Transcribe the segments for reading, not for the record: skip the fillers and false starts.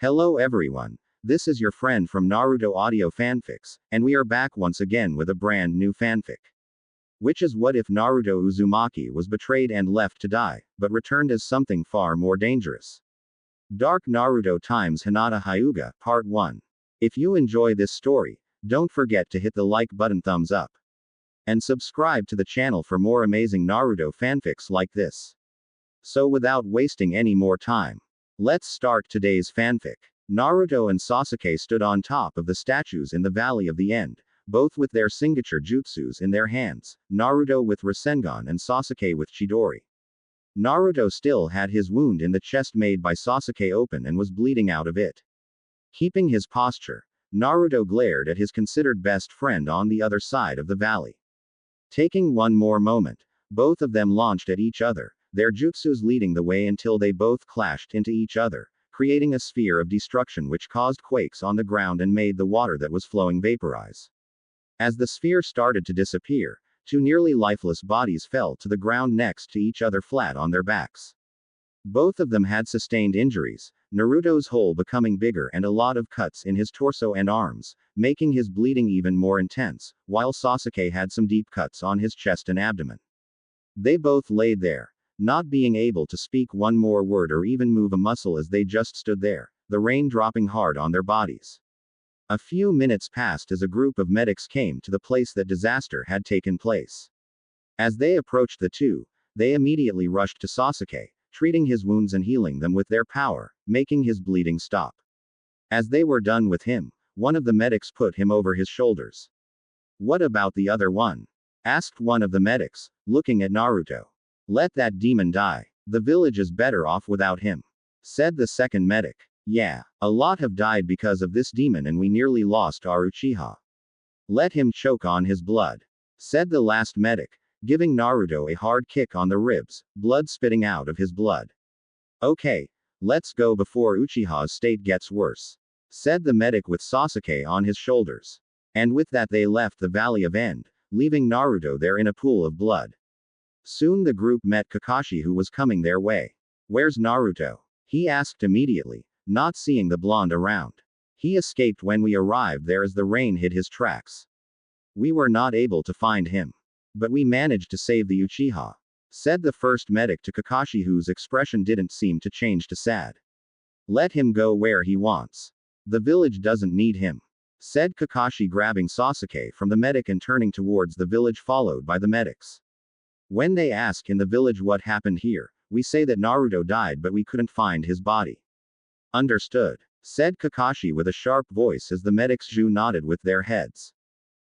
Hello everyone, this is your friend from Naruto Audio Fanfics, and we are back once again with a brand new fanfic. Which is what if Naruto Uzumaki was betrayed and left to die, but returned as something far more dangerous? Dark Naruto times Hinata Hyuga, Part 1. If you enjoy this story, don't forget to hit the like button, thumbs up, and subscribe to the channel for more amazing Naruto fanfics like this. So without wasting any more time, let's start today's fanfic. Naruto and Sasuke stood on top of the statues in the Valley of the End, both with their signature jutsus in their hands, Naruto with Rasengan and Sasuke with Chidori. Naruto still had his wound in the chest made by Sasuke open and was bleeding out of it. Keeping his posture, Naruto glared at his considered best friend on the other side of the valley. Taking one more moment, both of them launched at each other, their jutsus leading the way until they both clashed into each other, creating a sphere of destruction which caused quakes on the ground and made the water that was flowing vaporize. As the sphere started to disappear, two nearly lifeless bodies fell to the ground next to each other flat on their backs. Both of them had sustained injuries, Naruto's hole becoming bigger and a lot of cuts in his torso and arms, making his bleeding even more intense, while Sasuke had some deep cuts on his chest and abdomen. They both laid there, not being able to speak one more word or even move a muscle as they just stood there, the rain dropping hard on their bodies. A few minutes passed as a group of medics came to the place that disaster had taken place. As they approached the two, they immediately rushed to Sasuke, treating his wounds and healing them with their power, making his bleeding stop. As they were done with him, one of the medics put him over his shoulders. "What about the other one?" asked one of the medics, looking at Naruto. "Let that demon die. The village is better off without him," said the second medic. "Yeah, a lot have died because of this demon and we nearly lost our Uchiha. Let him choke on his blood," said the last medic, giving Naruto a hard kick on the ribs, blood spitting out of his blood. "Okay, let's go before Uchiha's state gets worse," said the medic with Sasuke on his shoulders. And with that they left the Valley of End, leaving Naruto there in a pool of blood. Soon the group met Kakashi, who was coming their way. "Where's Naruto?" he asked immediately, not seeing the blonde around. "He escaped when we arrived there as the rain hid his tracks. We were not able to find him. But we managed to save the Uchiha," said the first medic to Kakashi, whose expression didn't seem to change to sad. "Let him go where he wants. The village doesn't need him," said Kakashi, grabbing Sasuke from the medic and turning towards the village followed by the medics. "When they ask in the village what happened here, we say that Naruto died but we couldn't find his body." "Understood," said Kakashi with a sharp voice as the medics nodded with their heads.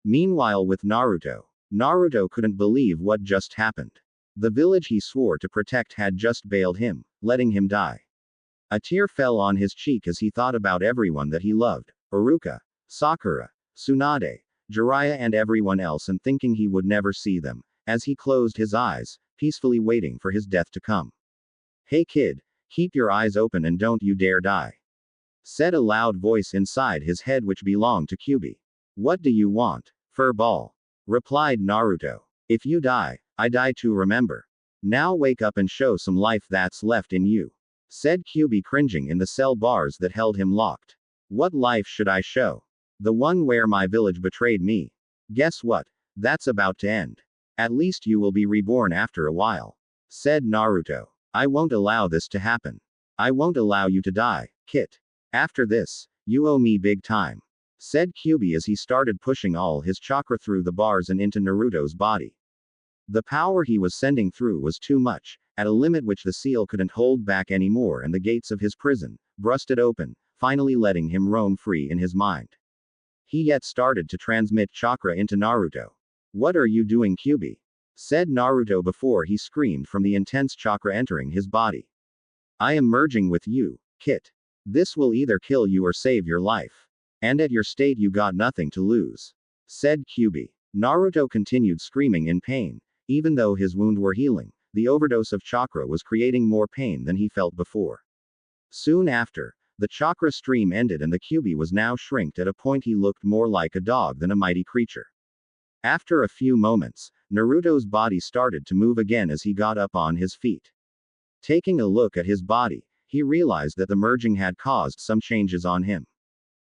Meanwhile with Naruto couldn't believe what just happened. The village he swore to protect had just bailed him, letting him die. A tear fell on his cheek as he thought about everyone that he loved, Iruka, Sakura, Tsunade, Jiraiya and everyone else, and thinking he would never see them, as he closed his eyes, peacefully waiting for his death to come. "Hey kid, keep your eyes open and don't you dare die," said a loud voice inside his head which belonged to Kyuubi. "What do you want, furball?" replied Naruto. "If you die, I die too, remember. Now wake up and show some life that's left in you," said Kyuubi, cringing in the cell bars that held him locked. "What life should I show? The one where my village betrayed me? Guess what? That's about to end. At least you will be reborn after a while," said Naruto. "I won't allow this to happen. I won't allow you to die, Kit. After this, you owe me big time," said Kyuubi as he started pushing all his chakra through the bars and into Naruto's body. The power he was sending through was too much, at a limit which the seal couldn't hold back anymore, and the gates of his prison busted open, finally letting him roam free in his mind. He yet started to transmit chakra into Naruto. "What are you doing, Kyuubi?" said Naruto before he screamed from the intense chakra entering his body. "I am merging with you, Kit. This will either kill you or save your life. And at your state you got nothing to lose," said Kyuubi. Naruto continued screaming in pain. Even though his wound were healing, the overdose of chakra was creating more pain than he felt before. Soon after, the chakra stream ended and the Kyuubi was now shrinked at a point he looked more like a dog than a mighty creature. After a few moments, Naruto's body started to move again as he got up on his feet. Taking a look at his body, he realized that the merging had caused some changes on him.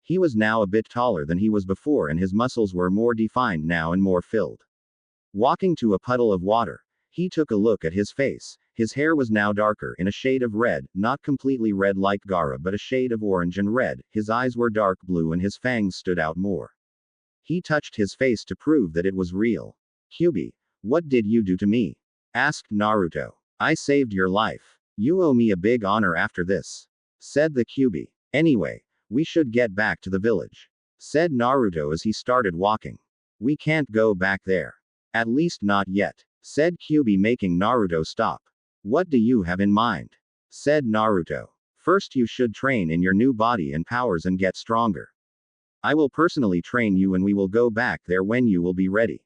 He was now a bit taller than he was before, and his muscles were more defined now and more filled. Walking to a puddle of water, he took a look at his face. His hair was now darker in a shade of red, not completely red like Gaara, but a shade of orange and red. His eyes were dark blue and his fangs stood out more. He touched his face to prove that it was real. "Kyuubi, what did you do to me?" asked Naruto. "I saved your life. You owe me a big honor after this," said the Kyuubi. "Anyway, we should get back to the village," said Naruto as he started walking. "We can't go back there. At least not yet," said Kyuubi, making Naruto stop. "What do you have in mind?" said Naruto. "First you should train in your new body and powers and get stronger. I will personally train you and we will go back there when you will be ready.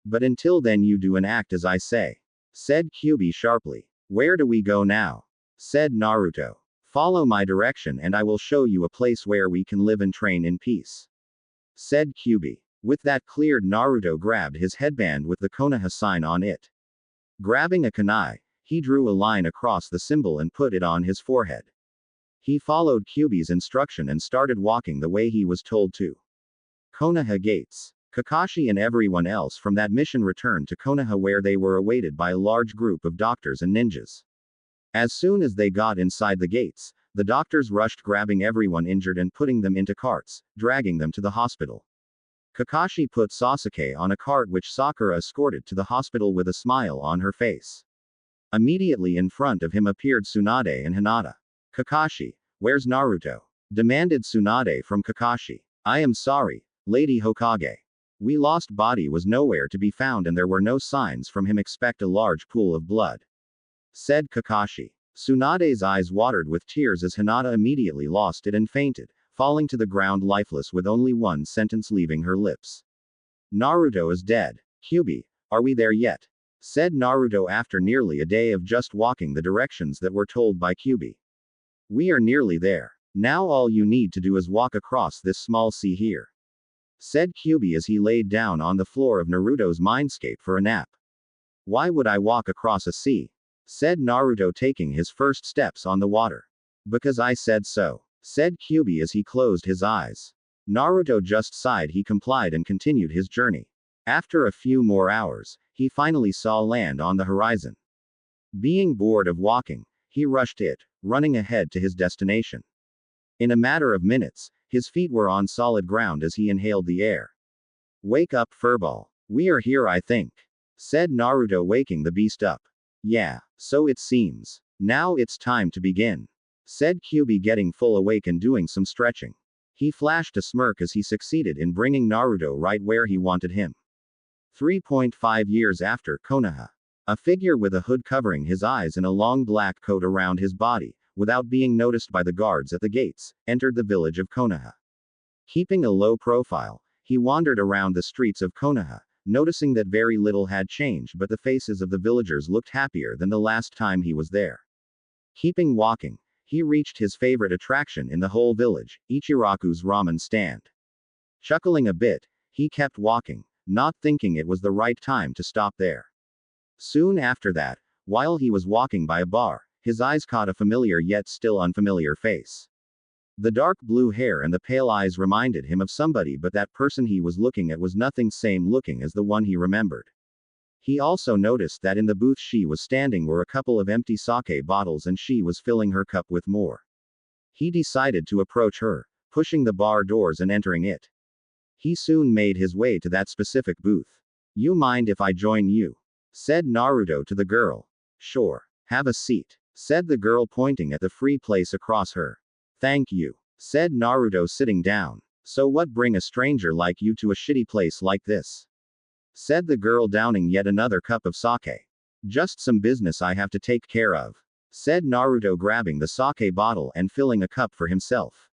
But until then you do and act as I say," said Kyuubi sharply. "Where do we go now?" said Naruto. "Follow my direction and I will show you a place where we can live and train in peace," said Kyuubi. With that cleared, Naruto grabbed his headband with the Konoha sign on it. Grabbing a kunai, he drew a line across the symbol and put it on his forehead. He followed Kyuubi's instruction and started walking the way he was told to. Konoha gates. Kakashi and everyone else from that mission returned to Konoha, where they were awaited by a large group of doctors and ninjas. As soon as they got inside the gates, the doctors rushed, grabbing everyone injured and putting them into carts, dragging them to the hospital. Kakashi put Sasuke on a cart, which Sakura escorted to the hospital with a smile on her face. Immediately in front of him appeared Tsunade and Hinata. "Kakashi, where's Naruto?" demanded Tsunade from Kakashi. "I am sorry, Lady Hokage. We lost body was nowhere to be found and there were no signs from him, expect a large pool of blood," said Kakashi. Tsunade's eyes watered with tears as Hinata immediately lost it and fainted, falling to the ground lifeless with only one sentence leaving her lips. "Naruto is dead. Kyuubi, are we there yet?" said Naruto after nearly a day of just walking the directions that were told by Kyuubi. "We are nearly there. Now all you need to do is walk across this small sea here," said Kyuubi as he laid down on the floor of Naruto's mindscape for a nap. "Why would I walk across a sea?" said Naruto, taking his first steps on the water. "Because I said so," said Kyuubi as he closed his eyes. Naruto just sighed. He complied and continued his journey. After a few more hours, he finally saw land on the horizon. Being bored of walking, he rushed it, running ahead to his destination. In a matter of minutes, his feet were on solid ground as he inhaled the air. "Wake up, Furball. We are here, I think," said Naruto, waking the beast up. "Yeah, so it seems. Now it's time to begin," said Kyuubi, getting full awake and doing some stretching. He flashed a smirk as he succeeded in bringing Naruto right where he wanted him. 3.5 years after Konoha. A figure with a hood covering his eyes and a long black coat around his body, without being noticed by the guards at the gates, entered the village of Konoha. Keeping a low profile, he wandered around the streets of Konoha, noticing that very little had changed, but the faces of the villagers looked happier than the last time he was there. Keeping walking, he reached his favorite attraction in the whole village, Ichiraku's ramen stand. Chuckling a bit, he kept walking, not thinking it was the right time to stop there. Soon after that, while he was walking by a bar, his eyes caught a familiar yet still unfamiliar face. The dark blue hair and the pale eyes reminded him of somebody, but that person he was looking at was nothing same looking as the one he remembered. He also noticed that in the booth she was standing were a couple of empty sake bottles and she was filling her cup with more. He decided to approach her, pushing the bar doors and entering it. He soon made his way to that specific booth. "You mind if I join you?" said Naruto to the girl. "Sure. Have a seat," said the girl, pointing at the free place across her. "Thank you," said Naruto, sitting down. "So what bring a stranger like you to a shitty place like this?" said the girl, downing yet another cup of sake. "Just some business I have to take care of," said Naruto, grabbing the sake bottle and filling a cup for himself.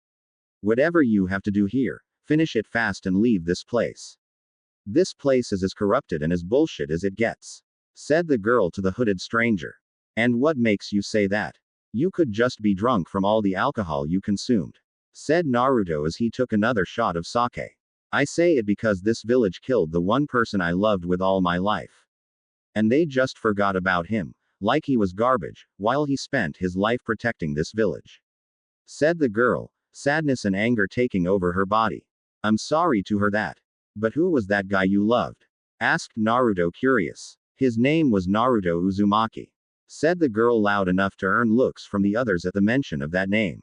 "Whatever you have to do here, finish it fast and leave this place. This place is as corrupted and as bullshit as it gets," said the girl to the hooded stranger. "And what makes you say that? You could just be drunk from all the alcohol you consumed," said Naruto as he took another shot of sake. "I say it because this village killed the one person I loved with all my life. And they just forgot about him, Like he was garbage, while he spent his life protecting this village. Said the girl, sadness and anger taking over her body. I'm sorry to her that. But who was that guy you loved? Asked Naruto curious. His name was Naruto Uzumaki. Said the girl loud enough to earn looks from the others at the mention of that name.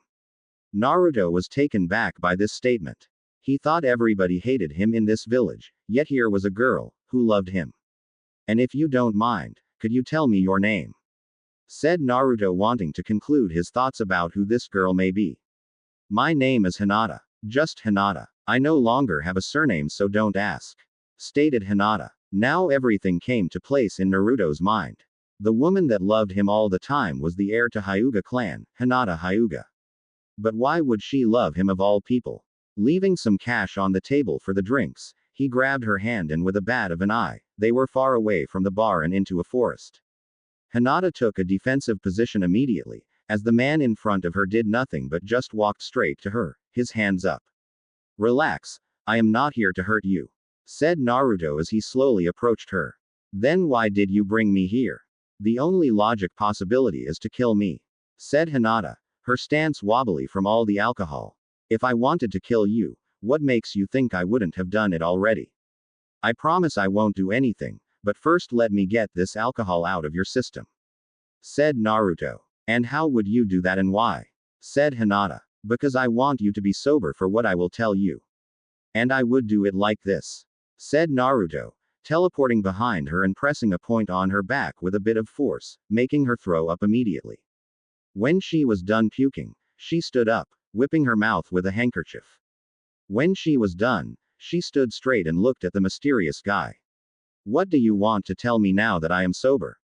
Naruto was taken back by this statement. He thought everybody hated him in this village, yet here was a girl who loved him. And if you don't mind, could you tell me your name? Said Naruto, wanting to conclude his thoughts about who this girl may be. My name is Hinata. Just Hinata. I no longer have a surname, so don't ask. Stated Hinata. Now everything came to place in Naruto's mind. The woman that loved him all the time was the heir to Hyuga clan, Hinata Hyuga. But why would she love him of all people? Leaving some cash on the table for the drinks, he grabbed her hand and with a bat of an eye, they were far away from the bar and into a forest. Hinata took a defensive position immediately, as the man in front of her did nothing but just walked straight to her, his hands up. Relax, I am not here to hurt you. Said Naruto as he slowly approached her. Then why did you bring me here? The only logic possibility is to kill me. Said Hinata, her stance wobbly from all the alcohol. If I wanted to kill you, what makes you think I wouldn't have done it already? I promise I won't do anything, but first let me get this alcohol out of your system. Said Naruto. And how would you do that and why? Said Hinata. Because I want you to be sober for what I will tell you. And I would do it like this. Said Naruto, teleporting behind her and pressing a point on her back with a bit of force, making her throw up immediately. When she was done puking, she stood up, whipping her mouth with a handkerchief. When she was done, she stood straight and looked at the mysterious guy. What do you want to tell me now that I am sober?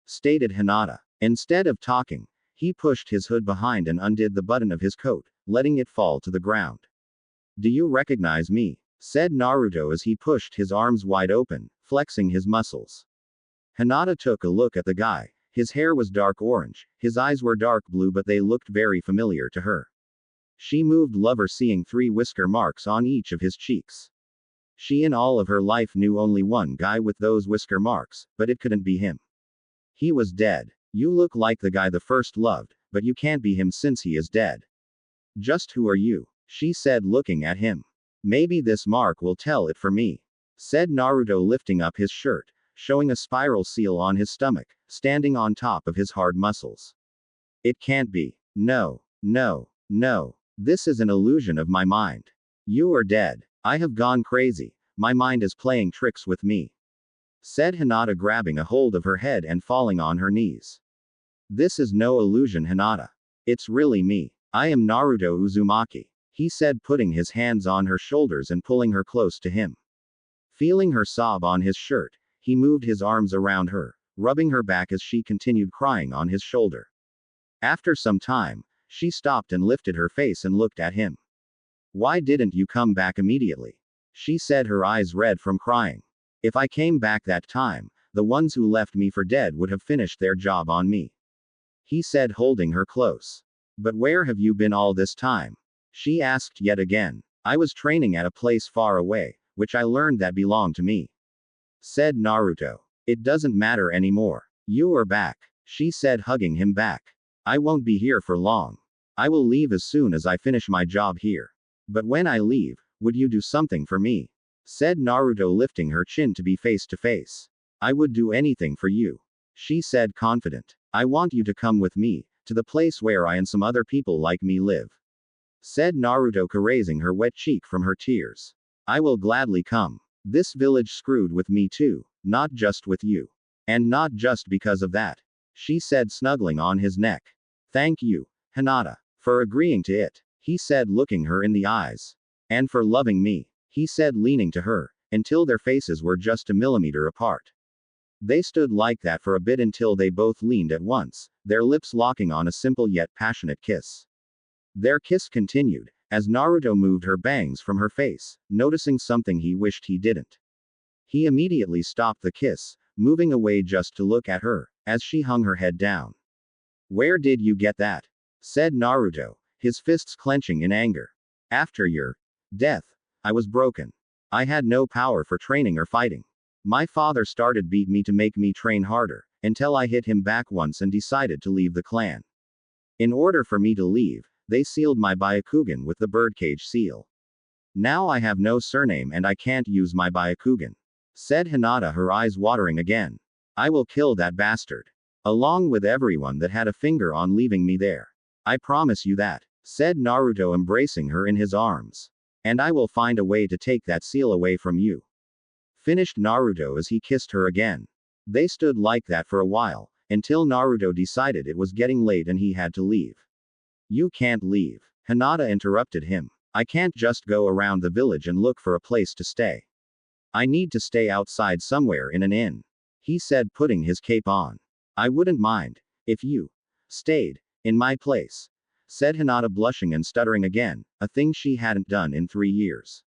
Stated Hinata. Instead of talking, he pushed his hood behind and undid the button of his coat, letting it fall to the ground. Do you recognize me? Said Naruto as he pushed his arms wide open, flexing his muscles. Hinata took a look at the guy. His hair was dark orange, his eyes were dark blue, but they looked very familiar to her. She moved lover, seeing 3 whisker marks on each of his cheeks. She in all of her life knew only one guy with those whisker marks, but it couldn't be him. He was dead. You look like the guy the first loved, but you can't be him since he is dead. Just who are you? She said, looking at him. Maybe this mark will tell it for me. Said Naruto, lifting up his shirt, showing a spiral seal on his stomach, standing on top of his hard muscles. It can't be. No. No. No. This is an illusion of my mind. You are dead. I have gone crazy. My mind is playing tricks with me. Said Hinata, grabbing a hold of her head and falling on her knees. This is no illusion, Hinata. It's really me. I am Naruto Uzumaki. He said, putting his hands on her shoulders and pulling her close to him. Feeling her sob on his shirt, he moved his arms around her, rubbing her back as she continued crying on his shoulder. After some time, she stopped and lifted her face and looked at him. Why didn't you come back immediately? She said, her eyes red from crying. If I came back that time, the ones who left me for dead would have finished their job on me. He said, holding her close. But where have you been all this time? She asked yet again. I was training at a place far away, which I learned that belonged to me. Said Naruto. It doesn't matter anymore. You are back. She said, hugging him back. I won't be here for long. I will leave as soon as I finish my job here. But when I leave, would you do something for me? Said Naruto, lifting her chin to be face to face. I would do anything for you. She said, confident. I want you to come with me, to the place where I and some other people like me live. Said Naruto, caressing her wet cheek from her tears. I will gladly come. This village screwed with me too, not just with you. And not just because of that. She said, snuggling on his neck. Thank you, Hinata, for agreeing to it. He said, looking her in the eyes. And for loving me. He said, leaning to her, until their faces were just a millimeter apart. They stood like that for a bit until they both leaned at once, their lips locking on a simple yet passionate kiss. Their kiss continued, as Naruto moved her bangs from her face, noticing something he wished he didn't. He immediately stopped the kiss, moving away just to look at her, as she hung her head down. Where did you get that? Said Naruto, his fists clenching in anger. After your death, I was broken. I had no power for training or fighting. My father started beat me to make me train harder, until I hit him back once and decided to leave the clan. In order for me to leave, they sealed my Byakugan with the birdcage seal. Now I have no surname and I can't use my Byakugan," said Hinata, her eyes watering again. "I will kill that bastard. Along with everyone that had a finger on leaving me there. I promise you that," said Naruto, embracing her in his arms. "And I will find a way to take that seal away from you," finished Naruto as he kissed her again. They stood like that for a while, until Naruto decided it was getting late and he had to leave. "You can't leave," Hinata interrupted him. "I can't just go around the village and look for a place to stay. I need to stay outside somewhere in an inn," he said, putting his cape on. "I wouldn't mind if you stayed in my place," said Hinata, blushing and stuttering again, a thing she hadn't done in 3 years.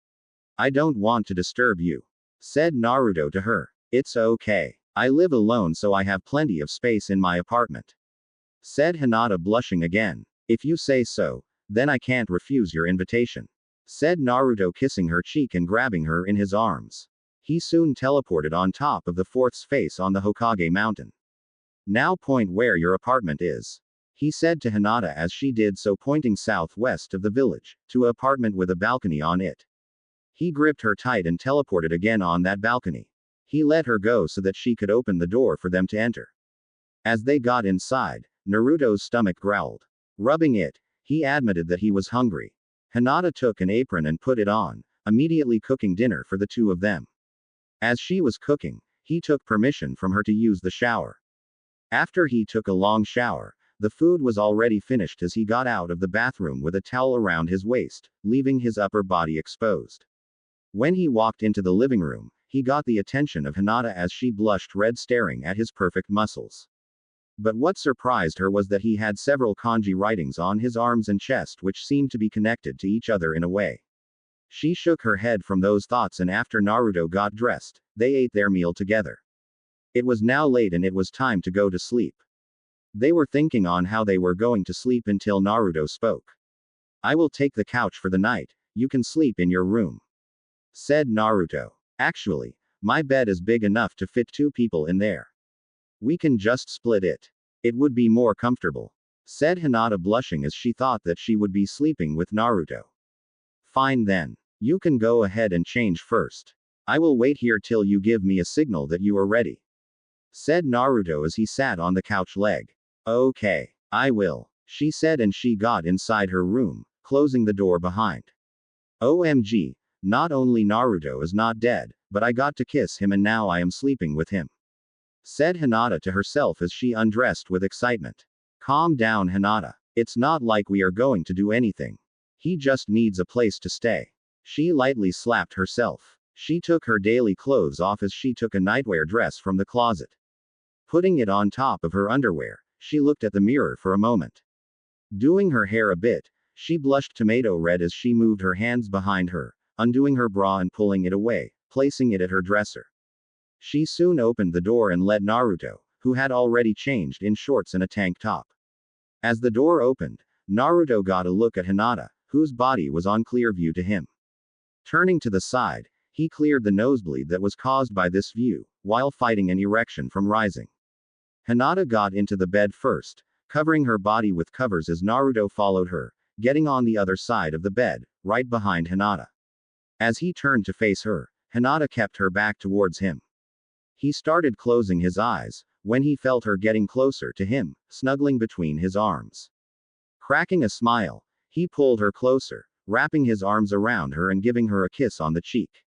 "I don't want to disturb you," said Naruto to her. "It's okay. I live alone, so I have plenty of space in my apartment," said Hinata, blushing again. "If you say so, then I can't refuse your invitation," said Naruto, kissing her cheek and grabbing her in his arms. He soon teleported on top of the fourth's face on the Hokage mountain. "Now point where your apartment is," he said to Hinata as she did so, pointing southwest of the village, to an apartment with a balcony on it. He gripped her tight and teleported again on that balcony. He let her go so that she could open the door for them to enter. As they got inside, Naruto's stomach growled. Rubbing it, he admitted that he was hungry. Hinata took an apron and put it on, immediately cooking dinner for the two of them. As she was cooking, he took permission from her to use the shower. After he took a long shower, the food was already finished as he got out of the bathroom with a towel around his waist, leaving his upper body exposed. When he walked into the living room, he got the attention of Hinata as she blushed red, staring at his perfect muscles. But what surprised her was that he had several kanji writings on his arms and chest which seemed to be connected to each other in a way. She shook her head from those thoughts, and after Naruto got dressed, they ate their meal together. It was now late and it was time to go to sleep. They were thinking on how they were going to sleep until Naruto spoke. "I will take the couch for the night, you can sleep in your room," said Naruto. "Actually, my bed is big enough to fit 2 people in there. We can just split it. It would be more comfortable," said Hinata, blushing as she thought that she would be sleeping with Naruto. "Fine then. You can go ahead and change first. I will wait here till you give me a signal that you are ready," said Naruto as he sat on the couch leg. "Okay, I will," she said, and she got inside her room, closing the door behind. "OMG, not only Naruto is not dead, but I got to kiss him and now I am sleeping with him," said Hinata to herself as she undressed with excitement. "Calm down, Hinata. It's not like we are going to do anything. He just needs a place to stay." She lightly slapped herself. She took her daily clothes off as she took a nightwear dress from the closet. Putting it on top of her underwear, she looked at the mirror for a moment. Doing her hair a bit, she blushed tomato red as she moved her hands behind her, undoing her bra and pulling it away, placing it at her dresser. She soon opened the door and let Naruto, who had already changed in shorts and a tank top. As the door opened, Naruto got a look at Hinata, whose body was on clear view to him. Turning to the side, he cleared the nosebleed that was caused by this view, while fighting an erection from rising. Hinata got into the bed first, covering her body with covers as Naruto followed her, getting on the other side of the bed, right behind Hinata. As he turned to face her, Hinata kept her back towards him. He started closing his eyes, when he felt her getting closer to him, snuggling between his arms. Cracking a smile, he pulled her closer, wrapping his arms around her and giving her a kiss on the cheek.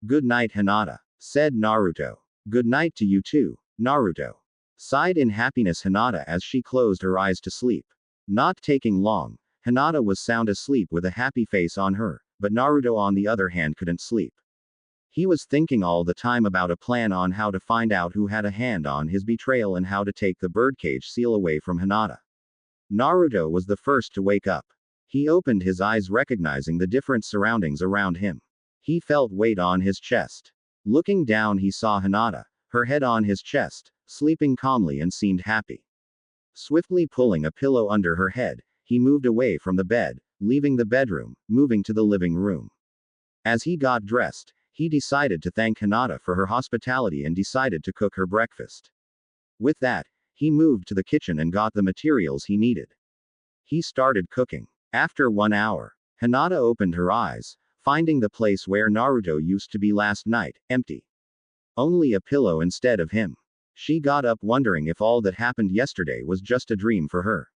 "Good night, Hinata," said Naruto. "Good night to you too, Naruto," sighed in happiness Hinata as she closed her eyes to sleep. Not taking long, Hinata was sound asleep with a happy face on her, but Naruto on the other hand couldn't sleep. He was thinking all the time about a plan on how to find out who had a hand on his betrayal and how to take the birdcage seal away from Hinata. Naruto was the first to wake up. He opened his eyes, recognizing the different surroundings around him. He felt weight on his chest. Looking down, he saw Hinata, her head on his chest, sleeping calmly and seemed happy. Swiftly pulling a pillow under her head, he moved away from the bed, leaving the bedroom, moving to the living room. As he got dressed, he decided to thank Hinata for her hospitality and decided to cook her breakfast. With that, he moved to the kitchen and got the materials he needed. He started cooking. After 1 hour, Hinata opened her eyes, finding the place where Naruto used to be last night, empty. Only a pillow instead of him. She got up wondering if all that happened yesterday was just a dream for her.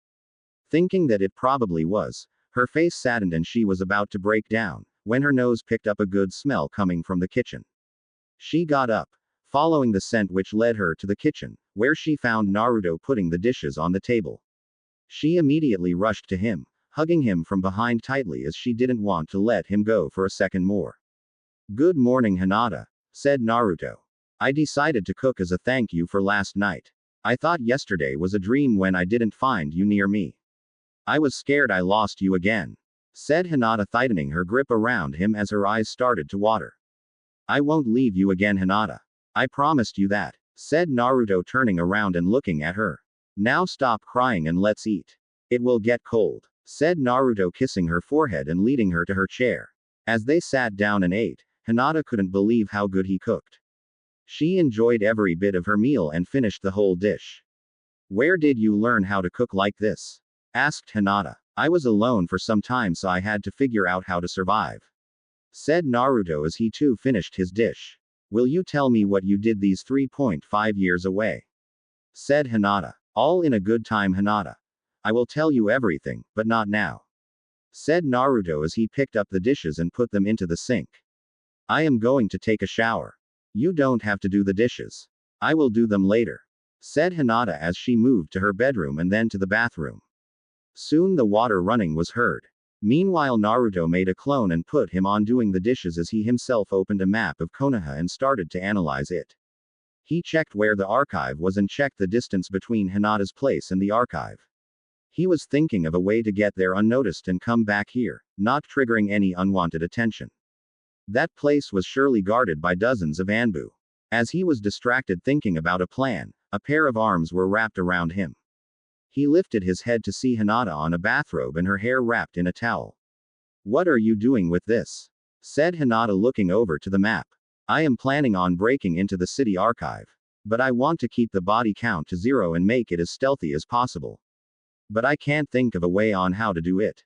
Thinking that it probably was, her face saddened and she was about to break down, when her nose picked up a good smell coming from the kitchen. She got up, following the scent which led her to the kitchen, where she found Naruto putting the dishes on the table. She immediately rushed to him, hugging him from behind tightly as she didn't want to let him go for a second more. "Good morning, Hinata," said Naruto. "I decided to cook as a thank you for last night. I thought yesterday was a dream when I didn't find you near me. I was scared I lost you again," said Hinata, tightening her grip around him as her eyes started to water. "I won't leave you again, Hinata. I promised you that," said Naruto, turning around and looking at her. "Now stop crying and let's eat. It will get cold," said Naruto, kissing her forehead and leading her to her chair. As they sat down and ate, Hinata couldn't believe how good he cooked. She enjoyed every bit of her meal and finished the whole dish. "Where did you learn how to cook like this?" asked Hinata. "I was alone for some time, so I had to figure out how to survive," said Naruto as he too finished his dish. "Will you tell me what you did these 3.5 years away?" said Hinata. "All in a good time, Hinata. I will tell you everything, but not now," said Naruto as he picked up the dishes and put them into the sink. "I am going to take a shower. You don't have to do the dishes. I will do them later," said Hinata as she moved to her bedroom and then to the bathroom. Soon the water running was heard. Meanwhile, Naruto made a clone and put him on doing the dishes as he himself opened a map of Konoha and started to analyze it. He checked where the archive was and checked the distance between Hinata's place and the archive. He was thinking of a way to get there unnoticed and come back here, not triggering any unwanted attention. That place was surely guarded by dozens of Anbu. As he was distracted thinking about a plan, a pair of arms were wrapped around him. He lifted his head to see Hinata on a bathrobe and her hair wrapped in a towel. "What are you doing with this?" said Hinata, looking over to the map. "I am planning on breaking into the city archive. But I want to keep the body count to 0 and make it as stealthy as possible. But I can't think of a way on how to do it,"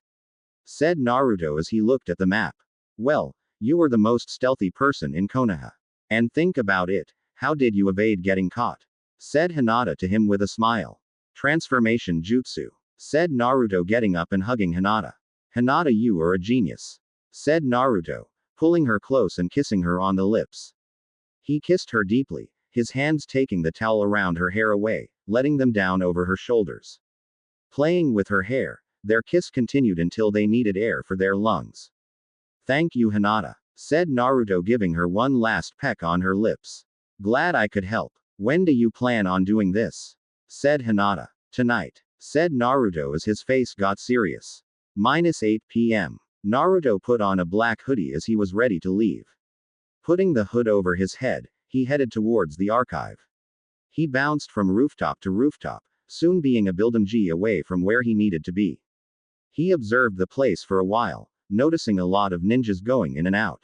said Naruto as he looked at the map. "Well, you were the most stealthy person in Konoha. And think about it, how did you evade getting caught?" said Hinata to him with a smile. "Transformation jutsu," said Naruto, getting up and hugging Hinata. "Hinata, you are a genius," said Naruto, pulling her close and kissing her on the lips. He kissed her deeply, his hands taking the towel around her hair away, letting them down over her shoulders. Playing with her hair, their kiss continued until they needed air for their lungs. "Thank you, Hinata," said Naruto, giving her one last peck on her lips. "Glad I could help. When do you plan on doing this?" said Hinata. "Tonight," said Naruto as his face got serious. -8 p.m. Naruto put on a black hoodie as he was ready to leave. Putting the hood over his head, he headed towards the archive. He bounced from rooftop to rooftop, soon being a building away from where he needed to be. He observed the place for a while, noticing a lot of ninjas going in and out.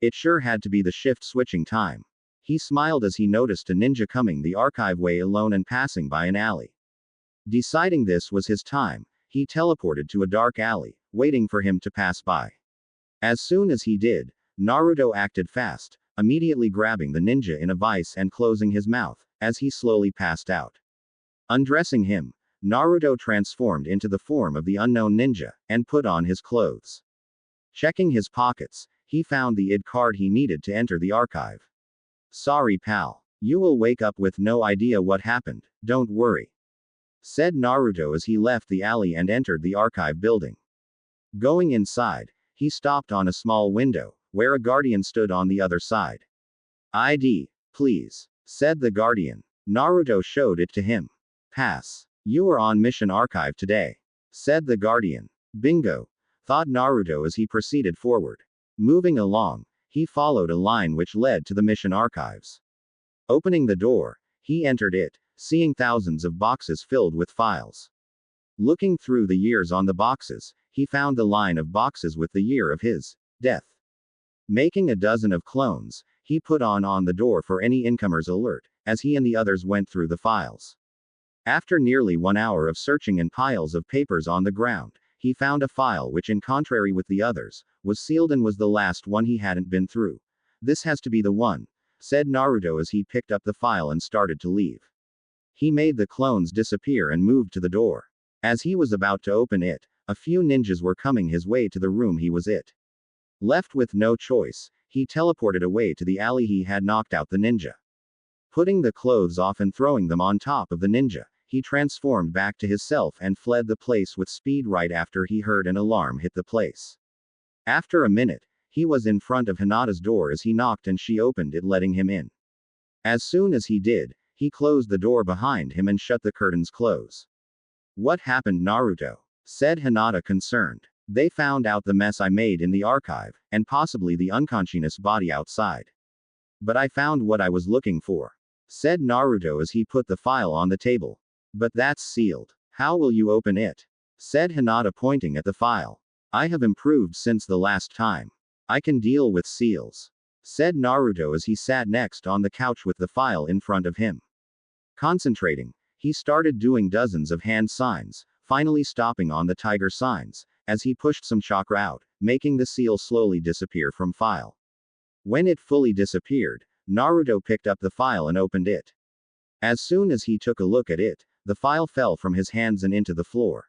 It sure had to be the shift switching time. He smiled as he noticed a ninja coming the archive way alone and passing by an alley. Deciding this was his time, he teleported to a dark alley, waiting for him to pass by. As soon as he did, Naruto acted fast, immediately grabbing the ninja in a vice and closing his mouth, as he slowly passed out. Undressing him, Naruto transformed into the form of the unknown ninja, and put on his clothes. Checking his pockets, he found the ID card he needed to enter the archive. "Sorry, pal. You will wake up with no idea what happened, don't worry," said Naruto as he left the alley and entered the archive building. Going inside, he stopped on a small window, where a guardian stood on the other side. "ID, please," said the guardian. Naruto showed it to him. "Pass. You are on mission archive today," said the guardian. "Bingo," thought Naruto as he proceeded forward. Moving along, he followed a line which led to the mission archives. Opening the door, he entered it, seeing thousands of boxes filled with files. Looking through the years on the boxes, he found the line of boxes with the year of his death. Making a dozen of clones, he put on the door for any incomers alert, as he and the others went through the files. After nearly 1 hour of searching and piles of papers on the ground, he found a file which, in contrary with the others, was sealed and was the last one he hadn't been through. This has to be the one, said Naruto as he picked up the file and started to leave. He made the clones disappear and moved to the door. As he was about to open it, a few ninjas were coming his way to the room he was in. Left with no choice, he teleported away to the alley. He had knocked out the ninja. Putting the clothes off and throwing them on top of the ninja, he transformed back to himself and fled the place with speed right after he heard an alarm hit the place. After a minute, he was in front of Hinata's door as he knocked and she opened it, letting him in. As soon as he did, he closed the door behind him and shut the curtains close. What happened, Naruto? Said Hinata, concerned. They found out the mess I made in the archive, and possibly the unconscious body outside. But I found what I was looking for, said Naruto as he put the file on the table. But that's sealed. How will you open it? Said Hinata, pointing at the file. I have improved since the last time. I can deal with seals, said Naruto as he sat next on the couch with the file in front of him. Concentrating, he started doing dozens of hand signs, finally stopping on the tiger signs, as he pushed some chakra out, making the seal slowly disappear from file. When it fully disappeared, Naruto picked up the file and opened it. As soon as he took a look at it, the file fell from his hands and into the floor.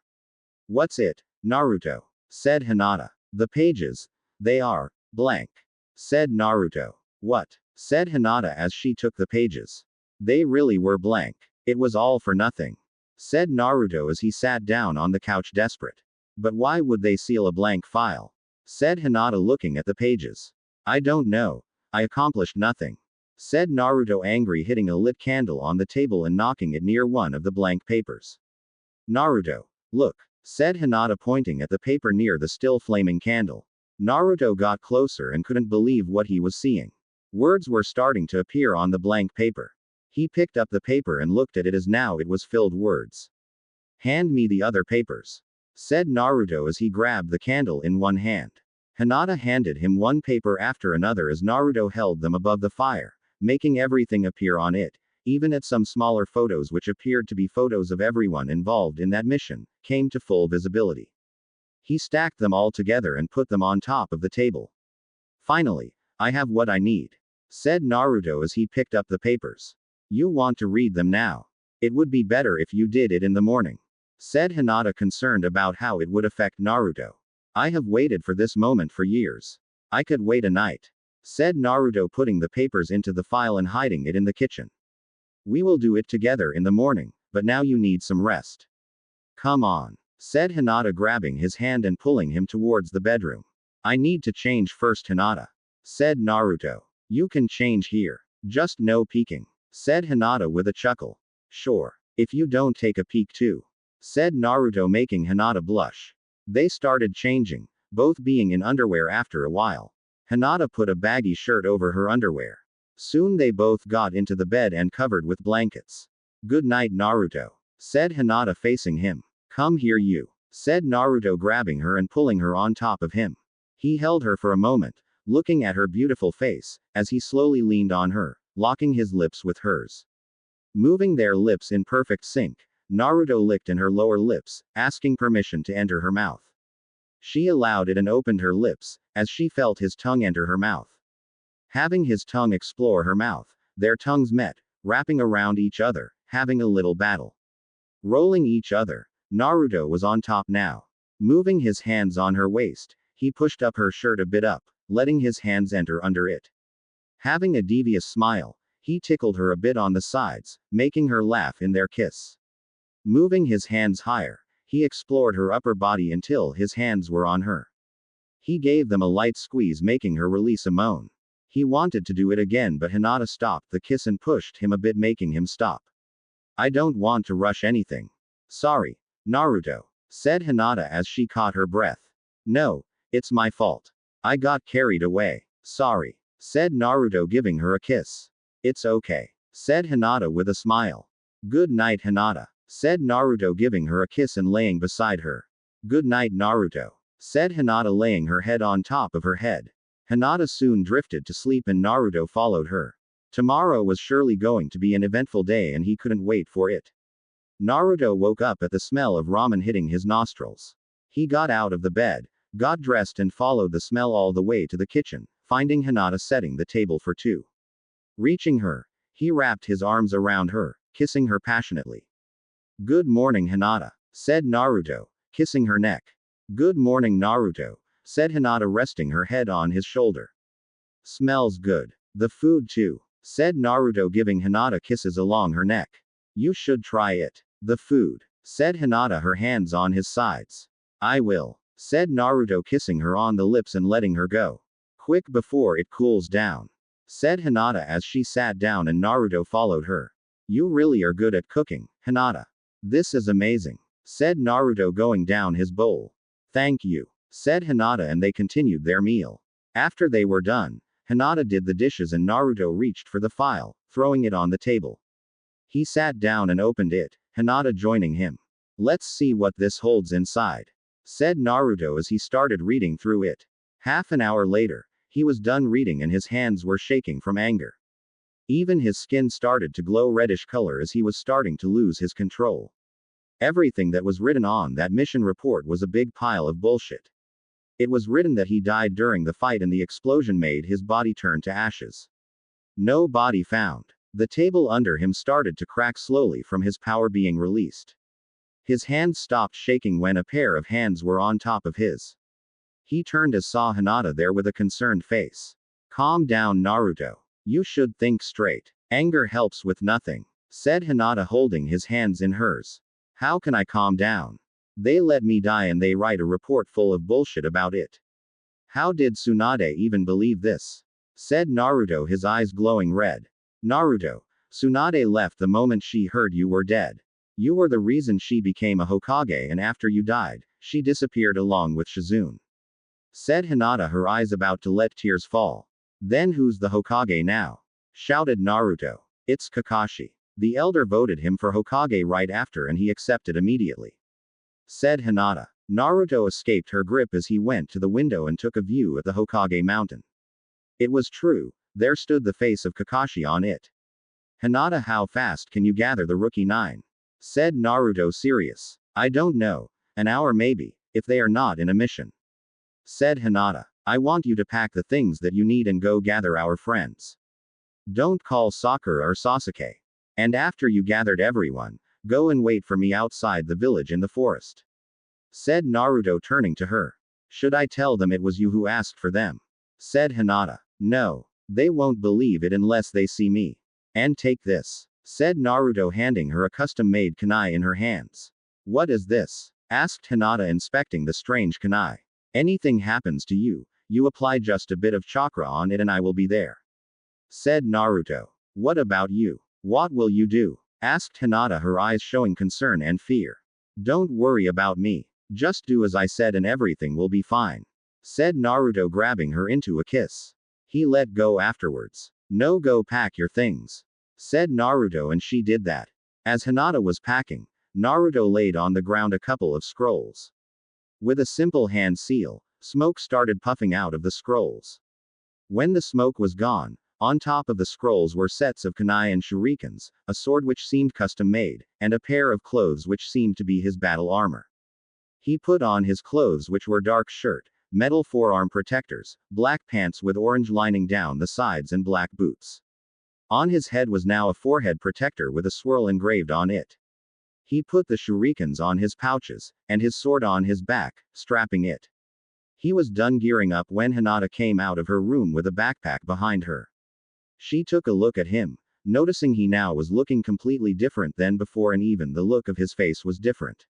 What's it, Naruto? Said Hinata. The pages. They are blank, said Naruto. What? Said Hinata as she took the pages. They really were blank. It was all for nothing, said Naruto as he sat down on the couch, desperate. But why would they seal a blank file? Said Hinata, looking at the pages. I don't know. I accomplished nothing, said Naruto, angry, hitting a lit candle on the table and knocking it near one of the blank papers. Naruto, look, said Hinata, pointing at the paper near the still flaming candle. Naruto got closer and couldn't believe what he was seeing. Words were starting to appear on the blank paper. He picked up the paper and looked at it as now it was filled words. Hand me the other papers, said Naruto as he grabbed the candle in one hand. Hinata handed him one paper after another as Naruto held them above the fire, making everything appear on it, even at some smaller photos which appeared to be photos of everyone involved in that mission, came to full visibility. He stacked them all together and put them on top of the table. Finally, I have what I need, said Naruto as he picked up the papers. You want to read them now? It would be better if you did it in the morning, said Hinata, concerned about how it would affect Naruto. I have waited for this moment for years. I could wait a night, said Naruto, putting the papers into the file and hiding it in the kitchen. We will do it together in the morning, but now you need some rest. Come on, said Hinata, grabbing his hand and pulling him towards the bedroom. I need to change first, Hinata, said Naruto. You can change here. Just no peeking, said Hinata with a chuckle. Sure, if you don't take a peek too, said Naruto, making Hinata blush. They started changing, both being in underwear after a while. Hinata put a baggy shirt over her underwear. Soon they both got into the bed and covered with blankets. Good night, Naruto, said Hinata, facing him. Come here, you, said Naruto, grabbing her and pulling her on top of him. He held her for a moment, looking at her beautiful face, as he slowly leaned on her, locking his lips with hers. Moving their lips in perfect sync, Naruto licked in her lower lips, asking permission to enter her mouth. She allowed it and opened her lips, as she felt his tongue enter her mouth. Having his tongue explore her mouth, their tongues met, wrapping around each other, having a little battle. Rolling each other, Naruto was on top now. Moving his hands on her waist, he pushed up her shirt a bit up, letting his hands enter under it. Having a devious smile, he tickled her a bit on the sides, making her laugh in their kiss. Moving his hands higher, he explored her upper body until his hands were on her. He gave them a light squeeze, making her release a moan. He wanted to do it again, but Hinata stopped the kiss and pushed him a bit, making him stop. I don't want to rush anything. Sorry, Naruto, said Hinata as she caught her breath. No, it's my fault. I got carried away. Sorry, said Naruto, giving her a kiss. It's okay, said Hinata with a smile. Good night, Hinata, said Naruto, giving her a kiss and laying beside her. Good night, Naruto, said Hinata, laying her head on top of her head. Hinata soon drifted to sleep and Naruto followed her. Tomorrow was surely going to be an eventful day and he couldn't wait for it. Naruto woke up at the smell of ramen hitting his nostrils. He got out of the bed, got dressed and followed the smell all the way to the kitchen, finding Hinata setting the table for two. Reaching her, he wrapped his arms around her, kissing her passionately. "Good morning, Hinata," said Naruto, kissing her neck. "Good morning, Naruto," said Hinata, resting her head on his shoulder. "Smells good. The food too," said Naruto, giving Hinata kisses along her neck. "You should try it." "The food," said Hinata, her hands on his sides. "I will," said Naruto, kissing her on the lips and letting her go. "Quick before it cools down," said Hinata as she sat down and Naruto followed her. "You really are good at cooking, Hinata." "This is amazing," said Naruto, going down his bowl. "Thank you," said Hinata, and they continued their meal. After they were done, Hinata did the dishes and Naruto reached for the file, throwing it on the table. He sat down and opened it, Hinata joining him. "Let's see what this holds inside," said Naruto as he started reading through it. Half an hour later, he was done reading and his hands were shaking from anger. Even his skin started to glow reddish color as he was starting to lose his control. Everything that was written on that mission report was a big pile of bullshit. It was written that he died during the fight and the explosion made his body turn to ashes. No body found. The table under him started to crack slowly from his power being released. His hands stopped shaking when a pair of hands were on top of his. He turned as saw Hinata there with a concerned face. "Calm down, Naruto. You should think straight. Anger helps with nothing," said Hinata, holding his hands in hers. "How can I calm down? They let me die and they write a report full of bullshit about it. How did Tsunade even believe this?" said Naruto, his eyes glowing red. "Naruto, Tsunade left the moment she heard you were dead. You were the reason she became a Hokage, and after you died, she disappeared along with Shizune," said Hinata, her eyes about to let tears fall. "Then who's the Hokage now?" shouted Naruto. "It's Kakashi. The elder voted him for Hokage right after and he accepted immediately," said Hinata. Naruto escaped her grip as he went to the window and took a view at the Hokage mountain. It was true, there stood the face of Kakashi on it. "Hinata, how fast can you gather the rookie 9? said Naruto, serious. "I don't know. An hour maybe, if they are not in a mission," said Hinata. "I want you to pack the things that you need and go gather our friends. Don't call Sakura or Sasuke. And after you gathered everyone, go and wait for me outside the village in the forest," said Naruto, turning to her. "Should I tell them it was you who asked for them?" said Hinata. "No. They won't believe it unless they see me. And take this," said Naruto, handing her a custom-made kunai in her hands. "What is this?" asked Hinata, inspecting the strange kunai. "Anything happens to you, you apply just a bit of chakra on it and I will be there," said Naruto. "What about you? What will you do?" asked Hinata, her eyes showing concern and fear. "Don't worry about me. Just do as I said and everything will be fine," said Naruto, grabbing her into a kiss. He let go afterwards. "No, go pack your things," said Naruto, and she did that. As Hinata was packing, Naruto laid on the ground a couple of scrolls. With a simple hand seal, smoke started puffing out of the scrolls. When the smoke was gone, on top of the scrolls were sets of kunai and shurikens, a sword which seemed custom made, and a pair of clothes which seemed to be his battle armor. He put on his clothes, which were dark shirt, metal forearm protectors, black pants with orange lining down the sides, and black boots. On his head was now a forehead protector with a swirl engraved on it. He put the shurikens on his pouches, and his sword on his back, strapping it. He was done gearing up when Hinata came out of her room with a backpack behind her. She took a look at him, noticing he now was looking completely different than before, and even the look of his face was different.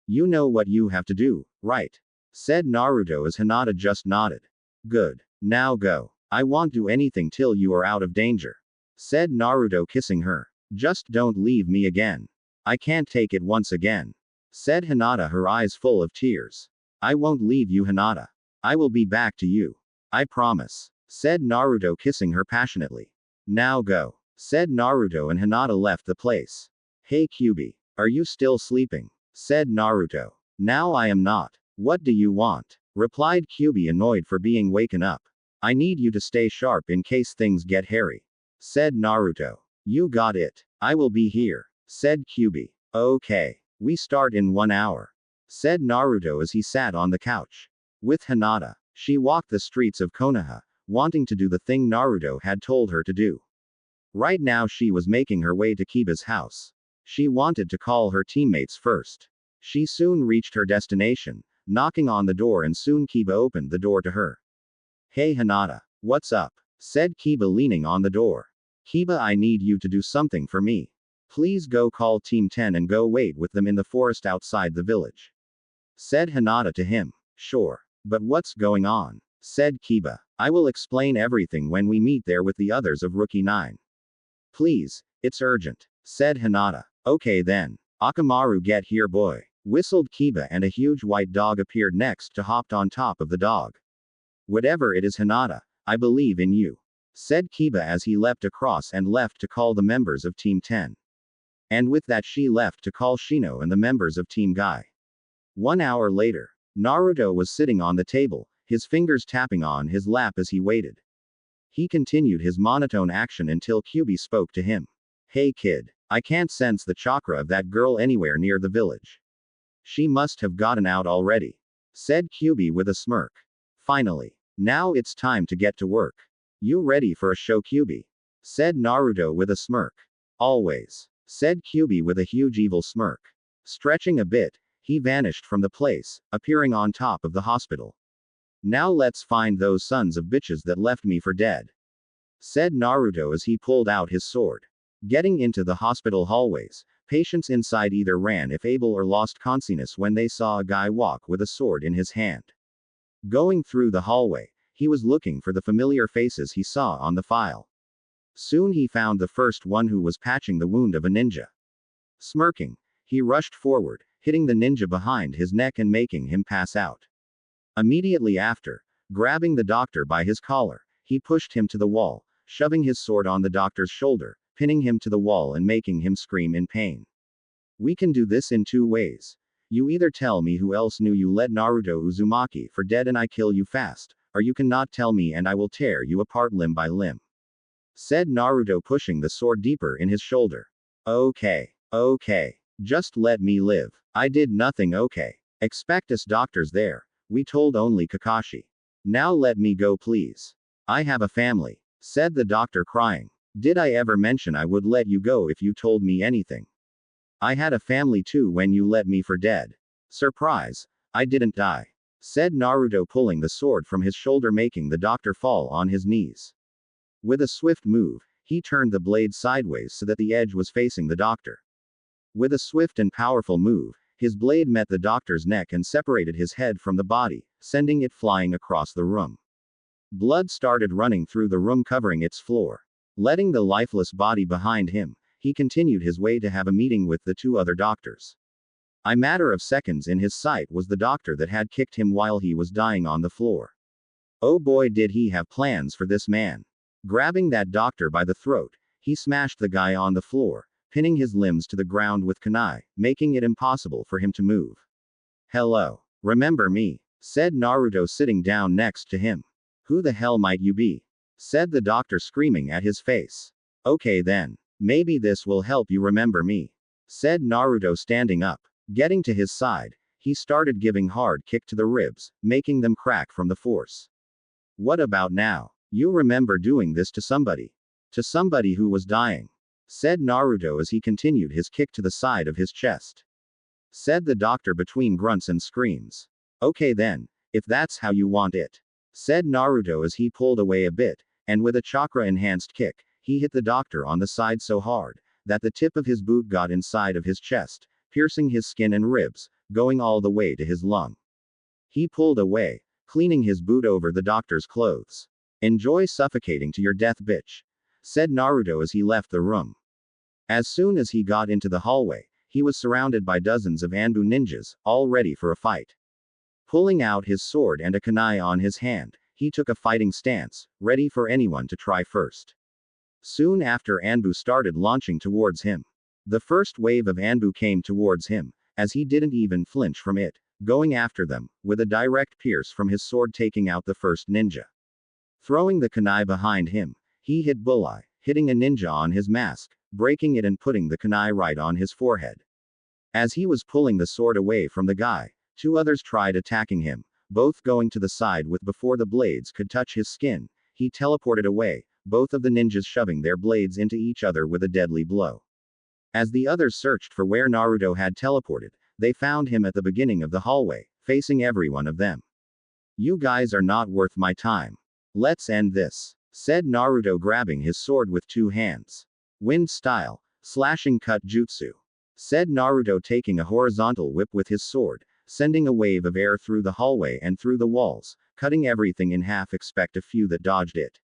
"You know what you have to do, right?" said Naruto as Hinata just nodded. "Good. Now go. I won't do anything till you are out of danger," said Naruto, kissing her. "Just don't leave me again. I can't take it once again," said Hinata, her eyes full of tears. "I won't leave you, Hinata. I will be back to you. I promise," said Naruto, kissing her passionately. "Now go," said Naruto, and Hinata left the place. "Hey Kyubi, are you still sleeping?" said Naruto. "Now I am not. What do you want?" replied Kyubi, annoyed for being waken up. "I need you to stay sharp in case things get hairy," said Naruto. You got it. I will be here, said Kyuubi. Okay. We start in 1 hour, said Naruto as he sat on the couch. With Hinata, she walked the streets of Konoha, wanting to do the thing Naruto had told her to do. Right now she was making her way to Kiba's house. She wanted to call her teammates first. She soon reached her destination, knocking on the door, and soon Kiba opened the door to her. Hey Hinata, what's up? Said Kiba leaning on the door. Kiba, I need you to do something for me. Please go call Team 10 and go wait with them in the forest outside the village. Said Hinata to him. Sure. But what's going on? Said Kiba. I will explain everything when we meet there with the others of Rookie 9. Please, it's urgent, said Hinata. Okay then. Akamaru, get here boy. Whistled Kiba, and a huge white dog appeared next to hopped on top of the dog. Whatever it is Hinata, I believe in you, said Kiba as he leapt across and left to call the members of Team 10. And with that she left to call Shino and the members of Team Guy. 1 hour later, Naruto was sitting on the table, his fingers tapping on his lap as he waited. He continued his monotone action until Kyuubi spoke to him. Hey kid, I can't sense the chakra of that girl anywhere near the village. She must have gotten out already, said Kyuubi with a smirk. Finally, now it's time to get to work. You ready for a show, Kyuubi? Said Naruto with a smirk. Always, said Kyuubi with a huge evil smirk. Stretching a bit, he vanished from the place, appearing on top of the hospital. Now let's find those sons of bitches that left me for dead, said Naruto as he pulled out his sword. Getting into the hospital hallways, patients inside either ran if able or lost consciousness when they saw a guy walk with a sword in his hand. Going through the hallway, he was looking for the familiar faces he saw on the file. Soon he found the first one, who was patching the wound of a ninja. Smirking, he rushed forward, hitting the ninja behind his neck and making him pass out. Immediately after, grabbing the doctor by his collar, he pushed him to the wall, shoving his sword on the doctor's shoulder, pinning him to the wall and making him scream in pain. We can do this in 2 ways. You either tell me who else knew you let Naruto Uzumaki for dead and I kill you fast, or you cannot tell me and I will tear you apart limb by limb, said Naruto, pushing the sword deeper in his shoulder. Okay. Just let me live. I did nothing, okay. Expect us doctors there. We told only Kakashi. Now let me go please. I have a family, said the doctor, crying. Did I ever mention I would let you go if you told me anything? I had a family too when you let me for dead. Surprise. I didn't die, said Naruto, pulling the sword from his shoulder, making the doctor fall on his knees. With a swift move, he turned the blade sideways so that the edge was facing the doctor. With a swift and powerful move, his blade met the doctor's neck and separated his head from the body, sending it flying across the room. Blood started running through the room, covering its floor. Letting the lifeless body behind him, he continued his way to have a meeting with the 2 other doctors. A matter of seconds in his sight was the doctor that had kicked him while he was dying on the floor. Oh boy, did he have plans for this man. Grabbing that doctor by the throat, he smashed the guy on the floor, pinning his limbs to the ground with kunai, making it impossible for him to move. Hello. Remember me? Said Naruto, sitting down next to him. Who the hell might you be? Said the doctor, screaming at his face. Okay then. Maybe this will help you remember me, said Naruto, standing up. Getting to his side, he started giving hard kick to the ribs, making them crack from the force. What about now? You remember doing this to somebody? To somebody who was dying, said Naruto as he continued his kick to the side of his chest. Said the doctor between grunts and screams. Okay then, if that's how you want it, said Naruto as he pulled away a bit, and with a chakra-enhanced kick, he hit the doctor on the side so hard that the tip of his boot got inside of his chest, piercing his skin and ribs, going all the way to his lung. He pulled away, cleaning his boot over the doctor's clothes. Enjoy suffocating to your death, bitch, said Naruto as he left the room. As soon as he got into the hallway, he was surrounded by dozens of Anbu ninjas, all ready for a fight. Pulling out his sword and a kunai on his hand, he took a fighting stance, ready for anyone to try first. Soon after, Anbu started launching towards him. The first wave of Anbu came towards him, as he didn't even flinch from it, going after them, with a direct pierce from his sword, taking out the first ninja. Throwing the kunai behind him, he hit bullseye, hitting a ninja on his mask, breaking it and putting the kunai right on his forehead. As he was pulling the sword away from the guy, two others tried attacking him, both going to the side with before the blades could touch his skin. He teleported away, both of the ninjas shoving their blades into each other with a deadly blow. As the others searched for where Naruto had teleported, they found him at the beginning of the hallway, facing every one of them. "You guys are not worth my time. Let's end this," said Naruto, grabbing his sword with two hands. "Wind style, slashing cut jutsu," said Naruto, taking a horizontal whip with his sword, sending a wave of air through the hallway and through the walls, cutting everything in half except a few that dodged it.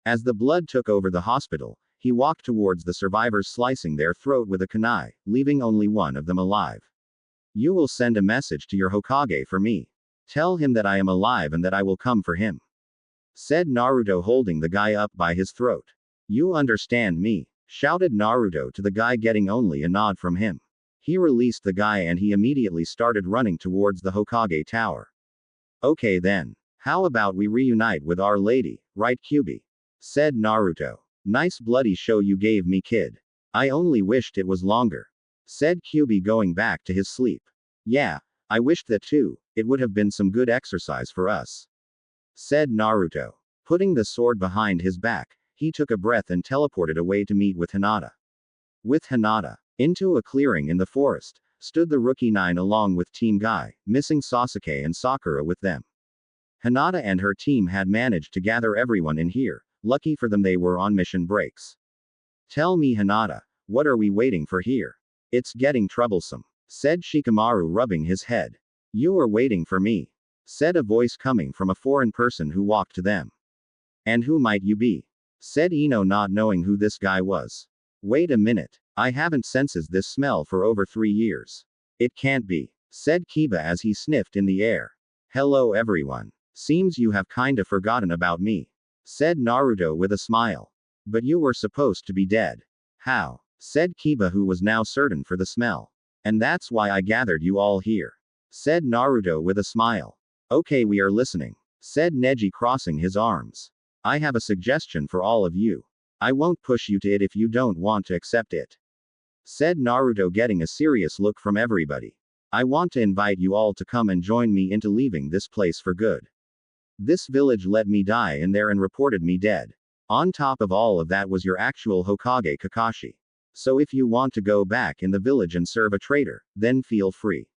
As the blood took over the hospital, he walked towards the survivors, slicing their throat with a kunai, leaving only one of them alive. "You will send a message to your Hokage for me. Tell him that I am alive and that I will come for him," said Naruto, holding the guy up by his throat. "You understand me?" shouted Naruto to the guy, getting only a nod from him. He released the guy and he immediately started running towards the Hokage tower. "Okay then. How about we reunite with Our Lady, right Kyuubi?" said Naruto. "Nice bloody show you gave me, kid. I only wished it was longer," said Kyuubi, going back to his sleep. "Yeah, I wished that too. It would have been some good exercise for us," said Naruto. Putting the sword behind his back, he took a breath and teleported away to meet with Hinata. With Hinata, into a clearing in the forest, stood the Rookie 9 along with Team Guy, missing Sasuke and Sakura with them. Hinata and her team had managed to gather everyone in here. Lucky for them, they were on mission breaks. "Tell me, Hinata, what are we waiting for here? It's getting troublesome," said Shikamaru, rubbing his head. "You are waiting for me," said a voice coming from a foreign person who walked to them. "And who might you be?" said Ino, not knowing who this guy was. "Wait a minute. I haven't sensed this smell for over 3 years. It can't be," said Kiba as he sniffed in the air. "Hello everyone. Seems you have kinda forgotten about me," said Naruto with a smile. "But you were supposed to be dead." "How?" said Kiba, who was now certain for the smell. "And that's why I gathered you all here," said Naruto with a smile. "Okay, we are listening," said Neji, crossing his arms. "I have a suggestion for all of you. I won't push you to it if you don't want to accept it," said Naruto, getting a serious look from everybody. "I want to invite you all to come and join me into leaving this place for good. This village let me die in there and reported me dead. On top of all of that was your actual Hokage Kakashi. So if you want to go back in the village and serve a traitor, then feel free.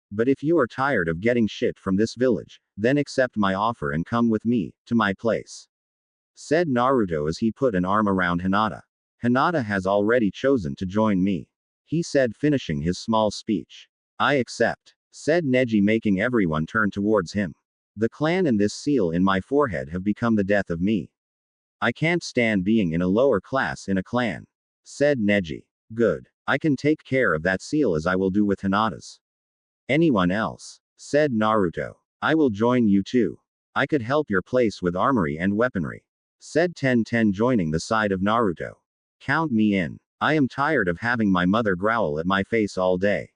But if you are tired of getting shit from this village, then accept my offer and come with me, to my place," said Naruto as he put an arm around Hinata. "Hinata has already chosen to join me," he said, finishing his small speech. "I accept," said Neji, making everyone turn towards him. "The clan and this seal in my forehead have become the death of me. I can't stand being in a lower class in a clan," said Neji. "Good. I can take care of that seal as I will do with Hinata's." "Anyone else?" said Naruto. "I will join you too. I could help your place with armory and weaponry," said Ten, joining the side of Naruto. "Count me in. I am tired of having my mother growl at my face all day."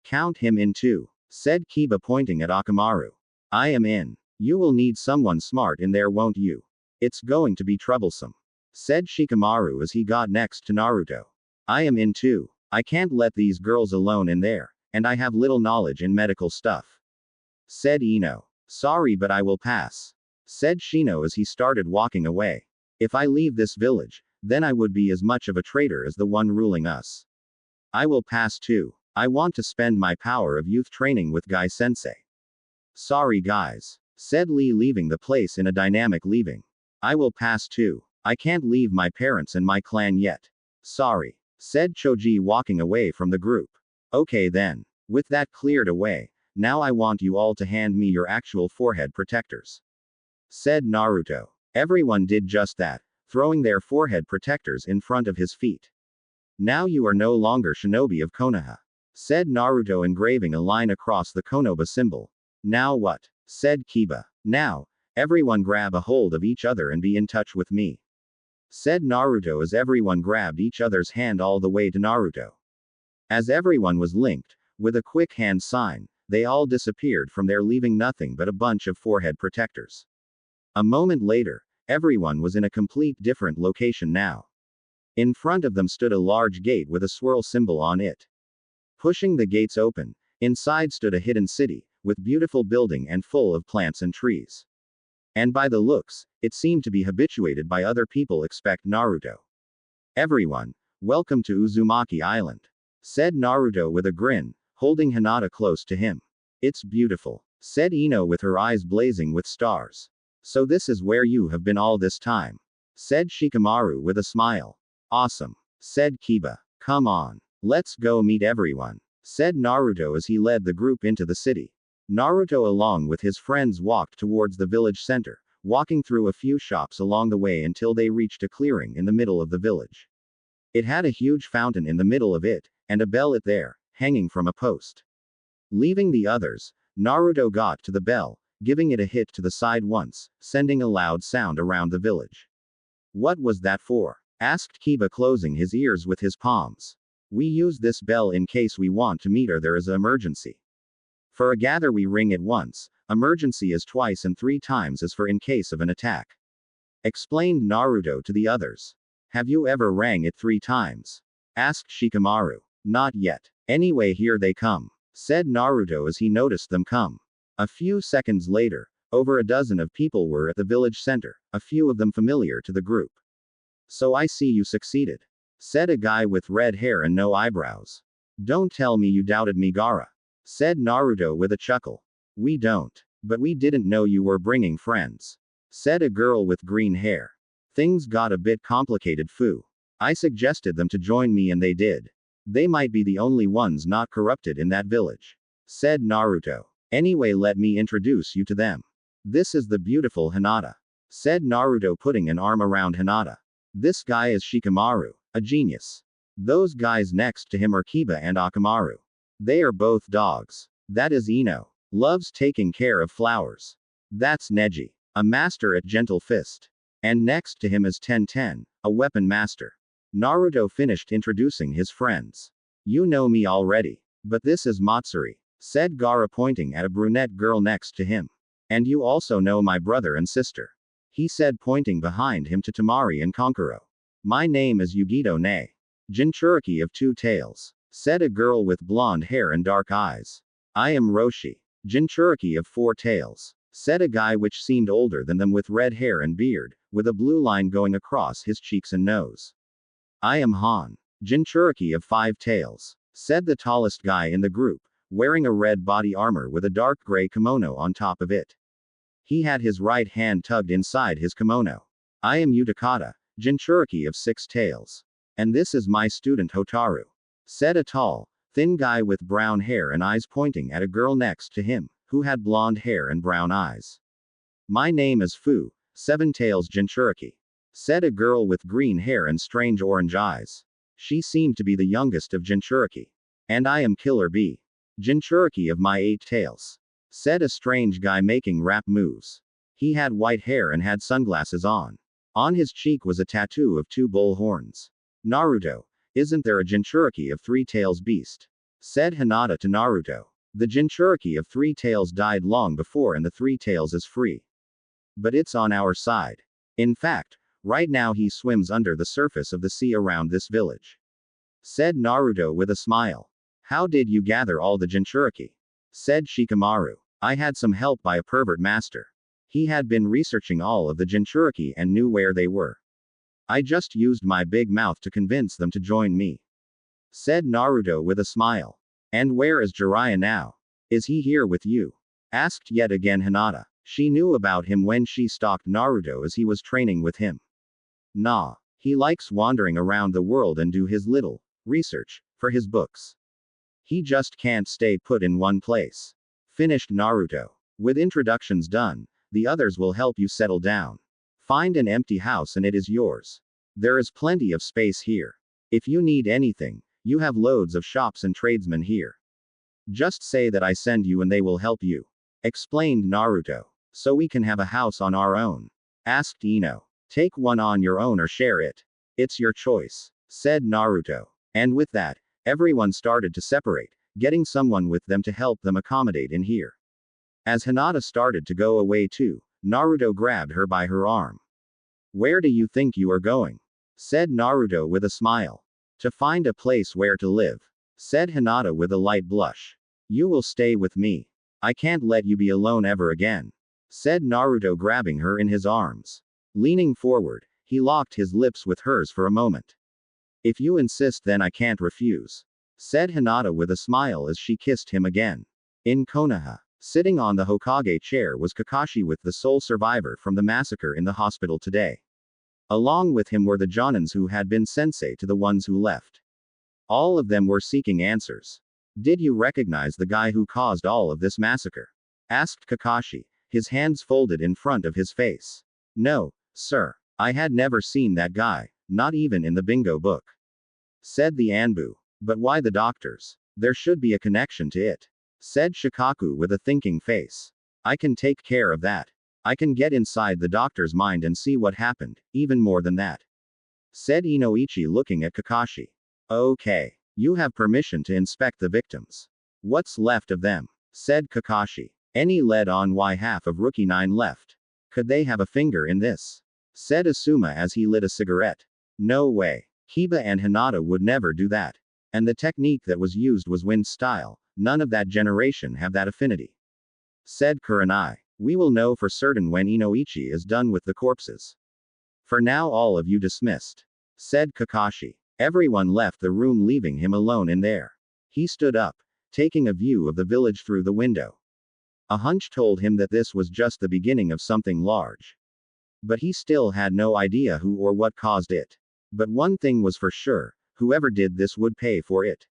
"Count him in too," said Kiba, pointing at Akamaru. "I am in. You will need someone smart in there, won't you? It's going to be troublesome," said Shikamaru as he got next to Naruto. "I am in too. I can't let these girls alone in there, and I have little knowledge in medical stuff," said Ino. "Sorry, but I will pass," said Shino as he started walking away. "If I leave this village, then I would be as much of a traitor as the one ruling us. I will pass too. I want to spend my power of youth training with Guy Sensei." "Sorry guys," said Lee, leaving the place in a dynamic leaving. "I will pass too. I can't leave my parents and my clan yet. Sorry," said Choji, walking away from the group. "Okay then. With that cleared away, now I want you all to hand me your actual forehead protectors," said Naruto. Everyone did just that, throwing their forehead protectors in front of his feet. "Now you are no longer shinobi of Konoha," said Naruto, engraving a line across the Konoha symbol. "Now what?" said Kiba. "Now, everyone grab a hold of each other and be in touch with me," said Naruto as everyone grabbed each other's hand all the way to Naruto. As everyone was linked, with a quick hand sign, they all disappeared from there, leaving nothing but a bunch of forehead protectors. A moment later, Everyone was in a complete different location now. In front of them stood a large gate with a swirl symbol on it. Pushing the gates open, inside stood a hidden city, with beautiful building and full of plants and trees. And by the looks, it seemed to be habituated by other people expect Naruto. Everyone, welcome to Uzumaki Island, said Naruto with a grin, holding Hinata close to him. It's beautiful, said Ino with her eyes blazing with stars. So this is where you have been all this time, said Shikamaru with a smile. Awesome, said Kiba. Come on, let's go meet everyone, said Naruto as he led the group into the city. Naruto along with his friends walked towards the village center, walking through a few shops along the way until they reached a clearing in the middle of the village. It had a huge fountain in the middle of it, and a bell it there, hanging from a post. Leaving the others, Naruto got to the bell, giving it a hit to the side once, sending a loud sound around the village. What was that for? Asked Kiba, closing his ears with his palms. We use this bell in case we want to meet or there is an emergency. For a gather we ring it once, emergency is twice and 3 times as for in case of an attack. Explained Naruto to the others. Have you ever rang it 3 times? Asked Shikamaru. Not yet. Anyway, here they come, said Naruto as he noticed them come. A few seconds later, over a dozen of people were at the village center, a few of them familiar to the group. So I see you succeeded, said a guy with red hair and no eyebrows. Don't tell me you doubted me, Gaara, said Naruto with a chuckle. We don't. But we didn't know you were bringing friends, said a girl with green hair. Things got a bit complicated, Fu. I suggested them to join me and they did. They might be the only ones not corrupted in that village, said Naruto. Anyway, let me introduce you to them. This is the beautiful Hinata, said Naruto, putting an arm around Hinata. This guy is Shikamaru, a genius. Those guys next to him are Kiba and Akamaru. They are both dogs. That is Ino. Loves taking care of flowers. That's Neji, a master at gentle fist. And next to him is Ten, a weapon master. Naruto finished introducing his friends. You know me already. But this is Matsuri, said Gaara, pointing at a brunette girl next to him. And you also know my brother and sister, he said, pointing behind him to Tamari and Konkuro. My name is Yugito Ne, Jinchuriki of 2 tails, said a girl with blonde hair and dark eyes. I am Roshi, Jinchuriki of 4 tails, said a guy which seemed older than them with red hair and beard, with a blue line going across his cheeks and nose. I am Han, Jinchuriki of 5 tails, said the tallest guy in the group, wearing a red body armor with a dark gray kimono on top of it. He had his right hand tugged inside his kimono. I am Utakata, Jinchuriki of 6 tails. And this is my student Hotaru, said a tall, thin guy with brown hair and eyes, pointing at a girl next to him, who had blonde hair and brown eyes. My name is Fu, 7 tails Jinchuriki, said a girl with green hair and strange orange eyes. She seemed to be the youngest of Jinchuriki. And I am Killer B, Jinchuriki of my 8 tails, said a strange guy making rap moves. He had white hair and had sunglasses on. On his cheek was a tattoo of 2 bull horns. Naruto, isn't there a Jinchuriki of 3 tails beast? Said Hinata to Naruto. The Jinchuriki of 3 tails died long before and the 3 tails is free. But it's on our side. In fact, right now he swims under the surface of the sea around this village, said Naruto with a smile. How did you gather all the Jinchuriki? Said Shikamaru. I had some help by a pervert master. He had been researching all of the Jinchuriki and knew where they were. I just used my big mouth to convince them to join me, said Naruto with a smile. And where is Jiraiya now? Is he here with you? Asked yet again Hinata. She knew about him when she stalked Naruto as he was training with him. Nah. He likes wandering around the world and do his little research for his books. He just can't stay put in one place. Finished Naruto. With introductions done, the others will help you settle down. Find an empty house and it is yours. There is plenty of space here. If you need anything, you have loads of shops and tradesmen here. Just say that I send you and they will help you, explained Naruto. So we can have a house on our own? Asked Ino. Take one on your own or share it. It's your choice, said Naruto. And with that, everyone started to separate, getting someone with them to help them accommodate in here. As Hinata started to go away too, Naruto grabbed her by her arm. Where do you think you are going? Said Naruto with a smile. To find a place where to live. Said Hinata with a light blush. You will stay with me. I can't let you be alone ever again. Said Naruto, grabbing her in his arms. Leaning forward, he locked his lips with hers for a moment. If you insist, then I can't refuse. Said Hinata with a smile as she kissed him again. In Konoha, sitting on the Hokage chair was Kakashi, with the sole survivor from the massacre in the hospital today. Along with him were the Jonins who had been sensei to the ones who left. All of them were seeking answers. Did you recognize the guy who caused all of this massacre? Asked Kakashi, his hands folded in front of his face. No, sir. I had never seen that guy, not even in the bingo book. Said the Anbu. But why the doctors? There should be a connection to it. Said Shikaku with a thinking face. I can take care of that. I can get inside the doctor's mind and see what happened, even more than that. Said Inoichi, looking at Kakashi. Okay. You have permission to inspect the victims. What's left of them? Said Kakashi. Any lead on why half of Rookie 9 left? Could they have a finger in this? Said Asuma as he lit a cigarette. No way. Kiba and Hinata would never do that. And the technique that was used was wind style. None of that generation have that affinity. Said Kurenai. We will know for certain when Inoichi is done with the corpses. For now, all of you dismissed. Said Kakashi. Everyone left the room, leaving him alone in there. He stood up, taking a view of the village through the window. A hunch told him that this was just the beginning of something large. But he still had no idea who or what caused it. But one thing was for sure, whoever did this would pay for it.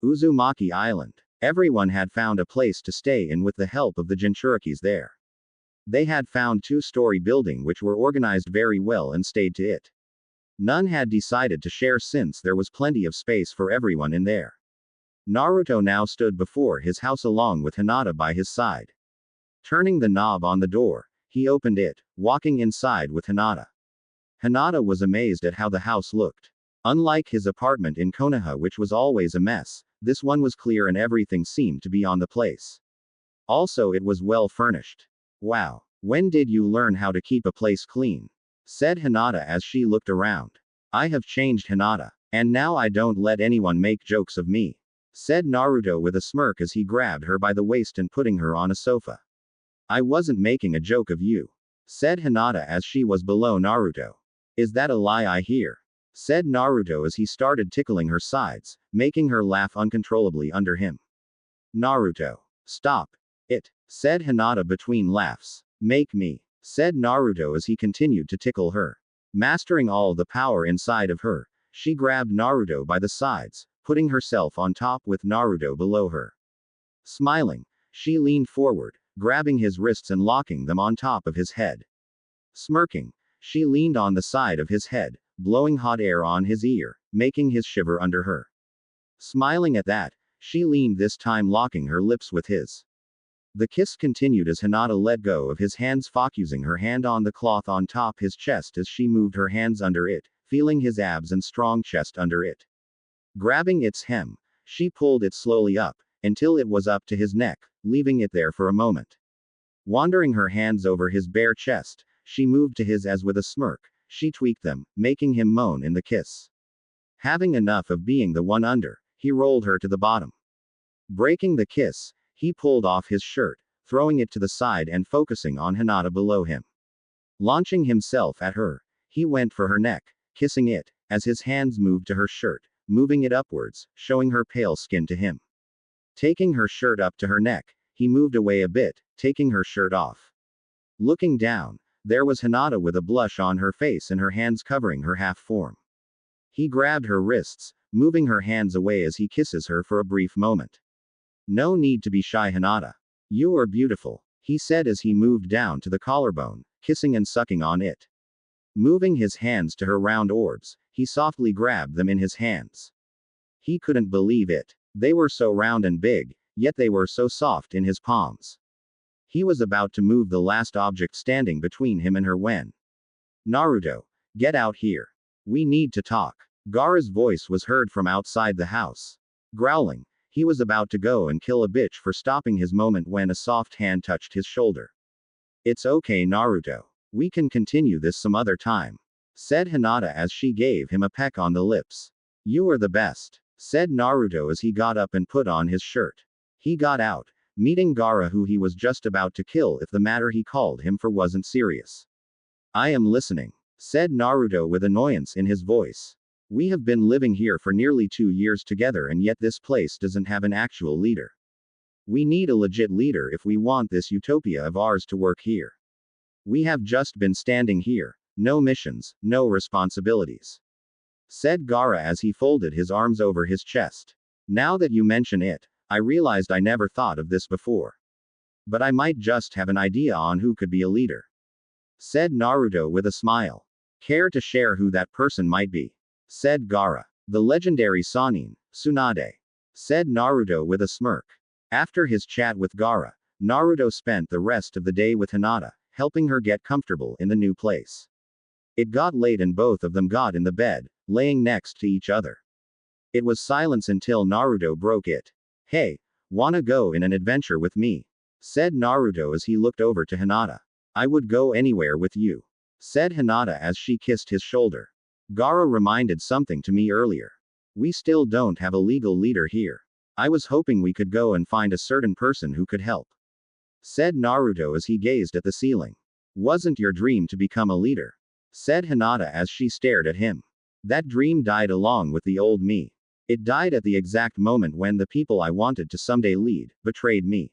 Uzumaki Island. Everyone had found a place to stay in with the help of the Jinchurikis there. They had found a 2-story building which were organized very well and stayed to it. None had decided to share since there was plenty of space for everyone in there. Naruto now stood before his house along with Hinata by his side. Turning the knob on the door, he opened it, walking inside with Hinata. Hinata was amazed at how the house looked. Unlike his apartment in Konoha, which was always a mess, this one was clear and everything seemed to be on the place. Also, it was well furnished. Wow. When did you learn how to keep a place clean? Said Hinata as she looked around. I have changed, Hinata. And now I don't let anyone make jokes of me. Said Naruto with a smirk as he grabbed her by the waist and putting her on a sofa. I wasn't making a joke of you. Said Hinata as she was below Naruto. Is that a lie I hear? Said Naruto as he started tickling her sides, making her laugh uncontrollably under him. Naruto. Stop it. Said Hinata between laughs. Make me. Said Naruto as he continued to tickle her. Mastering all the power inside of her, she grabbed Naruto by the sides, putting herself on top with Naruto below her. Smiling, she leaned forward, grabbing his wrists and locking them on top of his head. Smirking, she leaned on the side of his head, blowing hot air on his ear, making his shiver under her. Smiling at that, she leaned, this time locking her lips with his. The kiss continued as Hinata let go of his hands, focusing her hand on the cloth on top his chest as she moved her hands under it, feeling his abs and strong chest under it. Grabbing its hem, she pulled it slowly up, until it was up to his neck, leaving it there for a moment. Wandering her hands over his bare chest, she moved to his as with a smirk, she tweaked them, making him moan in the kiss. Having enough of being the one under, he rolled her to the bottom. Breaking the kiss, he pulled off his shirt, throwing it to the side and focusing on Hinata below him. Launching himself at her, he went for her neck, kissing it, as his hands moved to her shirt, moving it upwards, showing her pale skin to him. Taking her shirt up to her neck, he moved away a bit, taking her shirt off. Looking down, there was Hinata with a blush on her face and her hands covering her half form. He grabbed her wrists, moving her hands away as he kisses her for a brief moment. No need to be shy, Hinata. You are beautiful, he said as he moved down to the collarbone, kissing and sucking on it. Moving his hands to her round orbs, he softly grabbed them in his hands. He couldn't believe it. They were so round and big, yet they were so soft in his palms. He was about to move the last object standing between him and her when. Naruto, get out here. We need to talk. Gaara's voice was heard from outside the house. Growling, he was about to go and kill a bitch for stopping his moment when a soft hand touched his shoulder. It's okay, Naruto. We can continue this some other time, said Hinata as she gave him a peck on the lips. You are the best, said Naruto as he got up and put on his shirt. He got out, meeting Gaara, who he was just about to kill if the matter he called him for wasn't serious. I am listening, said Naruto with annoyance in his voice. We have been living here for nearly 2 years together and yet this place doesn't have an actual leader. We need a legit leader if we want this utopia of ours to work here. We have just been standing here, no missions, no responsibilities, said Gaara as he folded his arms over his chest. Now that you mention it, I realized I never thought of this before. But I might just have an idea on who could be a leader, said Naruto with a smile. Care to share who that person might be? Said Gaara. The legendary Sannin, Tsunade, said Naruto with a smirk. After his chat with Gaara, Naruto spent the rest of the day with Hinata, helping her get comfortable in the new place. It got late and both of them got in the bed, laying next to each other. It was silence until Naruto broke it. Hey, wanna go in an adventure with me? Said Naruto as he looked over to Hinata. I would go anywhere with you, said Hinata as she kissed his shoulder. Gaara reminded something to me earlier. We still don't have a legal leader here. I was hoping we could go and find a certain person who could help, said Naruto as he gazed at the ceiling. Wasn't your dream to become a leader? Said Hinata as she stared at him. That dream died along with the old me. It died at the exact moment when the people I wanted to someday lead betrayed me,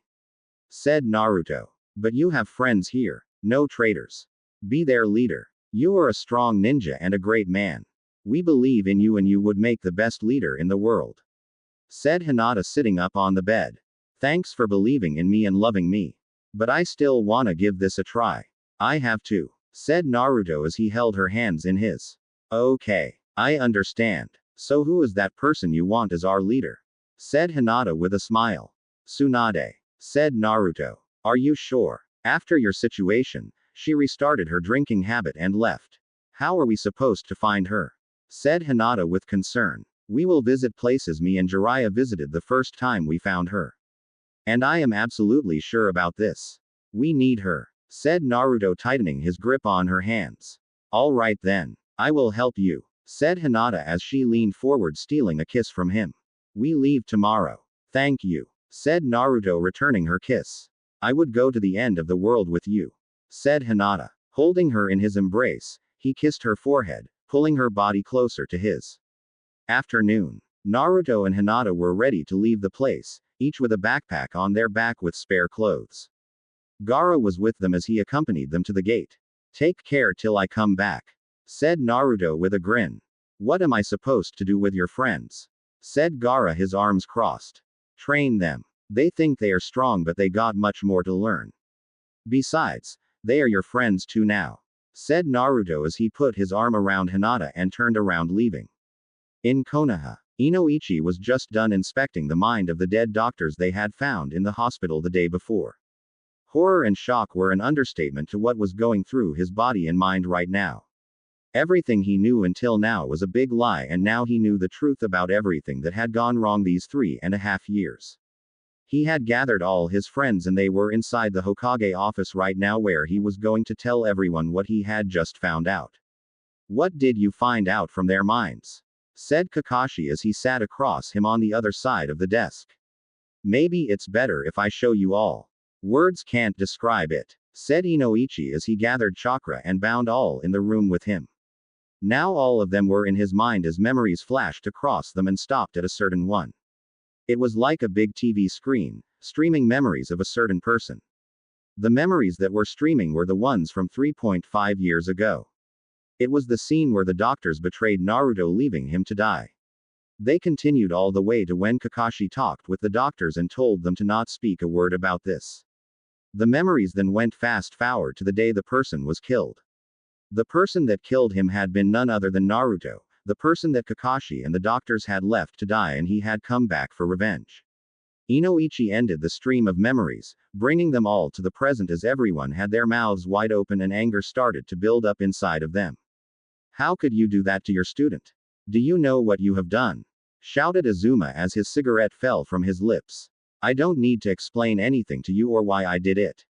said Naruto. But you have friends here, no traitors. Be their leader. You are a strong ninja and a great man. We believe in you and you would make the best leader in the world, said Hinata sitting up on the bed. Thanks for believing in me and loving me. But I still wanna give this a try. I have to, said Naruto as he held her hands in his. Okay, I understand. So who is that person you want as our leader? Said Hinata with a smile. Tsunade, said Naruto. Are you sure? After your situation, she restarted her drinking habit and left. How are we supposed to find her? Said Hinata with concern. We will visit places me and Jiraiya visited the first time we found her. And I am absolutely sure about this. We need her, said Naruto tightening his grip on her hands. All right then. I will help you, said Hinata as she leaned forward stealing a kiss from him. We leave tomorrow. Thank you, said Naruto returning her kiss. I would go to the end of the world with you, said Hinata. Holding her in his embrace, he kissed her forehead, pulling her body closer to his. Afternoon. Naruto and Hinata were ready to leave the place, each with a backpack on their back with spare clothes. Gaara was with them as he accompanied them to the gate. Take care till I come back, said Naruto with a grin. What am I supposed to do with your friends? Said Gaara, his arms crossed. Train them. They think they are strong but they got much more to learn. Besides, they are your friends too now, said Naruto as he put his arm around Hinata and turned around leaving. In Konoha, Inoichi was just done inspecting the mind of the dead doctors they had found in the hospital the day before. Horror and shock were an understatement to what was going through his body and mind right now. Everything he knew until now was a big lie, and now he knew the truth about everything that had gone wrong these 3.5 years. He had gathered all his friends and they were inside the Hokage office right now where he was going to tell everyone what he had just found out. What did you find out from their minds? Said Kakashi as he sat across him on the other side of the desk. Maybe it's better if I show you all. Words can't describe it, said Inoichi as he gathered chakra and bound all in the room with him. Now all of them were in his mind as memories flashed across them and stopped at a certain one. It was like a big TV screen, streaming memories of a certain person. The memories that were streaming were the ones from 3.5 years ago. It was the scene where the doctors betrayed Naruto, leaving him to die. They continued all the way to when Kakashi talked with the doctors and told them to not speak a word about this. The memories then went fast forward to the day the person was killed. The person that killed him had been none other than Naruto, the person that Kakashi and the doctors had left to die, and he had come back for revenge. Inoichi ended the stream of memories, bringing them all to the present as everyone had their mouths wide open and anger started to build up inside of them. How could you do that to your student? Do you know what you have done? Shouted Azuma as his cigarette fell from his lips. I don't need to explain anything to you or why I did it.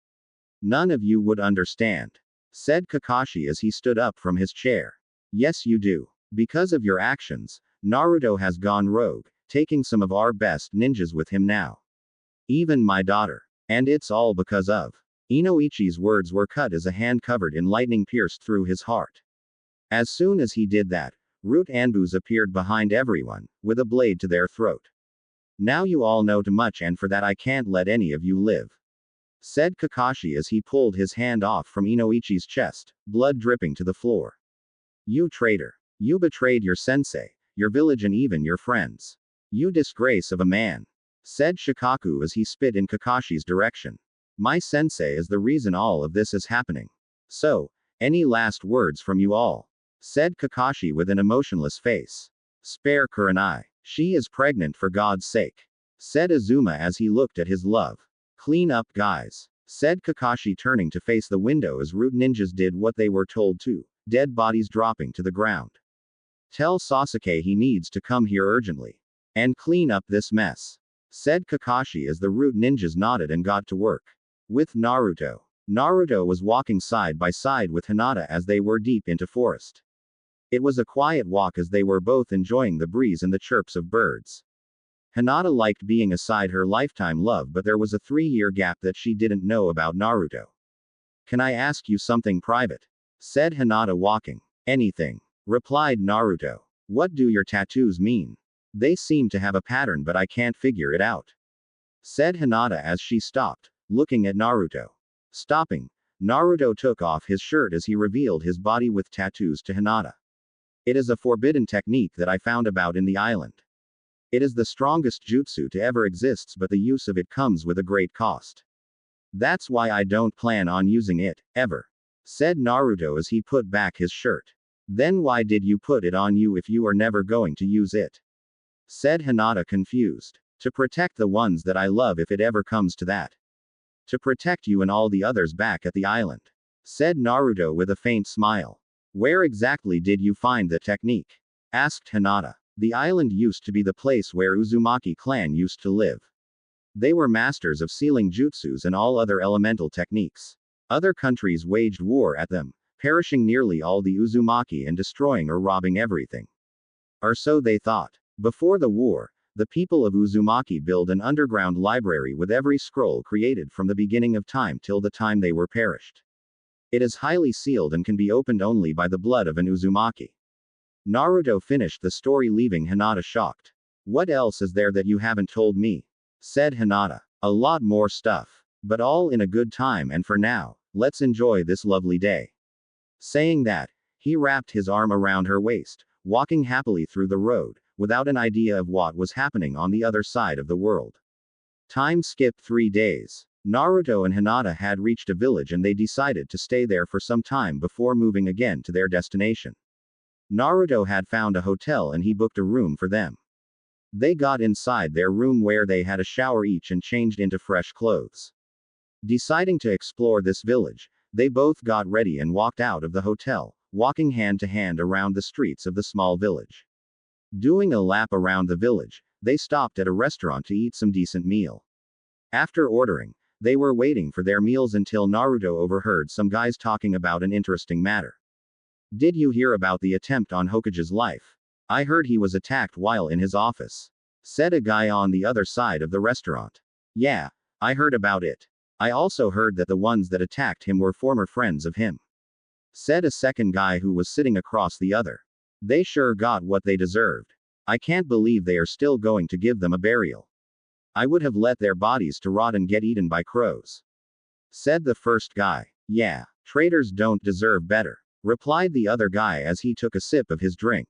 None of you would understand. said Kakashi as he stood up from his chair. Yes, you do. Because of your actions, Naruto has gone rogue, taking some of our best ninjas with him now. Even my daughter. And it's all because of. Inoichi's words were cut as a hand covered in lightning pierced through his heart. As soon as he did that, Root Anbus appeared behind everyone, with a blade to their throat. Now you all know too much, and for that I can't let any of you live, said Kakashi as he pulled his hand off from Inoichi's chest, blood dripping to the floor. You traitor. You betrayed your sensei, your village, and even your friends. You disgrace of a man, said Shikaku as he spit in Kakashi's direction. My sensei is the reason all of this is happening. So, any last words from you all? Said Kakashi with an emotionless face. Spare Kurenai. She is pregnant, for God's sake, said Azuma as he looked at his love. Clean up, guys, said Kakashi, turning to face the window as Root ninjas did what they were told to, dead bodies dropping to the ground. Tell Sasuke he needs to come here urgently and clean up this mess, said Kakashi as the Root ninjas nodded and got to work. With Naruto. Naruto was walking side by side with Hinata as they were deep into forest. It was a quiet walk as they were both enjoying the breeze and the chirps of birds. Hinata liked being aside her lifetime love, but there was a 3-year gap that she didn't know about Naruto. Can I ask you something private? Said Hinata, walking. Anything, replied Naruto. What do your tattoos mean? They seem to have a pattern, but I can't figure it out, said Hinata as she stopped, looking at Naruto. Stopping, Naruto took off his shirt as he revealed his body with tattoos to Hinata. It is a forbidden technique that I found about in the island. It is the strongest jutsu to ever exist, but the use of it comes with a great cost. That's why I don't plan on using it, ever, said Naruto as he put back his shirt. Then why did you put it on you if you are never going to use it? Said Hinata, confused. To protect the ones that I love, if it ever comes to that. To protect you and all the others back at the island, said Naruto with a faint smile. Where exactly did you find the technique? Asked Hinata. The island used to be the place where Uzumaki clan used to live. They were masters of sealing jutsus and all other elemental techniques. Other countries waged war at them, perishing nearly all the Uzumaki and destroying or robbing everything. Or so they thought. Before the war, the people of Uzumaki built an underground library with every scroll created from the beginning of time till the time they were perished. It is highly sealed and can be opened only by the blood of an Uzumaki. Naruto finished the story, leaving Hinata shocked. What else is there that you haven't told me? Said Hinata. A lot more stuff. But all in a good time, and for now, let's enjoy this lovely day. Saying that, he wrapped his arm around her waist, walking happily through the road, without an idea of what was happening on the other side of the world. Time skipped 3 days. Naruto and Hinata had reached a village and they decided to stay there for some time before moving again to their destination. Naruto had found a hotel and he booked a room for them. They got inside their room where they had a shower each and changed into fresh clothes. Deciding to explore this village, they both got ready and walked out of the hotel, walking hand to hand around the streets of the small village. Doing a lap around the village, they stopped at a restaurant to eat some decent meal. After ordering, they were waiting for their meals until Naruto overheard some guys talking about an interesting matter. Did you hear about the attempt on Hokage's life? I heard he was attacked while in his office, said a guy on the other side of the restaurant. Yeah, I heard about it. I also heard that the ones that attacked him were former friends of him, said a second guy who was sitting across the other. They sure got what they deserved. I can't believe they are still going to give them a burial. I would have let their bodies to rot and get eaten by crows, said the first guy. Yeah, traitors don't deserve better, replied the other guy as he took a sip of his drink.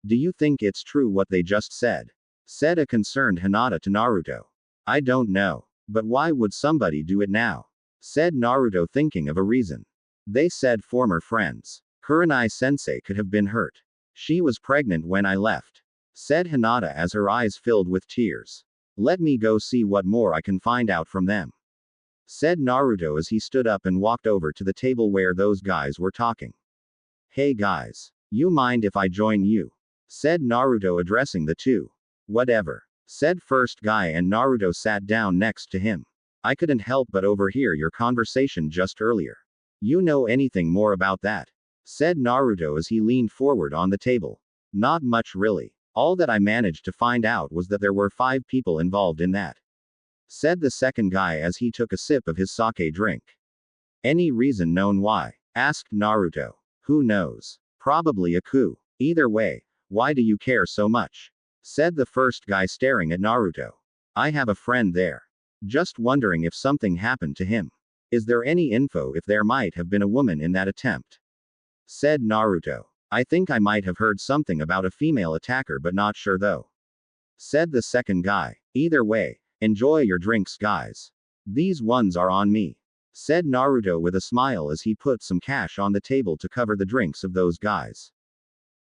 Do you think it's true what they just said? Said a concerned Hinata to Naruto. I don't know. But why would somebody do it now? Said Naruto, thinking of a reason. They said former friends. Kurenai sensei could have been hurt. She was pregnant when I left, said Hinata as her eyes filled with tears. Let me go see what more I can find out from them, said Naruto as he stood up and walked over to the table where those guys were talking. Hey guys, you mind if I join you? Said Naruto, addressing the two. Whatever, said first guy, and Naruto sat down next to him. I couldn't help but overhear your conversation just earlier. You know anything more about that? Said Naruto as he leaned forward on the table. Not much really. All that I managed to find out was that there were 5 people involved in that. Said the second guy as he took a sip of his sake drink. Any reason known why? Asked Naruto. Who knows? Probably a coup. Either way, why do you care so much? Said the first guy staring at Naruto. I have a friend there. Just wondering if something happened to him. Is there any info if there might have been a woman in that attempt? Said Naruto. I think I might have heard something about a female attacker but not sure though. Said the second guy. Either way, enjoy your drinks guys. These ones are on me. Said Naruto with a smile as he put some cash on the table to cover the drinks of those guys.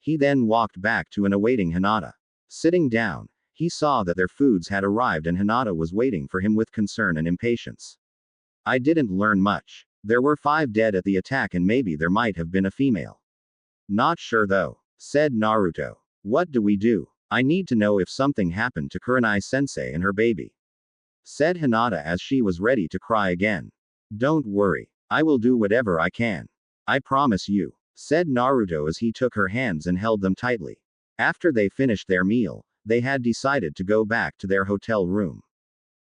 He then walked back to an awaiting Hinata. Sitting down, he saw that their foods had arrived and Hinata was waiting for him with concern and impatience. I didn't learn much. There were 5 dead at the attack and maybe there might have been a female. Not sure though. Said Naruto. What do we do? I need to know if something happened to Kurenai-sensei and her baby. Said Hinata as she was ready to cry again. Don't worry. I will do whatever I can. I promise you. Said Naruto as he took her hands and held them tightly. After they finished their meal, they had decided to go back to their hotel room.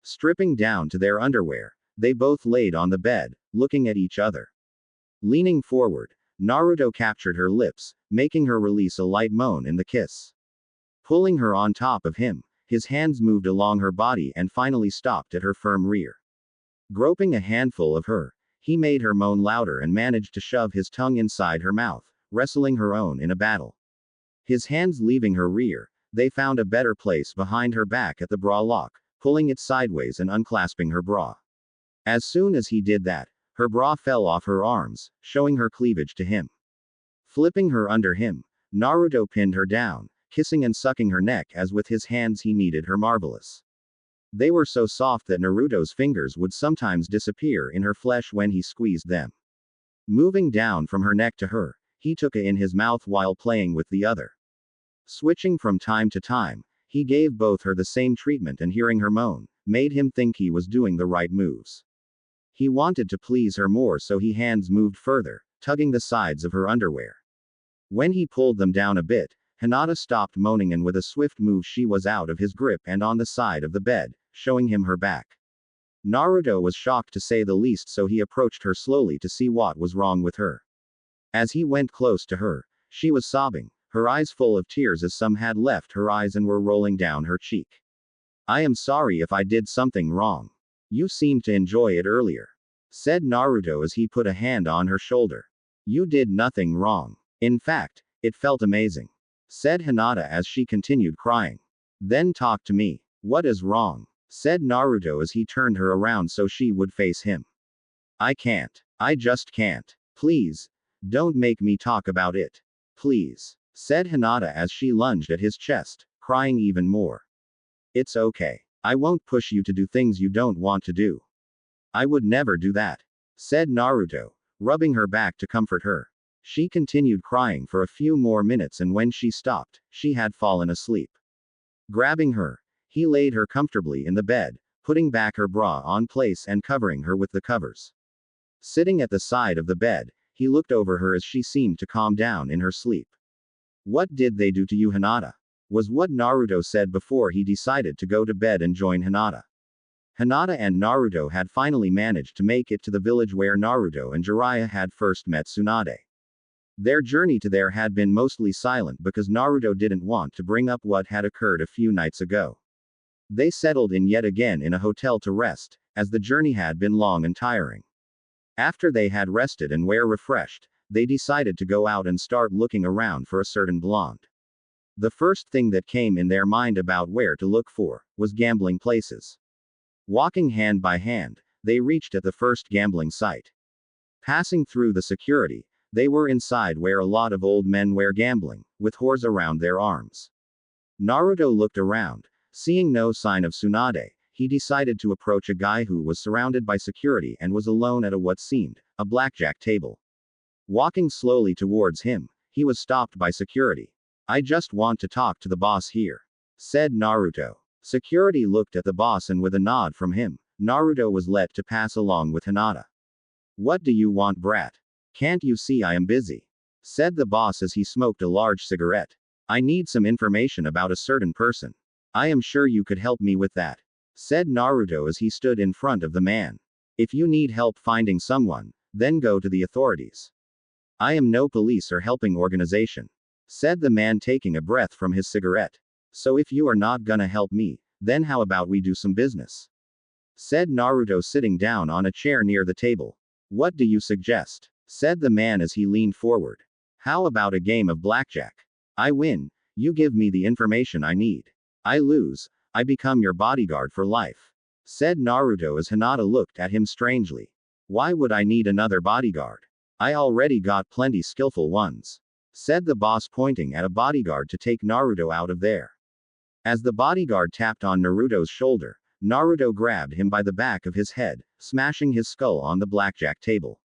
Stripping down to their underwear, they both laid on the bed, looking at each other. Leaning forward, Naruto captured her lips, making her release a light moan in the kiss. Pulling her on top of him, his hands moved along her body and finally stopped at her firm rear. Groping a handful of her, he made her moan louder and managed to shove his tongue inside her mouth, wrestling her own in a battle. His hands leaving her rear, they found a better place behind her back at the bra lock, pulling it sideways and unclasping her bra. As soon as he did that, her bra fell off her arms, showing her cleavage to him. Flipping her under him, Naruto pinned her down, kissing and sucking her neck as with his hands he kneaded her marvelous. They were so soft that Naruto's fingers would sometimes disappear in her flesh when he squeezed them. Moving down from her neck to her, he took it in his mouth while playing with the other. Switching from time to time, he gave both her the same treatment and hearing her moan, made him think he was doing the right moves. He wanted to please her more so his hands moved further, tugging the sides of her underwear. When he pulled them down a bit, Hinata stopped moaning and with a swift move she was out of his grip and on the side of the bed, showing him her back. Naruto was shocked to say the least so he approached her slowly to see what was wrong with her. As he went close to her, she was sobbing, her eyes full of tears as some had left her eyes and were rolling down her cheek. I am sorry if I did something wrong. You seemed to enjoy it earlier. Said Naruto as he put a hand on her shoulder. You did nothing wrong. In fact, it felt amazing. Said Hinata as she continued crying. Then talk to me. What is wrong? Said Naruto as he turned her around so she would face him. I can't. I just can't. Please. Don't make me talk about it. Please. Said Hinata as she lunged at his chest, crying even more. It's okay. I won't push you to do things you don't want to do. I would never do that. Said Naruto, rubbing her back to comfort her. She continued crying for a few more minutes and when she stopped, she had fallen asleep. Grabbing her, he laid her comfortably in the bed, putting back her bra on place and covering her with the covers. Sitting at the side of the bed, he looked over her as she seemed to calm down in her sleep. What did they do to you, Hinata? Was what Naruto said before he decided to go to bed and join Hinata. Hinata and Naruto had finally managed to make it to the village where Naruto and Jiraiya had first met Tsunade. Their journey to there had been mostly silent because Naruto didn't want to bring up what had occurred a few nights ago. They settled in yet again in a hotel to rest, as the journey had been long and tiring. After they had rested and were refreshed, they decided to go out and start looking around for a certain blonde. The first thing that came in their mind about where to look for was gambling places. Walking hand by hand, they reached at the first gambling site. Passing through the security, they were inside where a lot of old men were gambling, with whores around their arms. Naruto looked around, seeing no sign of Tsunade. He decided to approach a guy who was surrounded by security and was alone at what seemed a blackjack table. Walking slowly towards him, he was stopped by security. I just want to talk to the boss here. Said Naruto. Security looked at the boss and with a nod from him, Naruto was let to pass along with Hinata. What do you want, brat? Can't you see I am busy? Said the boss as he smoked a large cigarette. I need some information about a certain person. I am sure you could help me with that. Said Naruto as he stood in front of the man. If you need help finding someone, then go to the authorities. I am no police or helping organization. Said the man taking a breath from his cigarette. So if you are not gonna help me, then how about we do some business? Said Naruto sitting down on a chair near the table. What do you suggest? Said the man as he leaned forward. How about a game of blackjack? I win, you give me the information I need. I lose, I become your bodyguard for life. Said Naruto as Hinata looked at him strangely. Why would I need another bodyguard? I already got plenty skillful ones. Said the boss pointing at a bodyguard to take Naruto out of there. As the bodyguard tapped on Naruto's shoulder, Naruto grabbed him by the back of his head, smashing his skull on the blackjack table.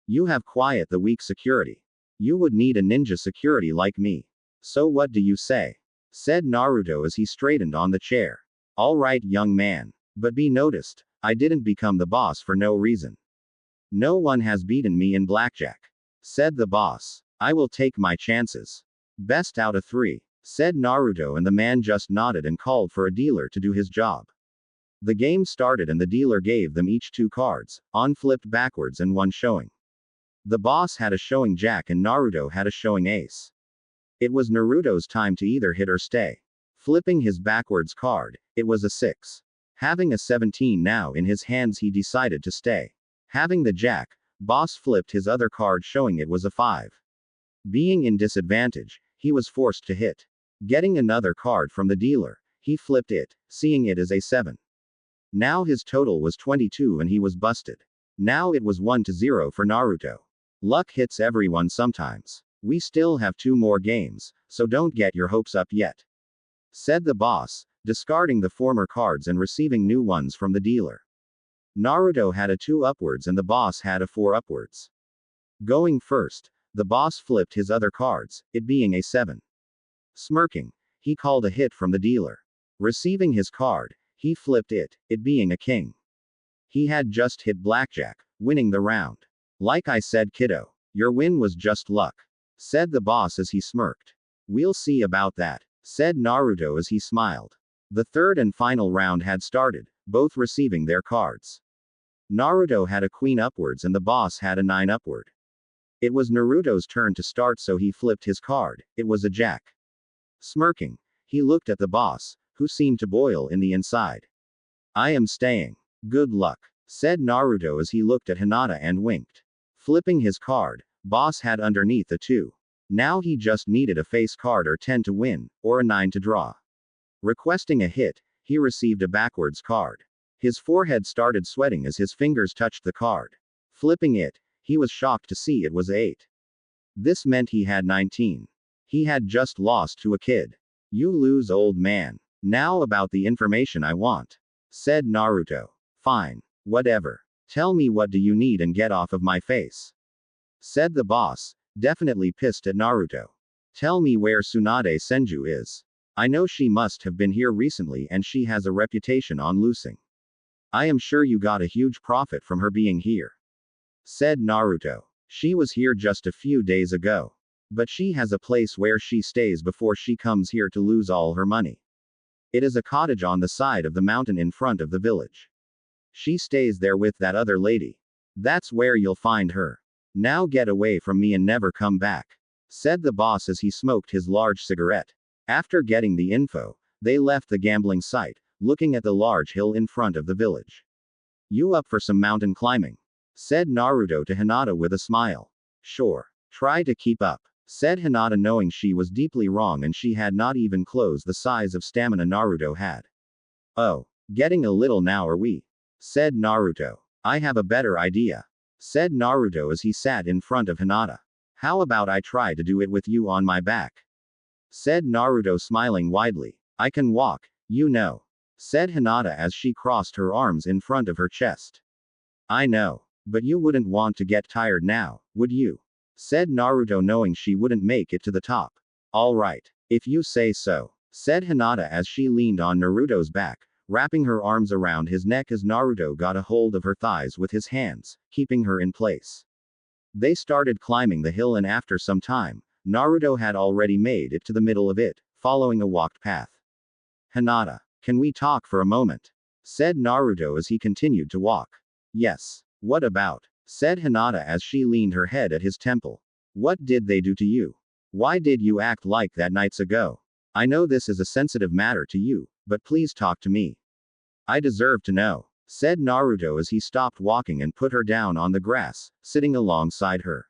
You have quiet the weak security. You would need a ninja security like me. So what do you say? Said Naruto as he straightened on the chair. All right, young man. But be noticed, I didn't become the boss for no reason. No one has beaten me in blackjack. Said the boss. I will take my chances. Best out of 3. Said Naruto and the man just nodded and called for a dealer to do his job. The game started and the dealer gave them each 2 cards, on flipped backwards and one showing. The boss had a showing jack and Naruto had a showing ace. It was Naruto's time to either hit or stay. Flipping his backwards card, it was a 6. Having a 17 now in his hands, he decided to stay. Having the jack, boss flipped his other card showing it was a 5. Being in disadvantage, he was forced to hit. Getting another card from the dealer, he flipped it, seeing it as a 7. Now his total was 22 and he was busted. Now it was 1-0 for Naruto. Luck hits everyone sometimes. We still have 2 more games, so don't get your hopes up yet. Said the boss, discarding the former cards and receiving new ones from the dealer. Naruto had a 2 upwards and the boss had a 4 upwards. Going first, the boss flipped his other cards, it being a 7. Smirking, he called a hit from the dealer. Receiving his card, he flipped it, it being a king. He had just hit blackjack, winning the round. Like I said, kiddo, your win was just luck. Said the boss as he smirked. We'll see about that. Said Naruto as he smiled. The third and final round had started, both receiving their cards. Naruto had a queen upwards and the boss had a 9 upward. It was Naruto's turn to start, so he flipped his card, it was a jack. Smirking, he looked at the boss, who seemed to boil in the inside. I am staying. Good luck. Said Naruto as he looked at Hinata and winked. Flipping his card, boss had underneath a 2. Now he just needed a face card or 10 to win, or a 9 to draw. Requesting a hit, he received a backwards card. His forehead started sweating as his fingers touched the card. Flipping it, he was shocked to see it was 8. This meant he had 19. He had just lost to a kid. You lose, old man. Now about the information I want. Said Naruto. Fine. Whatever. Tell me what do you need and get off of my face. Said the boss, definitely pissed at Naruto. Tell me where Tsunade Senju is. I know she must have been here recently and she has a reputation on losing. I am sure you got a huge profit from her being here. Said Naruto. She was here just a few days ago. But she has a place where she stays before she comes here to lose all her money. It is a cottage on the side of the mountain in front of the village. She stays there with that other lady. That's where you'll find her. Now get away from me and never come back. Said the boss as he smoked his large cigarette. After getting the info, they left the gambling site, looking at the large hill in front of the village. You up for some mountain climbing? Said Naruto to Hinata with a smile. Sure. Try to keep up. Said Hinata, knowing she was deeply wrong and she had not even close the size of stamina Naruto had. Oh, getting a little now are we? Said Naruto. I have a better idea. Said Naruto as he sat in front of Hinata. How about I try to do it with you on my back? Said Naruto, smiling widely. I can walk, you know. Said Hinata as she crossed her arms in front of her chest. I know. But you wouldn't want to get tired now, would you? Said Naruto, knowing she wouldn't make it to the top. All right. If you say so. Said Hinata as she leaned on Naruto's back, wrapping her arms around his neck as Naruto got a hold of her thighs with his hands, keeping her in place. They started climbing the hill, and after some time, Naruto had already made it to the middle of it, following a walked path. "Hinata, can we talk for a moment?" said Naruto as he continued to walk. "Yes. What about?" said Hinata as she leaned her head at his temple. "What did they do to you? Why did you act like that nights ago? I know this is a sensitive matter to you, but please talk to me. I deserve to know," said Naruto as he stopped walking and put her down on the grass, sitting alongside her.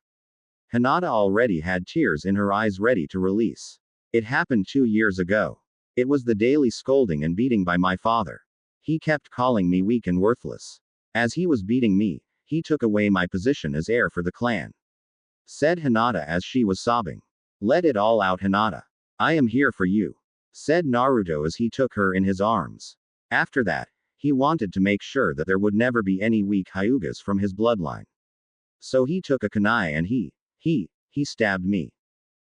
Hinata already had tears in her eyes ready to release. "It happened 2 years ago. It was the daily scolding and beating by my father. He kept calling me weak and worthless. As he was beating me, he took away my position as heir for the clan," said Hinata as she was sobbing. "Let it all out, Hinata. I am here for you," said Naruto as he took her in his arms. After that, he wanted to make sure that there would never be any weak Hyugas from his bloodline. "So he took a kunai and he stabbed me.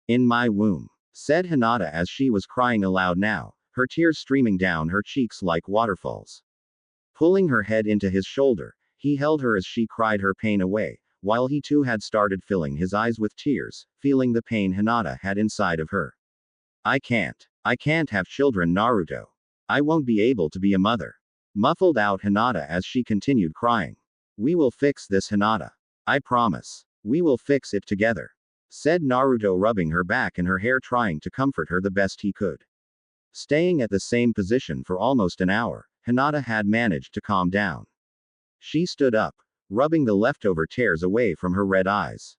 In my womb," said Hinata as she was crying aloud now, her tears streaming down her cheeks like waterfalls. Pulling her head into his shoulder, he held her as she cried her pain away, while he too had started filling his eyes with tears, feeling the pain Hinata had inside of her. I can't have children, Naruto. I won't be able to be a mother," muffled out Hinata as she continued crying. "We will fix this, Hinata. I promise. We will fix it together," said Naruto, rubbing her back and her hair, trying to comfort her the best he could. Staying at the same position for almost an hour, Hinata had managed to calm down. She stood up, rubbing the leftover tears away from her red eyes.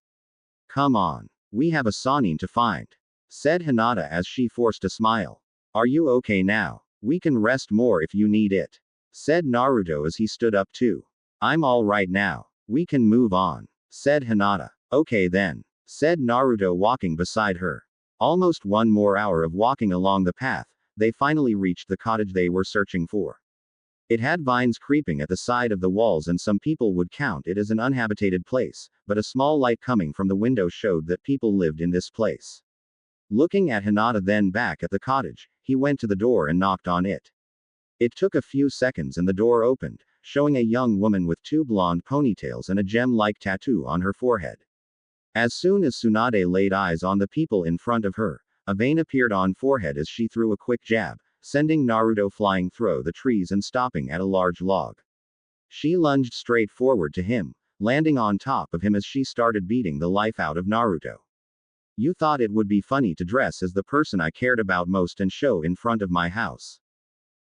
"Come on. We have a Sannin to find," said Hinata as she forced a smile. "Are you okay now? We can rest more if you need it," said Naruto as he stood up too. "I'm all right now. We can move on," said Hinata. "Okay then," said Naruto, walking beside her. Almost 1 more hour of walking along the path, they finally reached the cottage they were searching for. It had vines creeping at the side of the walls, and some people would count it as an uninhabited place, but a small light coming from the window showed that people lived in this place. Looking at Hinata then back at the cottage, he went to the door and knocked on it. It took a few seconds and the door opened, showing a young woman with 2 blonde ponytails and a gem-like tattoo on her forehead. As soon as Tsunade laid eyes on the people in front of her, a vein appeared on forehead as she threw a quick jab, sending Naruto flying through the trees and stopping at a large log. She lunged straight forward to him, landing on top of him as she started beating the life out of Naruto. "You thought it would be funny to dress as the person I cared about most and show in front of my house.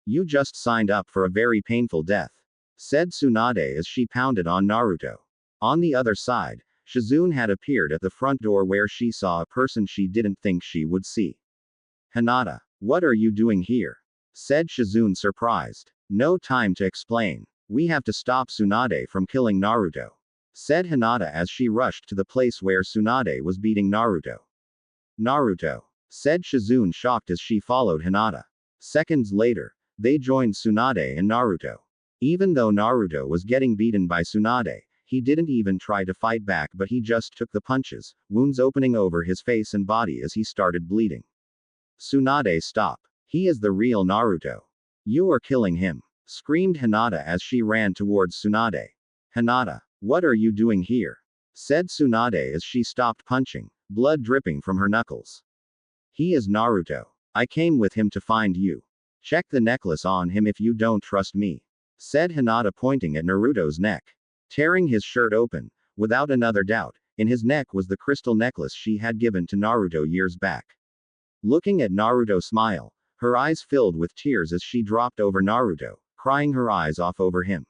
You just signed up for a very painful death," said Tsunade as she pounded on Naruto. On the other side, Shizune had appeared at the front door where she saw a person she didn't think she would see. "Hinata, what are you doing here?" said Shizune, surprised. "No time to explain. We have to stop Tsunade from killing Naruto," said Hinata as she rushed to the place where Tsunade was beating Naruto. "Naruto," said Shizune, shocked as she followed Hinata. Seconds later, they joined Tsunade and Naruto. Even though Naruto was getting beaten by Tsunade, he didn't even try to fight back, but he just took the punches, wounds opening over his face and body as he started bleeding. "Tsunade, stop. He is the real Naruto. You are killing him," screamed Hinata as she ran towards Tsunade. "Hinata, what are you doing here?" said Tsunade as she stopped punching, blood dripping from her knuckles. "He is Naruto. I came with him to find you. Check the necklace on him if you don't trust me," said Hinata, pointing at Naruto's neck. Tearing his shirt open, without another doubt, in his neck was the crystal necklace she had given to Naruto years back. Looking at Naruto smile, her eyes filled with tears as she dropped over Naruto, crying her eyes off over him.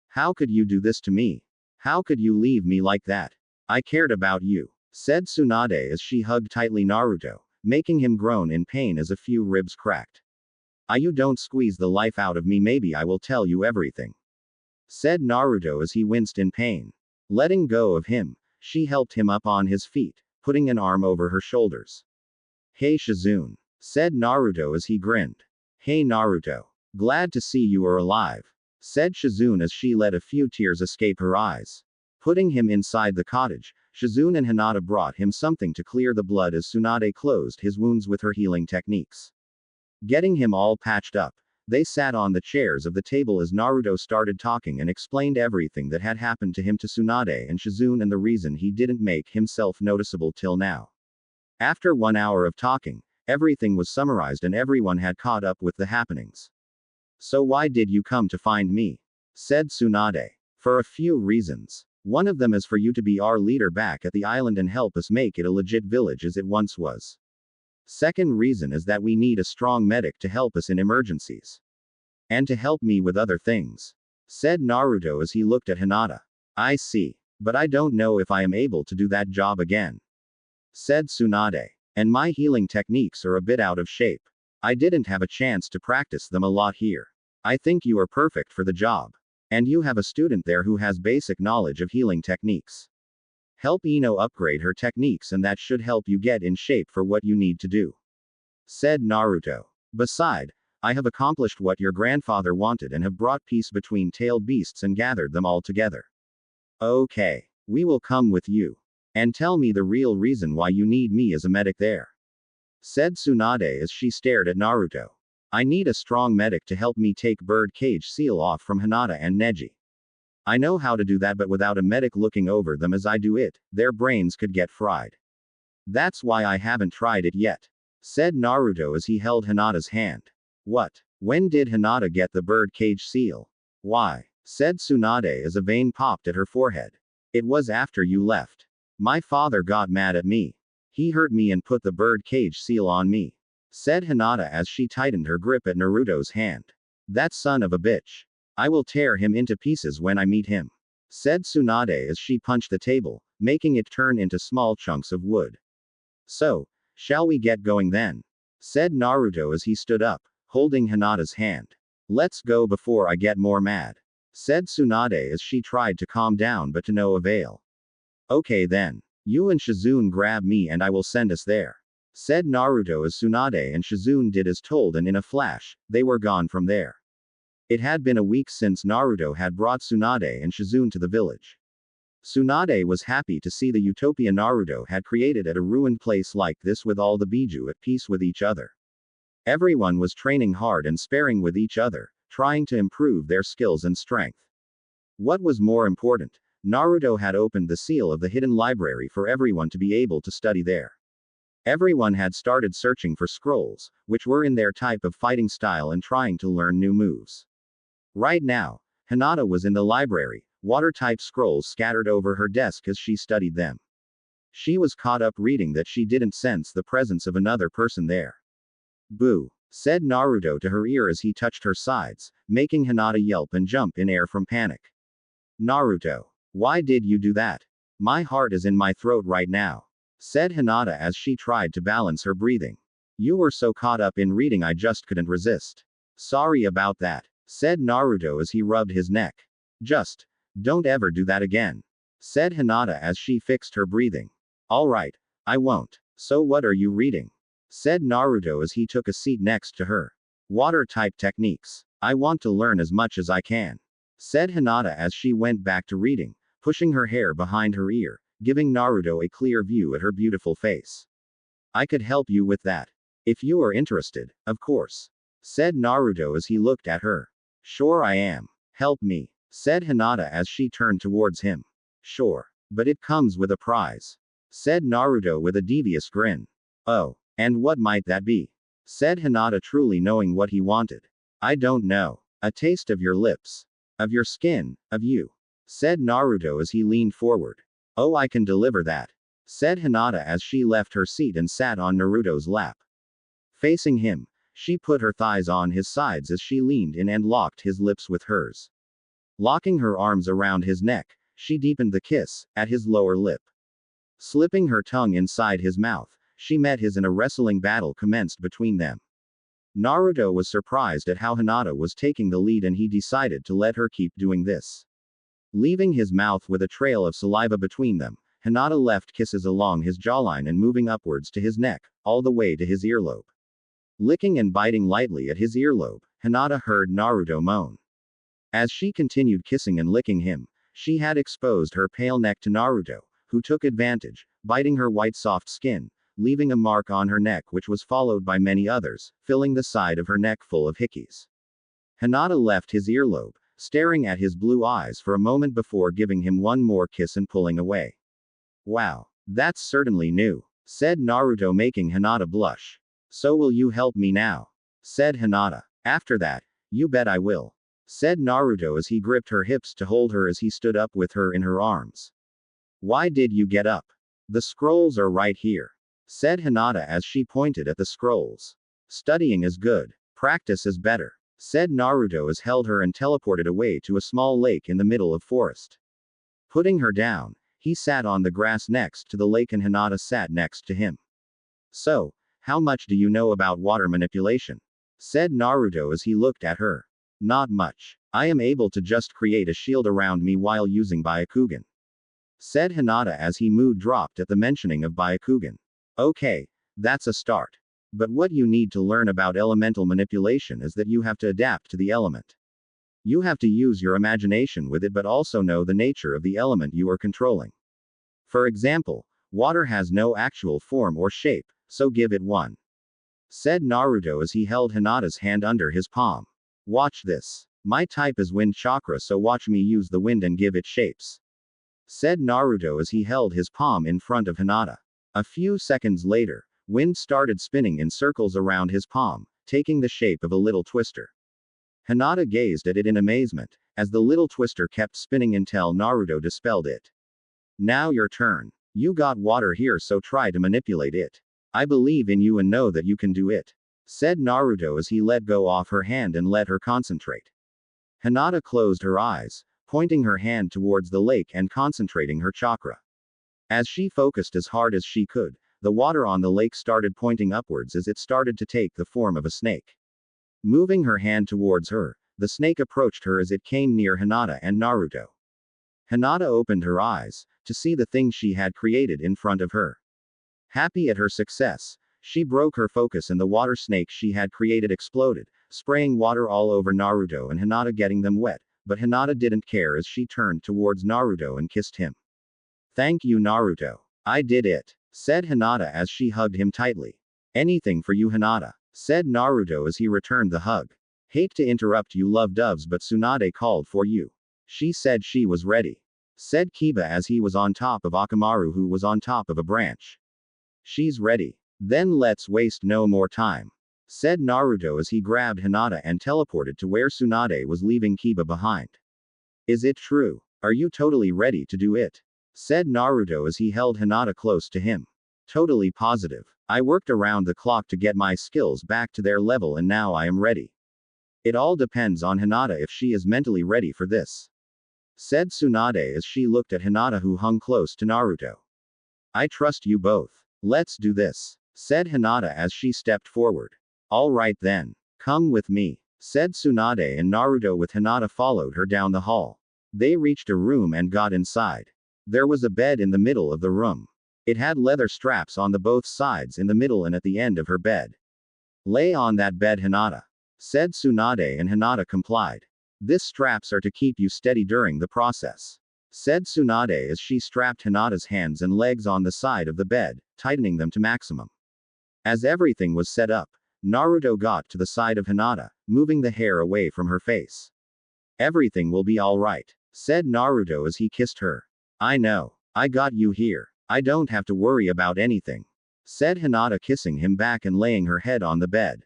"How could you do this to me? How could you leave me like that? I cared about you," said Tsunade as she hugged tightly Naruto, making him groan in pain as a few ribs cracked. "You don't squeeze the life out of me, maybe I will tell you everything," said Naruto as he winced in pain. Letting go of him, she helped him up on his feet, putting an arm over her shoulders. "Hey Shizune," said Naruto as he grinned. "Hey Naruto. Glad to see you are alive," said Shizune as she let a few tears escape her eyes. Putting him inside the cottage, Shizune and Hinata brought him something to clear the blood as Tsunade closed his wounds with her healing techniques. Getting him all patched up, They sat on the chairs of the table as Naruto started talking and explained everything that had happened to him to Tsunade and Shizune and the reason he didn't make himself noticeable till now. After 1 hour of talking, everything was summarized and everyone had caught up with the happenings. So why did you come to find me? Said Tsunade. For a few reasons. One of them is for you to be our leader back at the island and help us make it a legit village as it once was. Second reason is that we need a strong medic to help us in emergencies. And to help me with other things. Said Naruto as he looked at Hinata. I see. But I don't know if I am able to do that job again. Said Tsunade. And my healing techniques are a bit out of shape. I didn't have a chance to practice them a lot here. I think you are perfect for the job. And you have a student there who has basic knowledge of healing techniques. Help Ino upgrade her techniques and that should help you get in shape for what you need to do. Said Naruto. Beside, I have accomplished what your grandfather wanted and have brought peace between tailed beasts and gathered them all together. Okay. We will come with you. And tell me the real reason why you need me as a medic there. Said Tsunade as she stared at Naruto. I need a strong medic to help me take bird cage seal off from Hinata and Neji. I know how to do that, but without a medic looking over them as I do it, their brains could get fried. That's why I haven't tried it yet. Said Naruto as he held Hinata's hand. What? When did Hinata get the bird cage seal? Why? Said Tsunade as a vein popped at her forehead. It was after you left. My father got mad at me. He hurt me and put the bird cage seal on me. Said Hinata as she tightened her grip at Naruto's hand. That son of a bitch. I will tear him into pieces when I meet him. Said Tsunade as she punched the table, making it turn into small chunks of wood. So, shall we get going then? Said Naruto as he stood up, holding Hinata's hand. Let's go before I get more mad. Said Tsunade as she tried to calm down but to no avail. Okay then. You and Shizune grab me and I will send us there. Said Naruto as Tsunade and Shizune did as told and in a flash, they were gone from there. It had been a week since Naruto had brought Tsunade and Shizune to the village. Tsunade was happy to see the utopia Naruto had created at a ruined place like this with all the Biju at peace with each other. Everyone was training hard and sparring with each other, trying to improve their skills and strength. What was more important, Naruto had opened the seal of the hidden library for everyone to be able to study there. Everyone had started searching for scrolls, which were in their type of fighting style and trying to learn new moves. Right now, Hinata was in the library, water-type scrolls scattered over her desk as she studied them. She was caught up reading that she didn't sense the presence of another person there. Boo! Said Naruto to her ear as he touched her sides, making Hinata yelp and jump in air from panic. Naruto! Why did you do that? My heart is in my throat right now. Said Hinata as she tried to balance her breathing. You were so caught up in reading I just couldn't resist. Sorry about that. Said Naruto as he rubbed his neck. Just don't ever do that again. Said Hinata as she fixed her breathing. Alright, I won't. So what are you reading? Said Naruto as he took a seat next to her. Water type techniques. I want to learn as much as I can. Said Hinata as she went back to reading, pushing her hair behind her ear, giving Naruto a clear view at her beautiful face. I could help you with that. If you are interested, of course. Said Naruto as he looked at her. Sure I am. Help me. Said Hinata as she turned towards him. Sure. But it comes with a prize. Said Naruto with a devious grin. Oh. And what might that be? Said Hinata truly knowing what he wanted. I don't know. A taste of your lips. Of your skin. Of you. Said Naruto as he leaned forward. Oh, I can deliver that. Said Hinata as she left her seat and sat on Naruto's lap. Facing him, she put her thighs on his sides as she leaned in and locked his lips with hers. Locking her arms around his neck, she deepened the kiss, at his lower lip. Slipping her tongue inside his mouth, she met his and a wrestling battle commenced between them. Naruto was surprised at how Hinata was taking the lead and he decided to let her keep doing this. Leaving his mouth with a trail of saliva between them, Hinata left kisses along his jawline and moving upwards to his neck, all the way to his earlobe. Licking and biting lightly at his earlobe, Hinata heard Naruto moan. As she continued kissing and licking him, she had exposed her pale neck to Naruto, who took advantage, biting her white soft skin, leaving a mark on her neck which was followed by many others, filling the side of her neck full of hickeys. Hinata left his earlobe, staring at his blue eyes for a moment before giving him one more kiss and pulling away. Wow. That's certainly new, said Naruto, making Hinata blush. So will you help me now? Said Hinata. After that, you bet I will, said Naruto as he gripped her hips to hold her as he stood up with her in her arms. Why did you get up? The scrolls are right here, said Hinata as she pointed at the scrolls. Studying is good. Practice is better, said Naruto as held her and teleported away to a small lake in the middle of forest. Putting her down, he sat on the grass next to the lake and Hinata sat next to him. So, how much do you know about water manipulation? Said Naruto as he looked at her. Not much. I am able to just create a shield around me while using Byakugan, said Hinata as his mood dropped at the mentioning of Byakugan. Okay, that's a start. But what you need to learn about elemental manipulation is that you have to adapt to the element. You have to use your imagination with it but also know the nature of the element you are controlling. For example, water has no actual form or shape, so give it one, said Naruto as he held Hinata's hand under his palm. Watch this. My type is wind chakra, so watch me use the wind and give it shapes, said Naruto as he held his palm in front of Hinata. A few seconds later, wind started spinning in circles around his palm, taking the shape of a little twister. Hinata gazed at it in amazement, as the little twister kept spinning until Naruto dispelled it. Now your turn. You got water here, so try to manipulate it. I believe in you and know that you can do it, said Naruto as he let go of her hand and let her concentrate. Hinata closed her eyes, pointing her hand towards the lake and concentrating her chakra. As she focused as hard as she could, the water on the lake started pointing upwards as it started to take the form of a snake. Moving her hand towards her, the snake approached her as it came near Hinata and Naruto. Hinata opened her eyes, to see the thing she had created in front of her. Happy at her success, she broke her focus and the water snake she had created exploded, spraying water all over Naruto and Hinata, getting them wet, but Hinata didn't care as she turned towards Naruto and kissed him. Thank you, Naruto. I did it, said Hinata as she hugged him tightly. Anything for you, Hinata, said Naruto as he returned the hug. Hate to interrupt you, love doves, but Tsunade called for you. She said she was ready, said Kiba as he was on top of Akamaru, who was on top of a branch. She's ready. Then let's waste no more time, said Naruto as he grabbed Hinata and teleported to where Tsunade was, leaving Kiba behind. Is it true? Are you totally ready to do it? Said Naruto as he held Hinata close to him. Totally positive. I worked around the clock to get my skills back to their level and now I am ready. It all depends on Hinata if she is mentally ready for this, said Tsunade as she looked at Hinata, who hung close to Naruto. I trust you both. Let's do this, said Hinata as she stepped forward. All right then. Come with me, said Tsunade, and Naruto with Hinata followed her down the hall. They reached a room and got inside. There was a bed in the middle of the room. It had leather straps on the both sides in the middle and at the end of her bed. Lay on that bed, Hinata, said Tsunade, and Hinata complied. These straps are to keep you steady during the process, said Tsunade as she strapped Hinata's hands and legs on the side of the bed, tightening them to maximum. As everything was set up, Naruto got to the side of Hinata, moving the hair away from her face. Everything will be alright, said Naruto as he kissed her. I know. I got you here. I don't have to worry about anything, said Hinata, kissing him back and laying her head on the bed.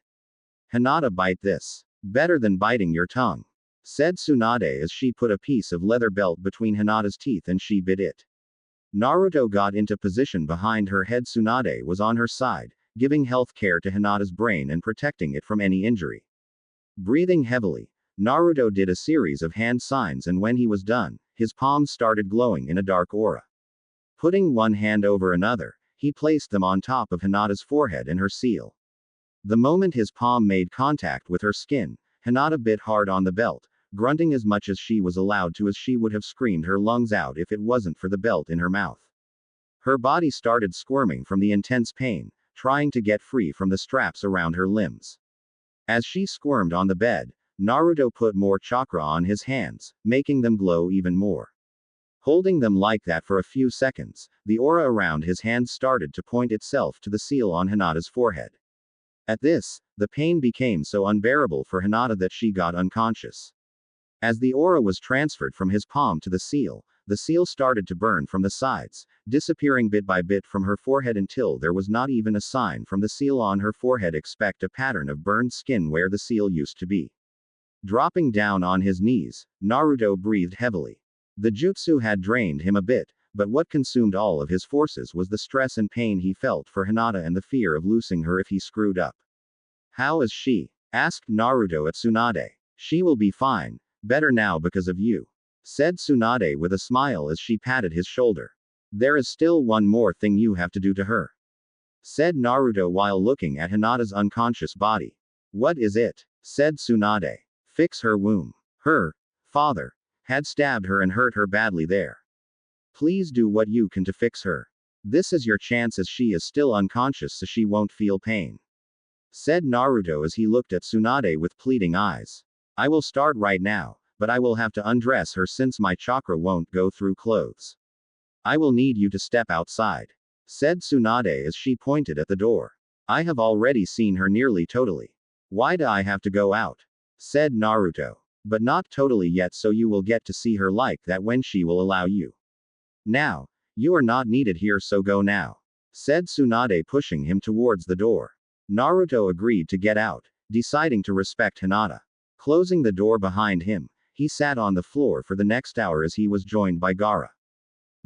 Hinata, bite this. Better than biting your tongue, said Tsunade as she put a piece of leather belt between Hinata's teeth and she bit it. Naruto got into position behind her head. Tsunade was on her side, giving health care to Hinata's brain and protecting it from any injury. Breathing heavily, Naruto did a series of hand signs, and when he was done, his palms started glowing in a dark aura. Putting one hand over another, he placed them on top of Hinata's forehead and her seal. The moment his palm made contact with her skin, Hinata bit hard on the belt, grunting as much as she was allowed to, as she would have screamed her lungs out if it wasn't for the belt in her mouth. Her body started squirming from the intense pain, trying to get free from the straps around her limbs. As she squirmed on the bed, Naruto put more chakra on his hands, making them glow even more. Holding them like that for a few seconds, the aura around his hands started to point itself to the seal on Hinata's forehead. At this, the pain became so unbearable for Hinata that she got unconscious. As the aura was transferred from his palm to the seal started to burn from the sides, disappearing bit by bit from her forehead until there was not even a sign from the seal on her forehead except a pattern of burned skin where the seal used to be. Dropping down on his knees, Naruto breathed heavily. The jutsu had drained him a bit, but what consumed all of his forces was the stress and pain he felt for Hinata and the fear of losing her if he screwed up. "How is she?" asked Naruto at Tsunade. "She will be fine. Better now because of you," said Tsunade with a smile as she patted his shoulder. "There is still one more thing you have to do to her," said Naruto while looking at Hinata's unconscious body. "What is it?" said Tsunade. "Fix her womb. Her father had stabbed her and hurt her badly there. Please do what you can to fix her. This is your chance as she is still unconscious so she won't feel pain," said Naruto as he looked at Tsunade with pleading eyes. "I will start right now, but I will have to undress her since my chakra won't go through clothes. I will need you to step outside," said Tsunade as she pointed at the door. "I have already seen her nearly totally. Why do I have to go out?" said Naruto. "But not totally yet, so you will get to see her like that when she will allow you. Now, you are not needed here, so go now," said Tsunade pushing him towards the door. Naruto agreed to get out, deciding to respect Hinata. Closing the door behind him, he sat on the floor for the next hour as he was joined by Gaara.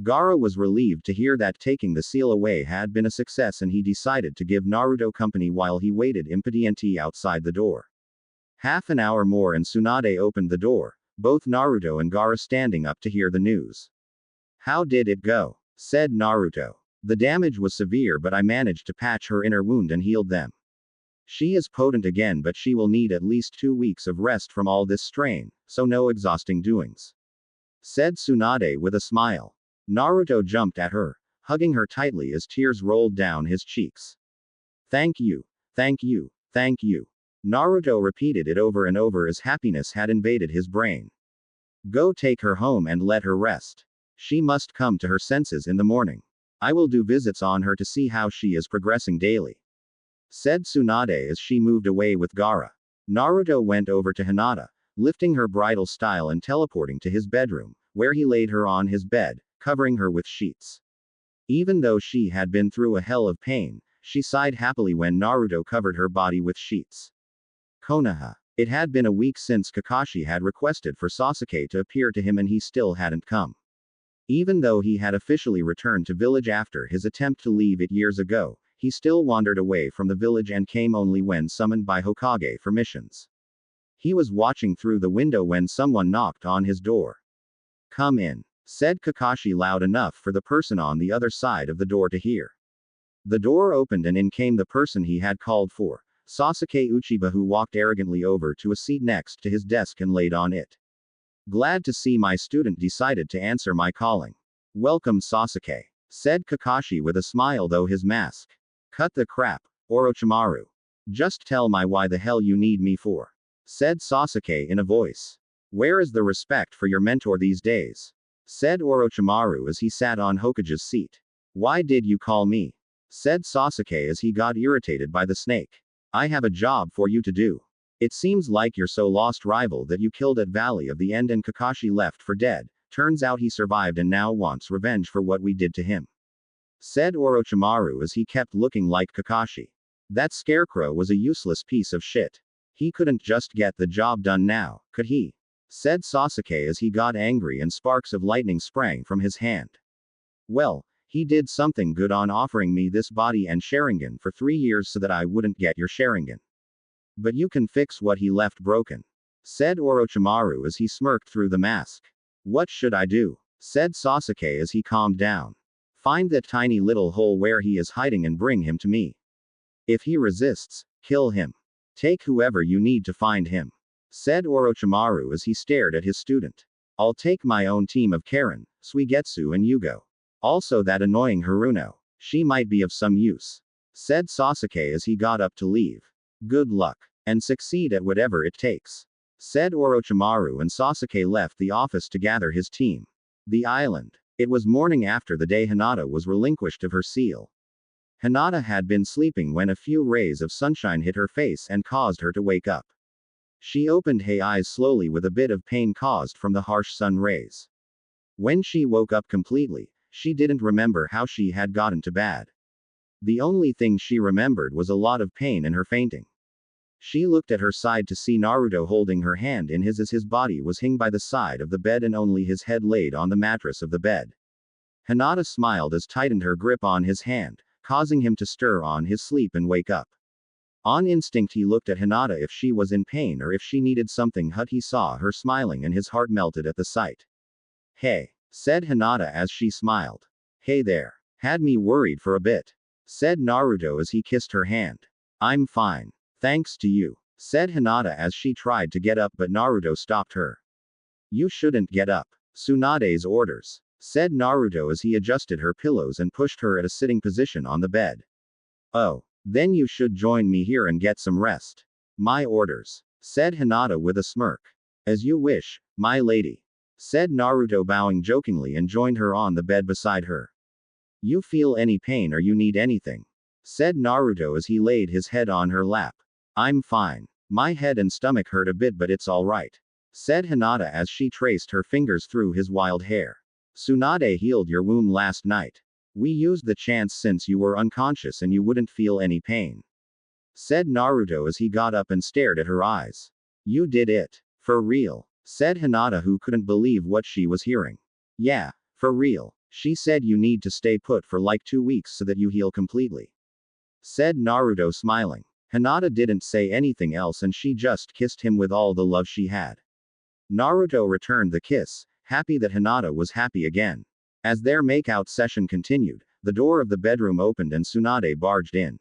Gaara was relieved to hear that taking the seal away had been a success, and he decided to give Naruto company while he waited impatiently outside the door. Half an hour more and Tsunade opened the door, both Naruto and Gaara standing up to hear the news. "How did it go?" said Naruto. "The damage was severe, but I managed to patch her inner wound and healed them. She is potent again, but she will need at least 2 weeks of rest from all this strain, so no exhausting doings," said Tsunade with a smile. Naruto jumped at her, hugging her tightly as tears rolled down his cheeks. "Thank you, thank you, thank you." Naruto repeated it over and over as happiness had invaded his brain. "Go take her home and let her rest. She must come to her senses in the morning. I will do visits on her to see how she is progressing daily," said Tsunade as she moved away with Gaara. Naruto went over to Hinata, lifting her bridal style and teleporting to his bedroom, where he laid her on his bed, covering her with sheets. Even though she had been through a hell of pain, she sighed happily when Naruto covered her body with sheets. Konoha. It had been a week since Kakashi had requested for Sasuke to appear to him and he still hadn't come. Even though he had officially returned to village after his attempt to leave it years ago, he still wandered away from the village and came only when summoned by Hokage for missions. He was watching through the window when someone knocked on his door. "Come in," said Kakashi loud enough for the person on the other side of the door to hear. The door opened and in came the person he had called for, Sasuke Uchiba, who walked arrogantly over to a seat next to his desk and laid on it. "Glad to see my student decided to answer my calling. Welcome, Sasuke," said Kakashi with a smile though his mask. "Cut the crap, Orochimaru. Just tell me why the hell you need me for," said Sasuke in a voice. "Where is the respect for your mentor these days?" said Orochimaru as he sat on Hokage's seat. "Why did you call me?" said Sasuke as he got irritated by the snake. "I have a job for you to do. It seems like your so lost rival that you killed at Valley of the End and Kakashi left for dead, turns out he survived and now wants revenge for what we did to him," said Orochimaru as he kept looking like Kakashi. That scarecrow was a useless piece of shit. He couldn't just get the job done now, could he? said Sasuke as he got angry and sparks of lightning sprang from his hand. "Well, he did something good on offering me this body and Sharingan for 3 years so that I wouldn't get your Sharingan. But you can fix what he left broken," said Orochimaru as he smirked through the mask. "What should I do?" said Sasuke as he calmed down. "Find that tiny little hole where he is hiding and bring him to me. If he resists, kill him. Take whoever you need to find him," said Orochimaru as he stared at his student. "I'll take my own team of Karen, Suigetsu and Yugo. Also that annoying Haruno. She might be of some use," said Sasuke as he got up to leave. "Good luck. And succeed at whatever it takes," said Orochimaru, and Sasuke left the office to gather his team. The island. It was morning after the day Hinata was relinquished of her seal. Hinata had been sleeping when a few rays of sunshine hit her face and caused her to wake up. She opened her eyes slowly with a bit of pain caused from the harsh sun rays. When she woke up completely, she didn't remember how she had gotten to bed. The only thing she remembered was a lot of pain and her fainting. She looked at her side to see Naruto holding her hand in his as his body was hung by the side of the bed and only his head laid on the mattress of the bed. Hinata smiled as tightened her grip on his hand, causing him to stir on his sleep and wake up. On instinct he looked at Hinata if she was in pain or if she needed something but he saw her smiling and his heart melted at the sight. Hey, said Hinata as she smiled. Hey there. Had me worried for a bit, said Naruto as he kissed her hand. I'm fine. Thanks to you, said Hinata as she tried to get up but Naruto stopped her. You shouldn't get up. Tsunade's orders, said Naruto as he adjusted her pillows and pushed her at a sitting position on the bed. Oh, then you should join me here and get some rest. My orders, said Hinata with a smirk. As you wish, my lady, said Naruto bowing jokingly and joined her on the bed beside her. You feel any pain or you need anything, said Naruto as he laid his head on her lap. I'm fine. My head and stomach hurt a bit but it's alright, said Hinata as she traced her fingers through his wild hair. Tsunade healed your wound last night. We used the chance since you were unconscious and you wouldn't feel any pain, said Naruto as he got up and stared at her eyes. You did it. For real, said Hinata who couldn't believe what she was hearing. Yeah, for real. She said you need to stay put for like 2 weeks so that you heal completely, said Naruto smiling. Hinata didn't say anything else and she just kissed him with all the love she had. Naruto returned the kiss, happy that Hinata was happy again. As their makeout session continued, the door of the bedroom opened and Tsunade barged in.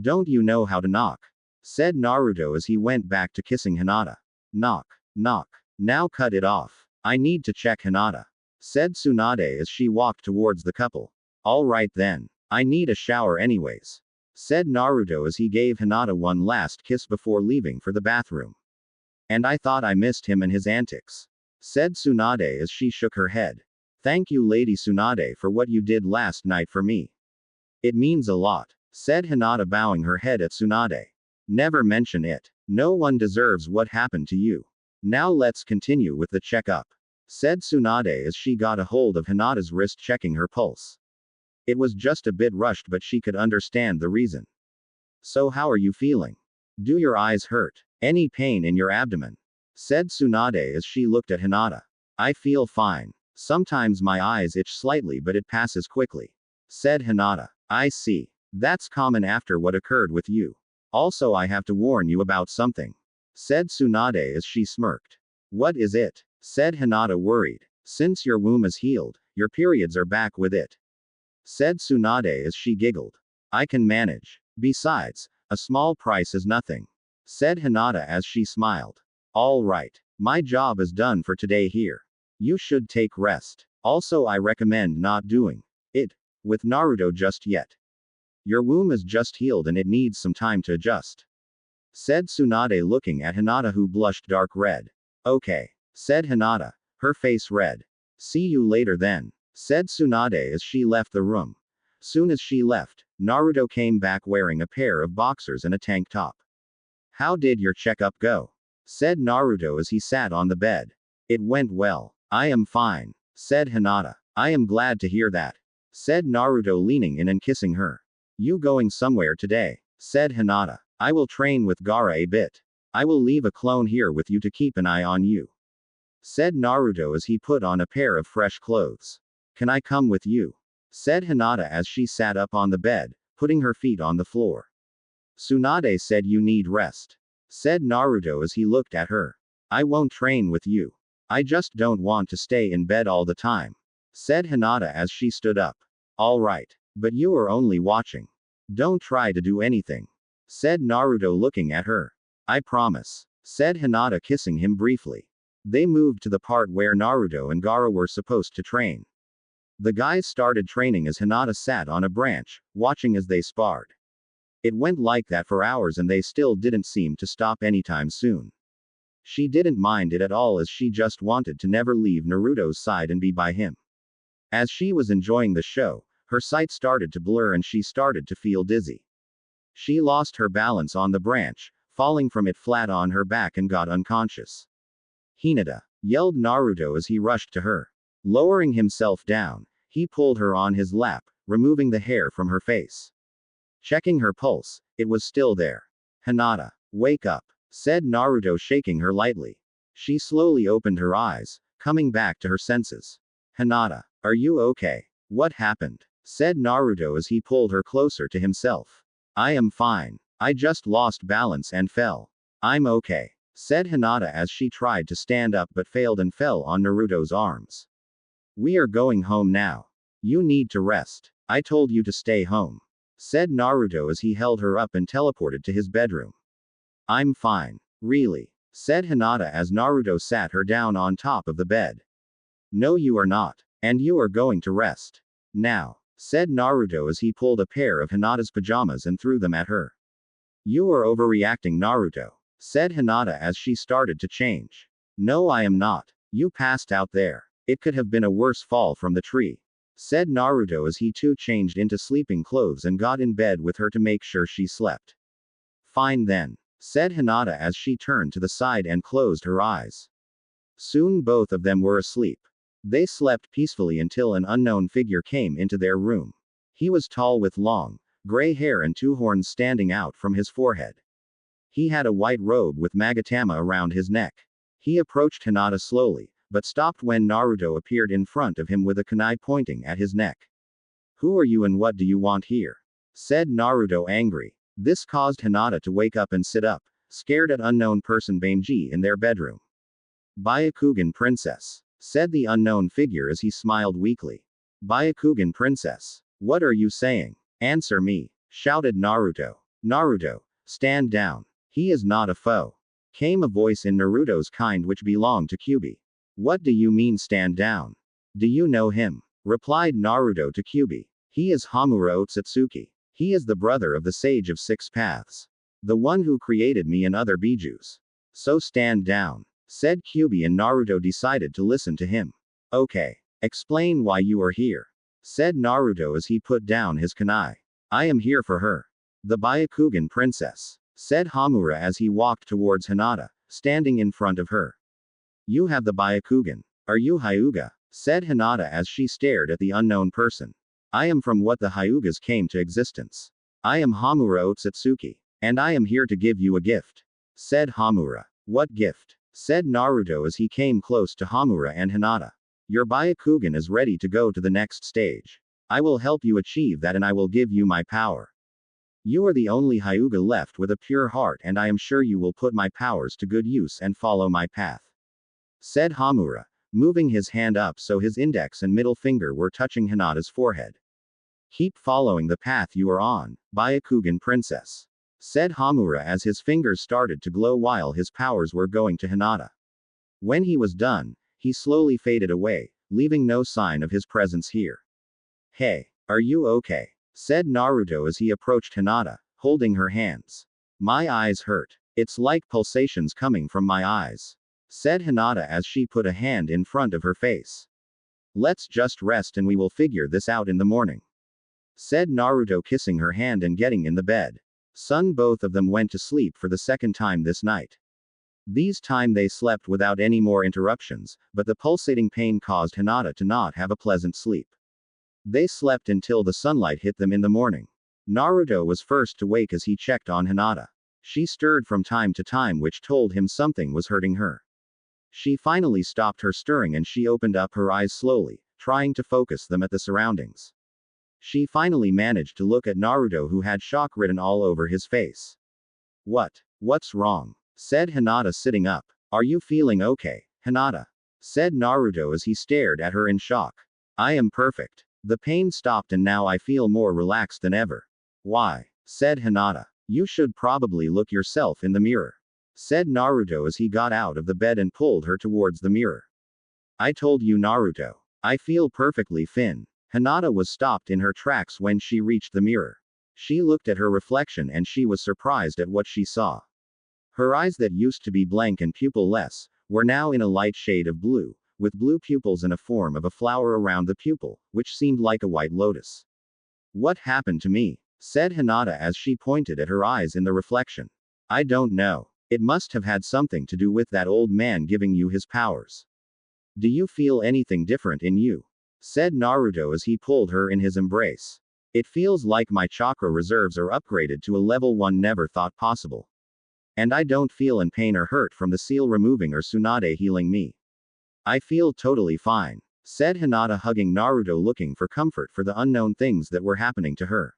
Don't you know how to knock? Said Naruto as he went back to kissing Hinata. Knock, knock. Now cut it off. I need to check Hinata, said Tsunade as she walked towards the couple. Alright then. I need a shower anyways, said Naruto as he gave Hinata one last kiss before leaving for the bathroom. And I thought I missed him and his antics, said Tsunade as she shook her head. Thank you Lady Tsunade for what you did last night for me. It means a lot, said Hinata bowing her head at Tsunade. Never mention it. No one deserves what happened to you. Now let's continue with the checkup, said Tsunade as she got a hold of Hinata's wrist checking her pulse. It was just a bit rushed but she could understand the reason. So how are you feeling? Do your eyes hurt? Any pain in your abdomen? Said Tsunade as she looked at Hinata. I feel fine. Sometimes my eyes itch slightly but it passes quickly, said Hinata. I see. That's common after what occurred with you. Also I have to warn you about something, said Tsunade as she smirked. What is it? Said Hinata worried. Since your womb is healed, your periods are back with it, said Tsunade as she giggled. I can manage. Besides, a small price is nothing, said Hinata as she smiled. All right. My job is done for today here. You should take rest. Also I recommend not doing it with Naruto just yet. Your womb is just healed and it needs some time to adjust, said Tsunade looking at Hinata who blushed dark red. Okay, said Hinata, her face red. See you later then, said Tsunade as she left the room. Soon as she left, Naruto came back wearing a pair of boxers and a tank top. How did your checkup go? Said Naruto as he sat on the bed. It went well. I am fine, said Hinata. I am glad to hear that, said Naruto leaning in and kissing her. You going somewhere today? Said Hinata. I will train with Gaara a bit. I will leave a clone here with you to keep an eye on you, said Naruto as he put on a pair of fresh clothes. Can I come with you? Said Hinata as she sat up on the bed, putting her feet on the floor. Tsunade said you need rest, said Naruto as he looked at her. I won't train with you. I just don't want to stay in bed all the time, said Hinata as she stood up. All right. But you are only watching. Don't try to do anything, said Naruto looking at her. I promise, said Hinata kissing him briefly. They moved to the part where Naruto and Gaara were supposed to train. The guys started training as Hinata sat on a branch, watching as they sparred. It went like that for hours and they still didn't seem to stop anytime soon. She didn't mind it at all as she just wanted to never leave Naruto's side and be by him. As she was enjoying the show, Her sight started to blur and she started to feel dizzy. She lost her balance on the branch, falling from it flat on her back and got unconscious. "Hinata!" yelled Naruto as he rushed to her. Lowering himself down, he pulled her on his lap, removing the hair from her face. Checking her pulse, it was still there. "Hinata, wake up," said Naruto, shaking her lightly. She slowly opened her eyes, coming back to her senses. "Hinata, are you okay? What happened?" said Naruto as he pulled her closer to himself. "I am fine. I just lost balance and fell. I'm okay," said Hinata as she tried to stand up but failed and fell on Naruto's arms. "We are going home now. You need to rest. I told you to stay home," said Naruto as he held her up and teleported to his bedroom. "I'm fine. Really," said Hinata as Naruto sat her down on top of the bed. "No, you are not. And you are going to rest now," said Naruto as he pulled a pair of Hinata's pajamas and threw them at her. "You are overreacting, Naruto," said Hinata as she started to change. "No, I am not. You passed out there. It could have been a worse fall from the tree," said Naruto as he too changed into sleeping clothes and got in bed with her to make sure she slept. "Fine then," said Hinata as she turned to the side and closed her eyes. Soon both of them were asleep. They slept peacefully until an unknown figure came into their room. He was tall with long, gray hair and two horns standing out from his forehead. He had a white robe with magatama around his neck. He approached Hinata slowly, but stopped when Naruto appeared in front of him with a kunai pointing at his neck. "Who are you and what do you want here?" said Naruto, angry. This caused Hinata to wake up and sit up, scared at unknown person Bameji in their bedroom. "Byakugan princess," said the unknown figure as he smiled weakly. "Byakugan princess, what are you saying? Answer me," shouted Naruto. "Naruto, stand down. He is not a foe," came a voice in Naruto's kind which belonged to Kyubi. "What do you mean stand down? Do you know him?" replied Naruto to Kyubi. "He is Hamura Otsutsuki. He is the brother of the Sage of Six Paths. The one who created me and other bijus. So stand down," said Kyubi, and Naruto decided to listen to him. "Okay. Explain why you are here," said Naruto as he put down his kunai. "I am here for her. The Byakugan princess," said Hamura as he walked towards Hinata, standing in front of her. "You have the Byakugan. Are you Hyuga?" said Hinata as she stared at the unknown person. "I am from what the Hyugas came to existence. I am Hamura Otsutsuki. And I am here to give you a gift," said Hamura. "What gift?" said Naruto as he came close to Hamura and Hinata. "Your Byakugan is ready to go to the next stage. I will help you achieve that and I will give you my power. You are the only Hyuga left with a pure heart and I am sure you will put my powers to good use and follow my path," said Hamura, moving his hand up so his index and middle finger were touching Hinata's forehead. "Keep following the path you are on, Byakugan princess," said Hamura as his fingers started to glow while his powers were going to Hinata. When he was done, he slowly faded away, leaving no sign of his presence here. "Hey, are you okay?" said Naruto as he approached Hinata, holding her hands. "My eyes hurt. It's like pulsations coming from my eyes," said Hinata as she put a hand in front of her face. "Let's just rest and we will figure this out in the morning," said Naruto, kissing her hand and getting in the bed. Both of them went to sleep for the second time this night. These time they slept without any more interruptions, but the pulsating pain caused Hinata to not have a pleasant sleep. They slept until the sunlight hit them in the morning. Naruto was first to wake as he checked on Hinata. She stirred from time to time, which told him something was hurting her. She finally stopped her stirring and she opened up her eyes slowly, trying to focus them at the surroundings. She finally managed to look at Naruto, who had shock written all over his face. What's wrong?" said Hinata, sitting up. "Are you feeling okay, Hinata?" said Naruto as he stared at her in shock. "I am perfect. The pain stopped and now I feel more relaxed than ever." "Why?" said Hinata. "You should probably look yourself in the mirror," said Naruto as he got out of the bed and pulled her towards the mirror. "I told you, Naruto. I feel perfectly fine." Hinata was stopped in her tracks when she reached the mirror. She looked at her reflection and she was surprised at what she saw. Her eyes that used to be blank and pupil-less, were now in a light shade of blue, with blue pupils and a form of a flower around the pupil, which seemed like a white lotus. What happened to me? Said Hinata as she pointed at her eyes in the reflection. I don't know. It must have had something to do with that old man giving you his powers. Do you feel anything different in you? Said Naruto as he pulled her in his embrace. It feels like my chakra reserves are upgraded to a level one never thought possible. And I don't feel in pain or hurt from the seal removing or Tsunade healing me. I feel totally fine. Said Hinata hugging Naruto looking for comfort for the unknown things that were happening to her.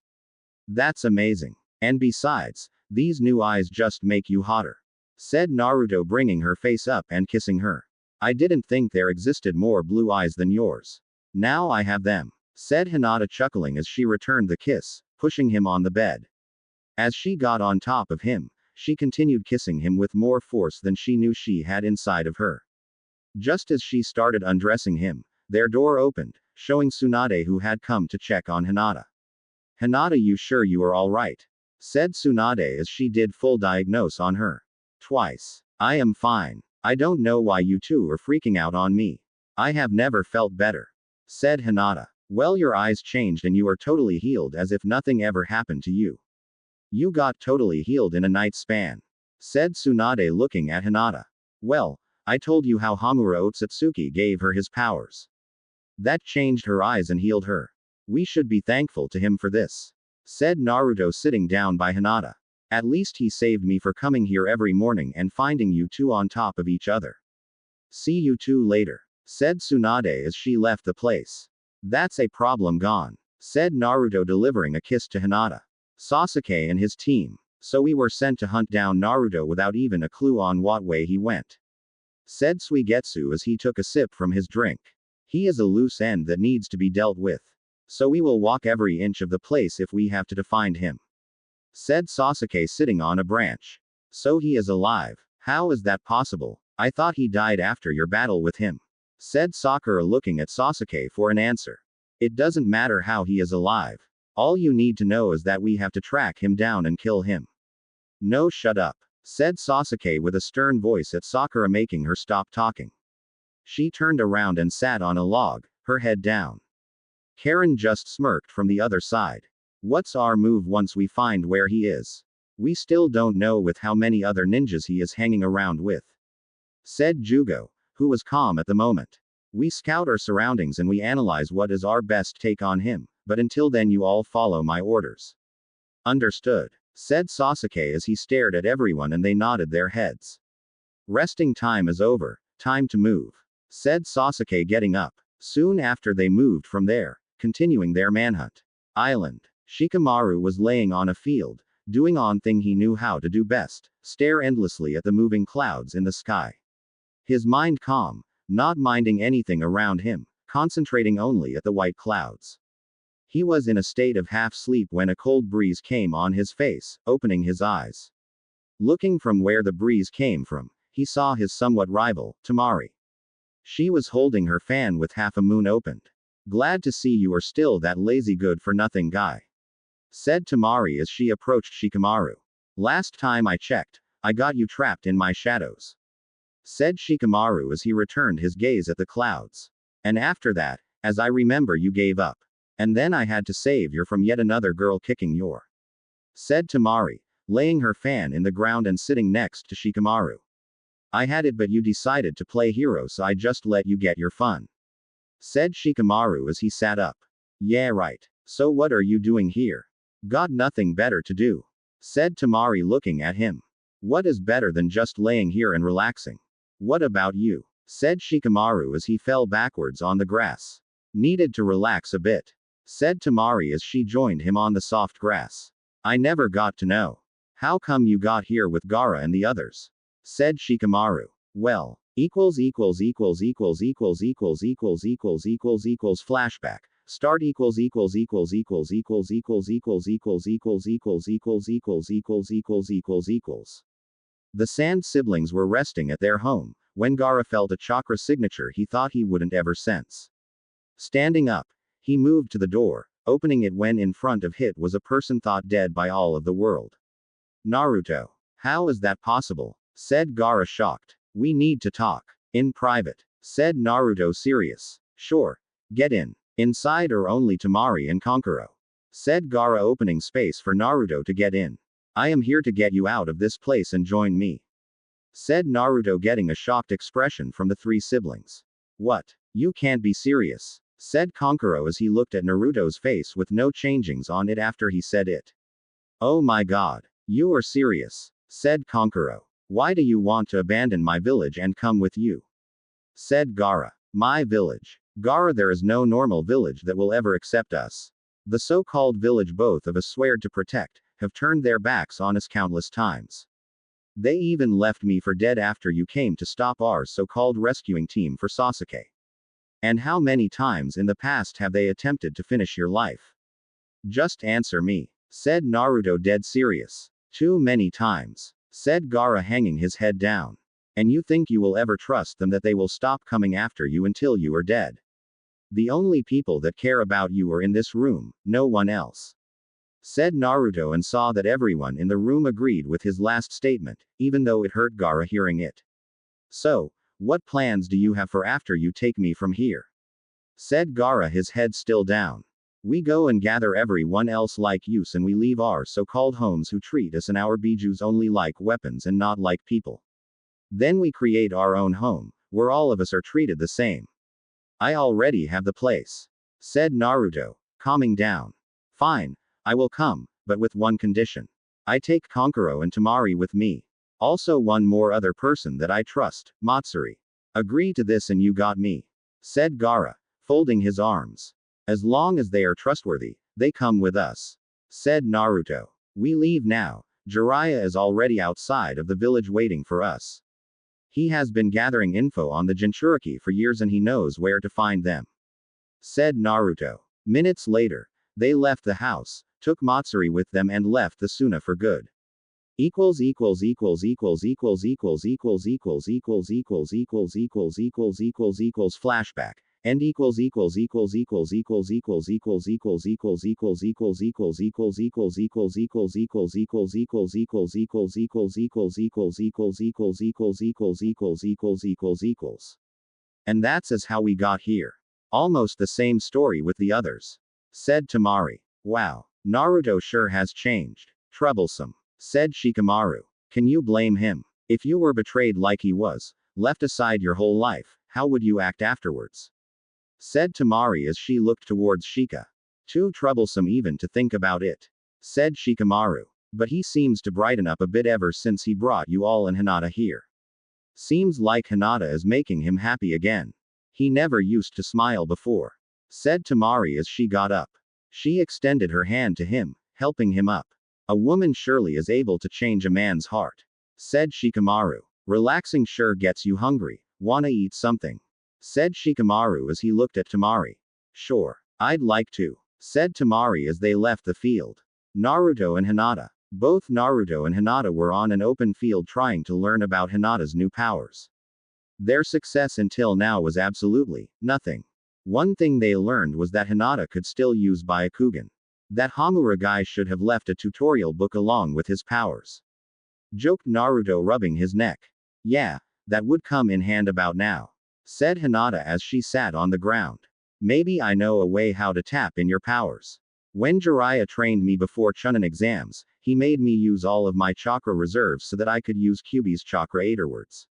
That's amazing. And besides, these new eyes just make you hotter. Said Naruto bringing her face up and kissing her. I didn't think there existed more blue eyes than yours. Now I have them. Said Hinata chuckling as she returned the kiss, pushing him on the bed. As she got on top of him, she continued kissing him with more force than she knew she had inside of her. Just as she started undressing him, their door opened, showing Tsunade who had come to check on Hinata. Hinata, you sure you are alright? Said Tsunade as she did full diagnose on her. Twice. I am fine. I don't know why you two are freaking out on me. I have never felt better. Said Hinata. Well, your eyes changed and you are totally healed as if nothing ever happened to you. You got totally healed in a night span. Said Tsunade looking at Hinata. Well, I told you how Hamura Otsutsuki gave her his powers. That changed her eyes and healed her. We should be thankful to him for this. Said Naruto sitting down by Hinata. At least he saved me for coming here every morning and finding you two on top of each other. See you two later. Said Tsunade as she left the place. That's a problem gone. Said Naruto delivering a kiss to Hinata. Sasuke and his team. So we were sent to hunt down Naruto without even a clue on what way he went. Said Suigetsu as he took a sip from his drink. He is a loose end that needs to be dealt with. So we will walk every inch of the place if we have to find him. Said Sasuke sitting on a branch. So he is alive. How is that possible? I thought he died after your battle with him. Said Sakura looking at Sasuke for an answer. It doesn't matter how he is alive. All you need to know is that we have to track him down and kill him. No, shut up. Said Sasuke with a stern voice at Sakura making her stop talking. She turned around and sat on a log, her head down. Karen just smirked from the other side. What's our move once we find where he is? We still don't know with how many other ninjas he is hanging around with. Said Jugo, who was calm at the moment. We scout our surroundings and we analyze what is our best take on him, but until then you all follow my orders. Understood. Said Sasuke as he stared at everyone and they nodded their heads. Resting time is over, time to move. Said Sasuke getting up. Soon after they moved from there, continuing their manhunt. Island. Shikamaru was laying on a field, doing on thing he knew how to do best, stare endlessly at the moving clouds in the sky. His mind calm, not minding anything around him, concentrating only at the white clouds. He was in a state of half-sleep when a cold breeze came on his face, opening his eyes. Looking from where the breeze came from, he saw his somewhat rival, Tamari. She was holding her fan with half a moon opened. Glad to see you are still that lazy good-for-nothing guy. Said Tamari as she approached Shikamaru. Last time I checked, I got you trapped in my shadows. Said Shikamaru as he returned his gaze at the clouds. And after that, as I remember you gave up. And then I had to save you from yet another girl kicking your. Said Tamari, laying her fan in the ground and sitting next to Shikamaru. I had it but you decided to play hero so I just let you get your fun. Said Shikamaru as he sat up. Yeah right. So what are you doing here? Got nothing better to do. Said Tamari looking at him. What is better than just laying here and relaxing? What about you? Said Shikamaru as he fell backwards on the grass. Needed to relax a bit. Said Tamari as she joined him on the soft grass. I never got to know. How come you got here with Gaara and the others? Said Shikamaru. Well, flashback. Start The Sand siblings were resting at their home when Gaara felt a chakra signature he thought he wouldn't ever sense. Standing up, he moved to the door, opening it when in front of it was a person thought dead by all of the world. Naruto. How is that possible? Said Gaara shocked. We need to talk. In private. Said Naruto serious. Sure. Get in. Inside or only Tamari and Kankuro? said Gaara, opening space for Naruto to get in. I am here to get you out of this place and join me, said Naruto, getting a shocked expression from the three siblings. What? You can't be serious, said Kankuro as he looked at Naruto's face with no changings on it after he said it. Oh my god. You are serious, said Kankuro. Why do you want to abandon my village and come with you? Said Gaara. My village. Gaara, there is no normal village that will ever accept us. The so-called village both of us swear to protect, have turned their backs on us countless times. They even left me for dead after you came to stop our so-called rescuing team for Sasuke. And how many times in the past have they attempted to finish your life? Just answer me, said Naruto, dead serious. Too many times, said Gaara, hanging his head down. And you think you will ever trust them, that they will stop coming after you until you are dead? The only people that care about you are in this room, no one else, said Naruto, and saw that everyone in the room agreed with his last statement, even though it hurt Gaara hearing it. So, what plans do you have for after you take me from here? Said Gaara, his head still down. We go and gather everyone else like use, and we leave our so-called homes who treat us and our bijus only like weapons and not like people. Then we create our own home, where all of us are treated the same. I already have the place, said Naruto, calming down. Fine, I will come, but with one condition. I take Kankuro and Temari with me. Also one more other person that I trust, Matsuri. Agree to this and you got me, said Gaara, folding his arms. As long as they are trustworthy, they come with us, said Naruto. We leave now. Jiraiya is already outside of the village waiting for us. He has been gathering info on the Jinchuriki for years and he knows where to find them, said Naruto. Minutes later, they left the house, took Matsuri with them and left the Suna for good. Flashback. And And that's as how we got here. Almost the same story with the others, said Temari. Wow, Naruto sure has changed. Troublesome, said Shikamaru. Can you blame him? If you were betrayed like he was, left aside your whole life, how would you act afterwards? Said Temari as she looked towards Shika. Too troublesome even to think about it, said Shikamaru. But he seems to brighten up a bit ever since he brought you all and Hinata here. Seems like Hinata is making him happy again. He never used to smile before, said Temari as she got up. She extended her hand to him, helping him up. A woman surely is able to change a man's heart, said Shikamaru. Relaxing sure gets you hungry. Wanna eat something? Said Shikamaru as he looked at Temari. Sure, I'd like to, said Temari as they left the field. Naruto and Hinata. Both Naruto and Hinata were on an open field trying to learn about Hinata's new powers. Their success until now was absolutely nothing. One thing they learned was that Hinata could still use Byakugan. That Hamura guy should have left a tutorial book along with his powers, joked Naruto, rubbing his neck. Yeah, that would come in hand about now, said Hinata as she sat on the ground. Maybe I know a way how to tap in your powers. When Jiraiya trained me before Chunin exams, he made me use all of my chakra reserves so that I could use Kyuubi's chakra afterwards.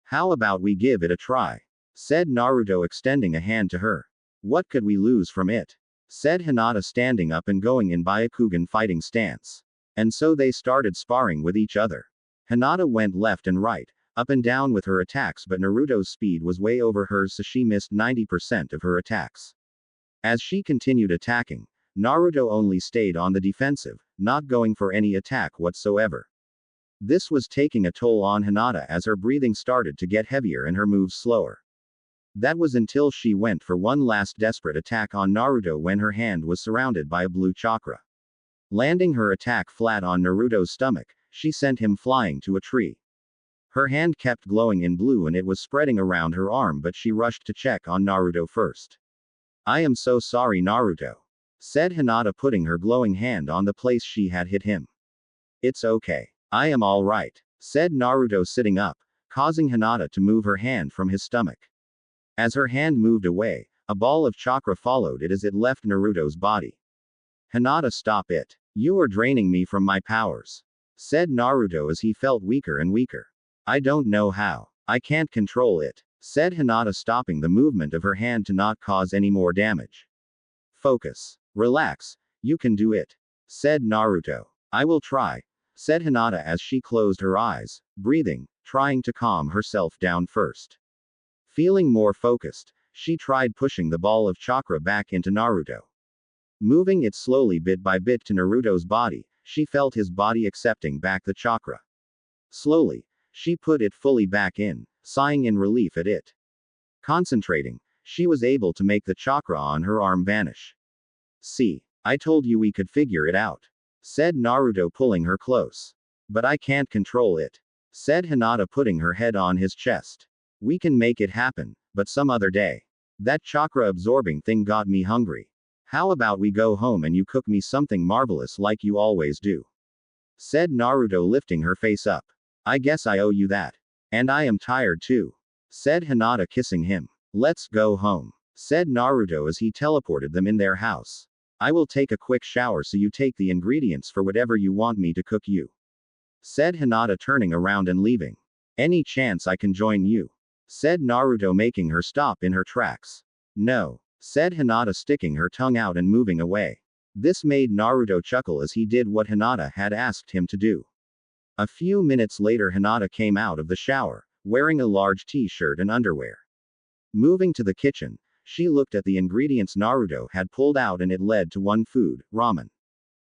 How about we give it a try? Said Naruto, extending a hand to her. What could we lose from it? Said Hinata, standing up and going in Byakugan fighting stance. And so they started sparring with each other. Hinata went left and right, up and down with her attacks, but Naruto's speed was way over hers, so she missed 90% of her attacks. As she continued attacking, Naruto only stayed on the defensive, not going for any attack whatsoever. This was taking a toll on Hinata as her breathing started to get heavier and her moves slower. That was until she went for one last desperate attack on Naruto when her hand was surrounded by a blue chakra. Landing her attack flat on Naruto's stomach, she sent him flying to a tree. Her hand kept glowing in blue and it was spreading around her arm, but she rushed to check on Naruto first. I am so sorry, Naruto, said Hinata, putting her glowing hand on the place she had hit him. It's okay. I am all right, said Naruto, sitting up, causing Hinata to move her hand from his stomach. As her hand moved away, a ball of chakra followed it as it left Naruto's body. Hinata, stop it. You are draining me from my powers. Said Naruto as he felt weaker and weaker. I don't know how. I can't control it. Said Hinata, stopping the movement of her hand to not cause any more damage. Focus. Relax. You can do it. Said Naruto. I will try. Said Hinata as she closed her eyes, breathing, trying to calm herself down first. Feeling more focused, she tried pushing the ball of chakra back into Naruto. Moving it slowly bit by bit to Naruto's body, she felt his body accepting back the chakra. Slowly, she put it fully back in, sighing in relief at it. Concentrating, she was able to make the chakra on her arm vanish. See, I told you we could figure it out. Said Naruto, pulling her close. But I can't control it. Said Hinata, putting her head on his chest. We can make it happen, but some other day. That chakra absorbing thing got me hungry. How about we go home and you cook me something marvelous like you always do? Said Naruto, lifting her face up. I guess I owe you that. And I am tired too. Said Hinata, kissing him. Let's go home. Said Naruto as he teleported them in their house. I will take a quick shower so you take the ingredients for whatever you want me to cook you. Said Hinata, turning around and leaving. Any chance I can join you? Said Naruto, making her stop in her tracks. No. Said Hinata, sticking her tongue out and moving away. This made Naruto chuckle as he did what Hinata had asked him to do. A few minutes later, Hinata came out of the shower, wearing a large t-shirt and underwear. Moving to the kitchen, she looked at the ingredients Naruto had pulled out and it led to one food, ramen.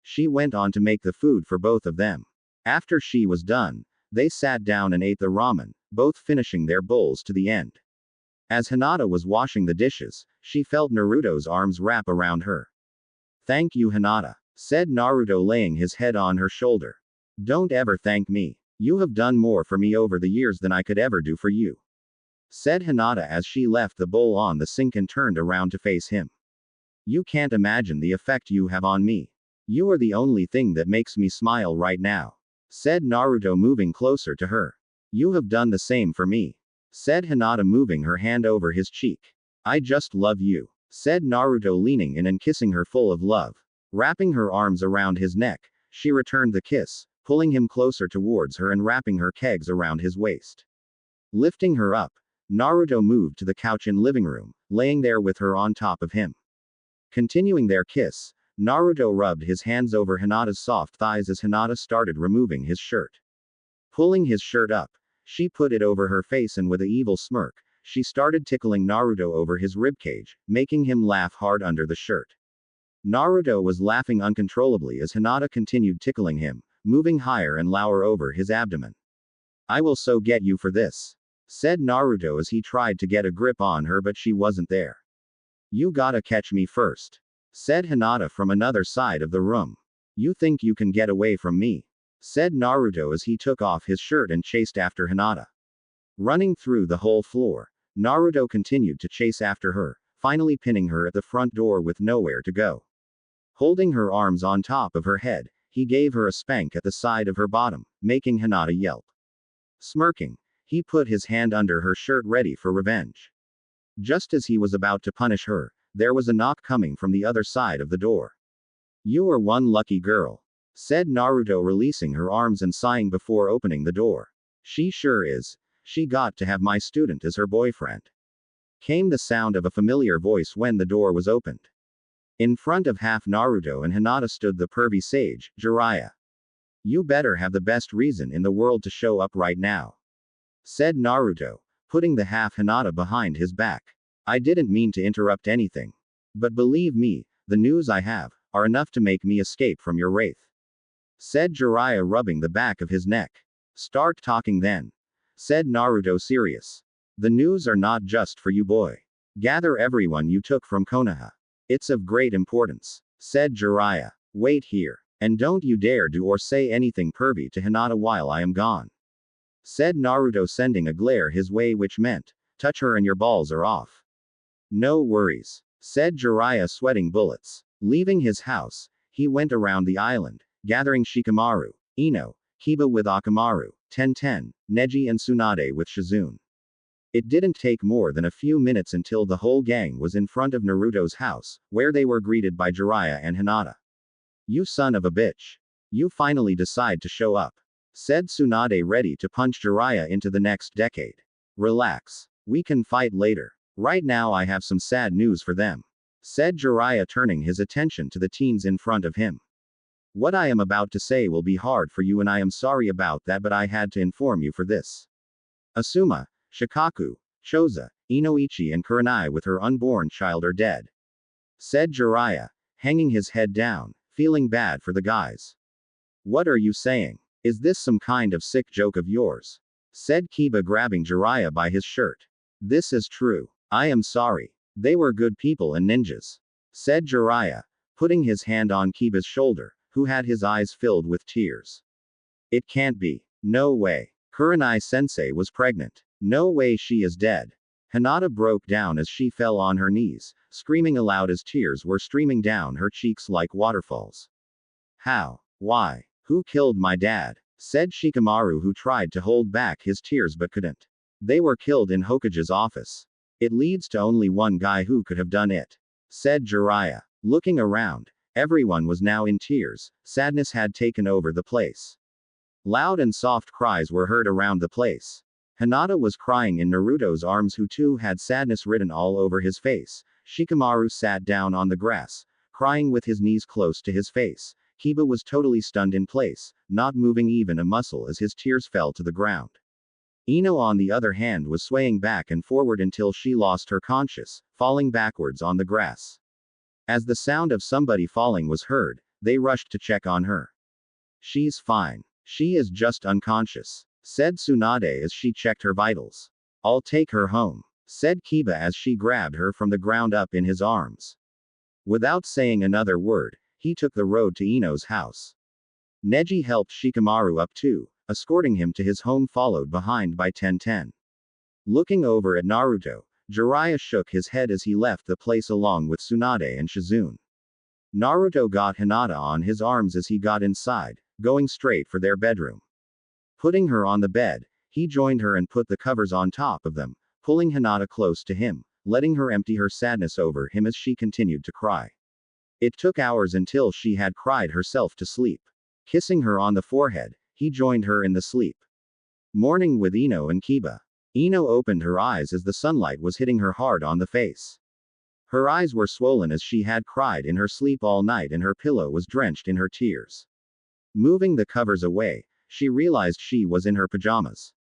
She went on to make the food for both of them. After she was done, they sat down and ate the ramen, both finishing their bowls to the end. As Hinata was washing the dishes, she felt Naruto's arms wrap around her. Thank you, Hinata, said Naruto, laying his head on her shoulder. Don't ever thank me. You have done more for me over the years than I could ever do for you. Said Hinata as she left the bowl on the sink and turned around to face him. You can't imagine the effect you have on me. You are the only thing that makes me smile right now. Said Naruto, moving closer to her. You have done the same for me. Said Hinata, moving her hand over his cheek. I just love you. Said Naruto, leaning in and kissing her full of love. Wrapping her arms around his neck, she returned the kiss, pulling him closer towards her and wrapping her kegs around his waist. Lifting her up, Naruto moved to the couch in living room, laying there with her on top of him. Continuing their kiss, Naruto rubbed his hands over Hinata's soft thighs as Hinata started removing his shirt. Pulling his shirt up, she put it over her face and with an evil smirk, she started tickling Naruto over his ribcage, making him laugh hard under the shirt. Naruto was laughing uncontrollably as Hinata continued tickling him, moving higher and lower over his abdomen. I will so get you for this. Said Naruto as he tried to get a grip on her, but she wasn't there. You gotta catch me first. Said Hinata from another side of the room. You think you can get away from me? Said Naruto as he took off his shirt and chased after Hinata. Running through the whole floor, Naruto continued to chase after her, finally pinning her at the front door with nowhere to go. Holding her arms on top of her head, he gave her a spank at the side of her bottom, making Hinata yelp. Smirking, he put his hand under her shirt ready for revenge. Just as he was about to punish her, there was a knock coming from the other side of the door. You are one lucky girl. Said Naruto, releasing her arms and sighing before opening the door. She sure is. She got to have my student as her boyfriend. Came the sound of a familiar voice when the door was opened. In front of half Naruto and Hinata stood the pervy sage, Jiraiya. You better have the best reason in the world to show up right now. Said Naruto, putting the half Hinata behind his back. I didn't mean to interrupt anything. But believe me, the news I have, are enough to make me escape from your wraith. Said Jiraiya, rubbing the back of his neck. Start talking then. Said Naruto, serious. The news are not just for you, boy. Gather everyone you took from Konoha. It's of great importance. Said Jiraiya. Wait here. And don't you dare do or say anything pervy to Hinata while I am gone. Said Naruto, sending a glare his way which meant, touch her and your balls are off. No worries. Said Jiraiya, sweating bullets. Leaving his house, he went around the island, gathering Shikamaru, Ino, Kiba with Akamaru, Tenten, Neji and Tsunade with Shizune. It didn't take more than a few minutes until the whole gang was in front of Naruto's house, where they were greeted by Jiraiya and Hinata. You son of a bitch. You finally decide to show up. Said Tsunade, ready to punch Jiraiya into the next decade. Relax. We can fight later. Right now I have some sad news for them. Said Jiraiya, turning his attention to the teens in front of him. What I am about to say will be hard for you and I am sorry about that, but I had to inform you for this. Asuma, Shikaku, Choza, Inoichi and Kurenai with her unborn child are dead. Said Jiraiya, hanging his head down, feeling bad for the guys. What are you saying? Is this some kind of sick joke of yours? Said Kiba, grabbing Jiraiya by his shirt. This is true. I am sorry. They were good people and ninjas. Said Jiraiya, putting his hand on Kiba's shoulder, who had his eyes filled with tears. It can't be. No way. Kurenai sensei was pregnant. No way, she is dead. Hinata broke down as she fell on her knees, screaming aloud as tears were streaming down her cheeks like waterfalls. How? Why? Who killed my dad? Said Shikamaru, who tried to hold back his tears but couldn't. They were killed in Hokage's office. It leads to only one guy who could have done it. Said Jiraiya. Looking around, everyone was now in tears. Sadness had taken over the place. Loud and soft cries were heard around the place. Hinata was crying in Naruto's arms, who too had sadness written all over his face. Shikamaru sat down on the grass, crying with his knees close to his face. Kiba was totally stunned in place, not moving even a muscle as his tears fell to the ground. Ino, on the other hand, was swaying back and forward until she lost her conscience, falling backwards on the grass. As the sound of somebody falling was heard, they rushed to check on her. She's fine. She is just unconscious, said Tsunade as she checked her vitals. I'll take her home, said Kiba as she grabbed her from the ground up in his arms. Without saying another word, he took the road to Ino's house. Neji helped Shikamaru up too, escorting him to his home, followed behind by Tenten. Looking over at Naruto, Jiraiya shook his head as he left the place along with Tsunade and Shizune. Naruto got Hinata on his arms as he got inside, going straight for their bedroom. Putting her on the bed, he joined her and put the covers on top of them, pulling Hinata close to him, letting her empty her sadness over him as she continued to cry. It took hours until she had cried herself to sleep. Kissing her on the forehead, he joined her in the sleep. Morning with Ino and Kiba. Ino opened her eyes as the sunlight was hitting her hard on the face. Her eyes were swollen as she had cried in her sleep all night and her pillow was drenched in her tears. Moving the covers away, she realized she was in her pajamas.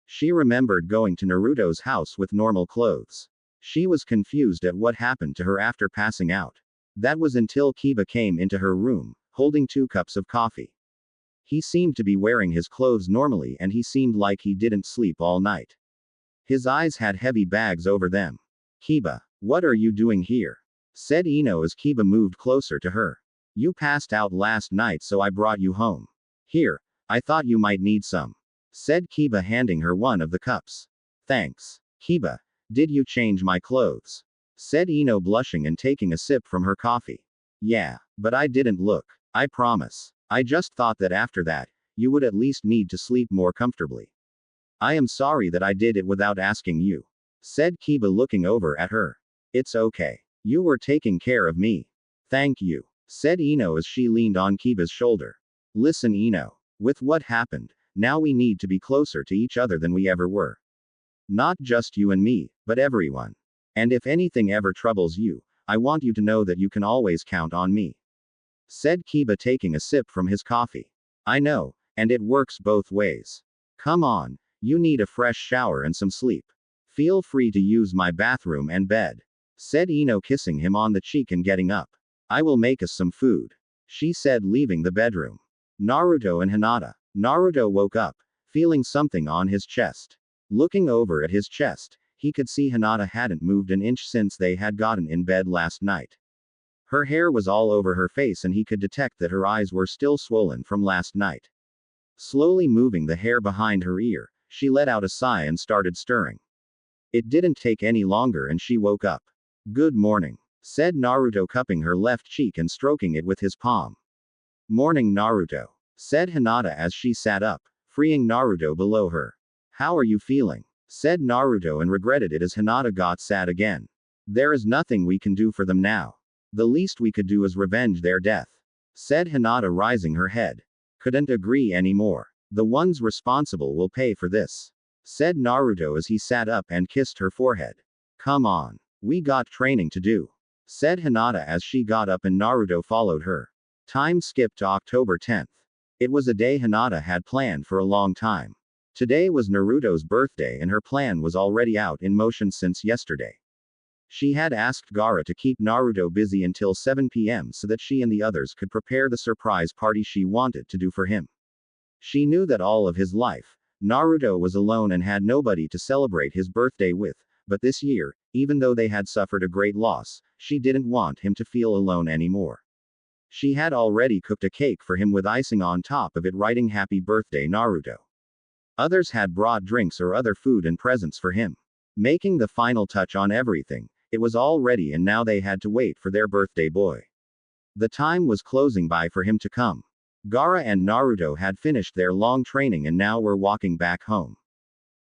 She remembered going to Naruto's house with normal clothes. She was confused at what happened to her after passing out. That was until Kiba came into her room, holding 2 cups of coffee. He seemed to be wearing his clothes normally and he seemed like he didn't sleep all night. His eyes had heavy bags over them. Kiba, what are you doing here? Said Ino as Kiba moved closer to her. You passed out last night, so I brought you home. Here, I thought you might need some. Said Kiba, handing her one of the cups. Thanks. Kiba, did you change my clothes? Said Ino, blushing and taking a sip from her coffee. Yeah, but I didn't look. I promise. I just thought that after that, you would at least need to sleep more comfortably. I am sorry that I did it without asking you. Said Kiba, looking over at her. It's okay. You were taking care of me. Thank you. Said Ino as she leaned on Kiba's shoulder. Listen, Ino. With what happened, now we need to be closer to each other than we ever were. Not just you and me, but everyone. And if anything ever troubles you, I want you to know that you can always count on me. Said Kiba, taking a sip from his coffee. I know, and it works both ways. Come on, you need a fresh shower and some sleep. Feel free to use my bathroom and bed. Said Ino, kissing him on the cheek and getting up. I will make us some food. She said, leaving the bedroom. Naruto and Hinata. Naruto woke up, feeling something on his chest. Looking over at his chest, he could see Hinata hadn't moved an inch since they had gotten in bed last night. Her hair was all over her face and he could detect that her eyes were still swollen from last night. Slowly moving the hair behind her ear, she let out a sigh and started stirring. It didn't take any longer and she woke up. Good morning, said Naruto, cupping her left cheek and stroking it with his palm. Morning, Naruto, said Hinata as she sat up, freeing Naruto below her. How are you feeling? Said Naruto and regretted it as Hinata got sad again. There is nothing we can do for them now. The least we could do is revenge their death. said Hinata, raising her head. Couldn't agree anymore. The ones responsible will pay for this, said Naruto as he sat up and kissed her forehead. Come on. We got training to do, said Hinata as she got up and Naruto followed her. Time skipped to October 10th. It was a day Hinata had planned for a long time. Today was Naruto's birthday and her plan was already out in motion since yesterday. She had asked Gaara to keep Naruto busy until 7 p.m. so that she and the others could prepare the surprise party she wanted to do for him. She knew that all of his life, Naruto was alone and had nobody to celebrate his birthday with, but this year, even though they had suffered a great loss, she didn't want him to feel alone anymore. She had already cooked a cake for him with icing on top of it writing Happy Birthday Naruto. Others had brought drinks or other food and presents for him. Making the final touch on everything, it was all ready and now they had to wait for their birthday boy. The time was closing by for him to come. Gaara and Naruto had finished their long training and now were walking back home.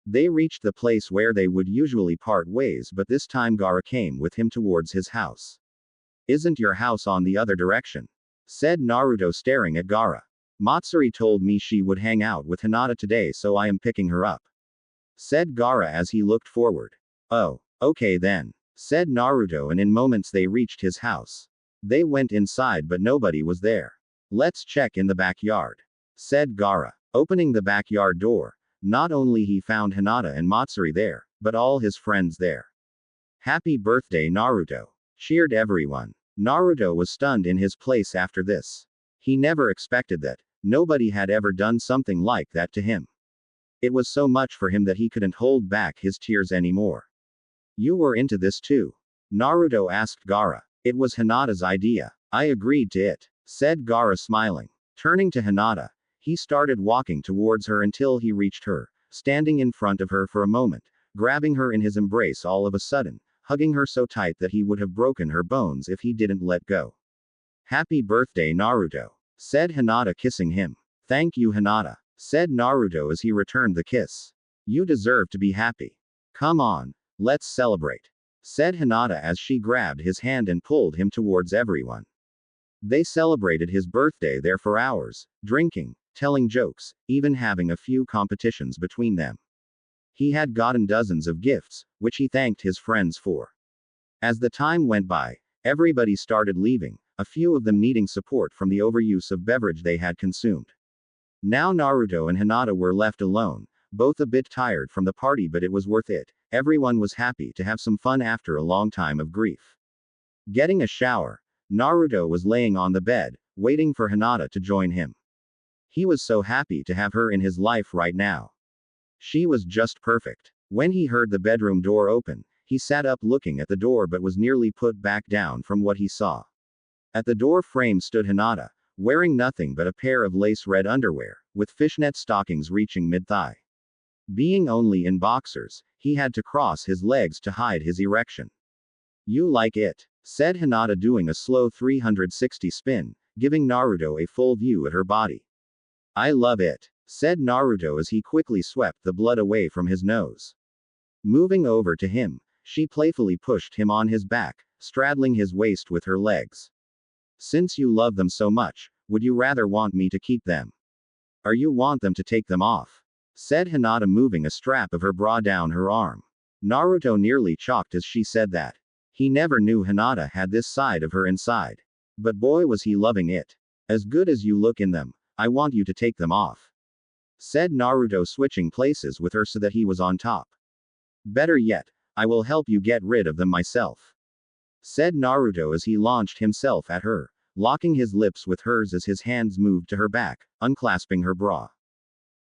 They reached the place where they would usually part ways, but this time Gaara came with him towards his house. Isn't your house on the other direction? Said Naruto staring at Gaara. Matsuri told me she would hang out with Hinata today, so I am picking her up, said Gaara as he looked forward. Oh, okay then, said Naruto, and in moments they reached his house. They went inside but nobody was there. Let's check in the backyard, said Gaara. Opening the backyard door, not only he found Hinata and Matsuri there, but all his friends there. Happy birthday Naruto, cheered everyone. Naruto was stunned in his place after this. He never expected that. Nobody had ever done something like that to him. It was so much for him that he couldn't hold back his tears anymore. You were into this too? Naruto asked Gaara. It was Hinata's idea. I agreed to it, said Gaara smiling. Turning to Hinata, he started walking towards her until he reached her, standing in front of her for a moment, grabbing her in his embrace all of a sudden, hugging her so tight that he would have broken her bones if he didn't let go. Happy birthday Naruto, said Hinata, kissing him. Thank you Hinata, said Naruto as he returned the kiss. You deserve to be happy. Come on, let's celebrate, said Hinata as she grabbed his hand and pulled him towards everyone. They celebrated his birthday there for hours, drinking, telling jokes, even having a few competitions between them. He had gotten dozens of gifts, which he thanked his friends for. As the time went by, everybody started leaving, a few of them needing support from the overuse of beverage they had consumed. Now Naruto and Hinata were left alone, both a bit tired from the party, but it was worth it. Everyone was happy to have some fun after a long time of grief. Getting a shower, Naruto was laying on the bed, waiting for Hinata to join him. He was so happy to have her in his life right now. She was just perfect. When he heard the bedroom door open, he sat up looking at the door but was nearly put back down from what he saw. At the door frame stood Hinata, wearing nothing but a pair of lace red underwear, with fishnet stockings reaching mid-thigh. Being only in boxers, he had to cross his legs to hide his erection. You like it, said Hinata, doing a slow 360 spin, giving Naruto a full view at her body. I love it, said Naruto as he quickly swept the blood away from his nose. Moving over to him, she playfully pushed him on his back, straddling his waist with her legs. Since you love them so much, would you rather want me to keep them? Or you want them to take them off? Said Hinata, moving a strap of her bra down her arm. Naruto nearly choked as she said that. He never knew Hinata had this side of her inside. But boy was he loving it. As good as you look in them, I want you to take them off, said Naruto, switching places with her so that he was on top. Better yet, I will help you get rid of them myself, said Naruto as he launched himself at her, locking his lips with hers as his hands moved to her back, unclasping her bra.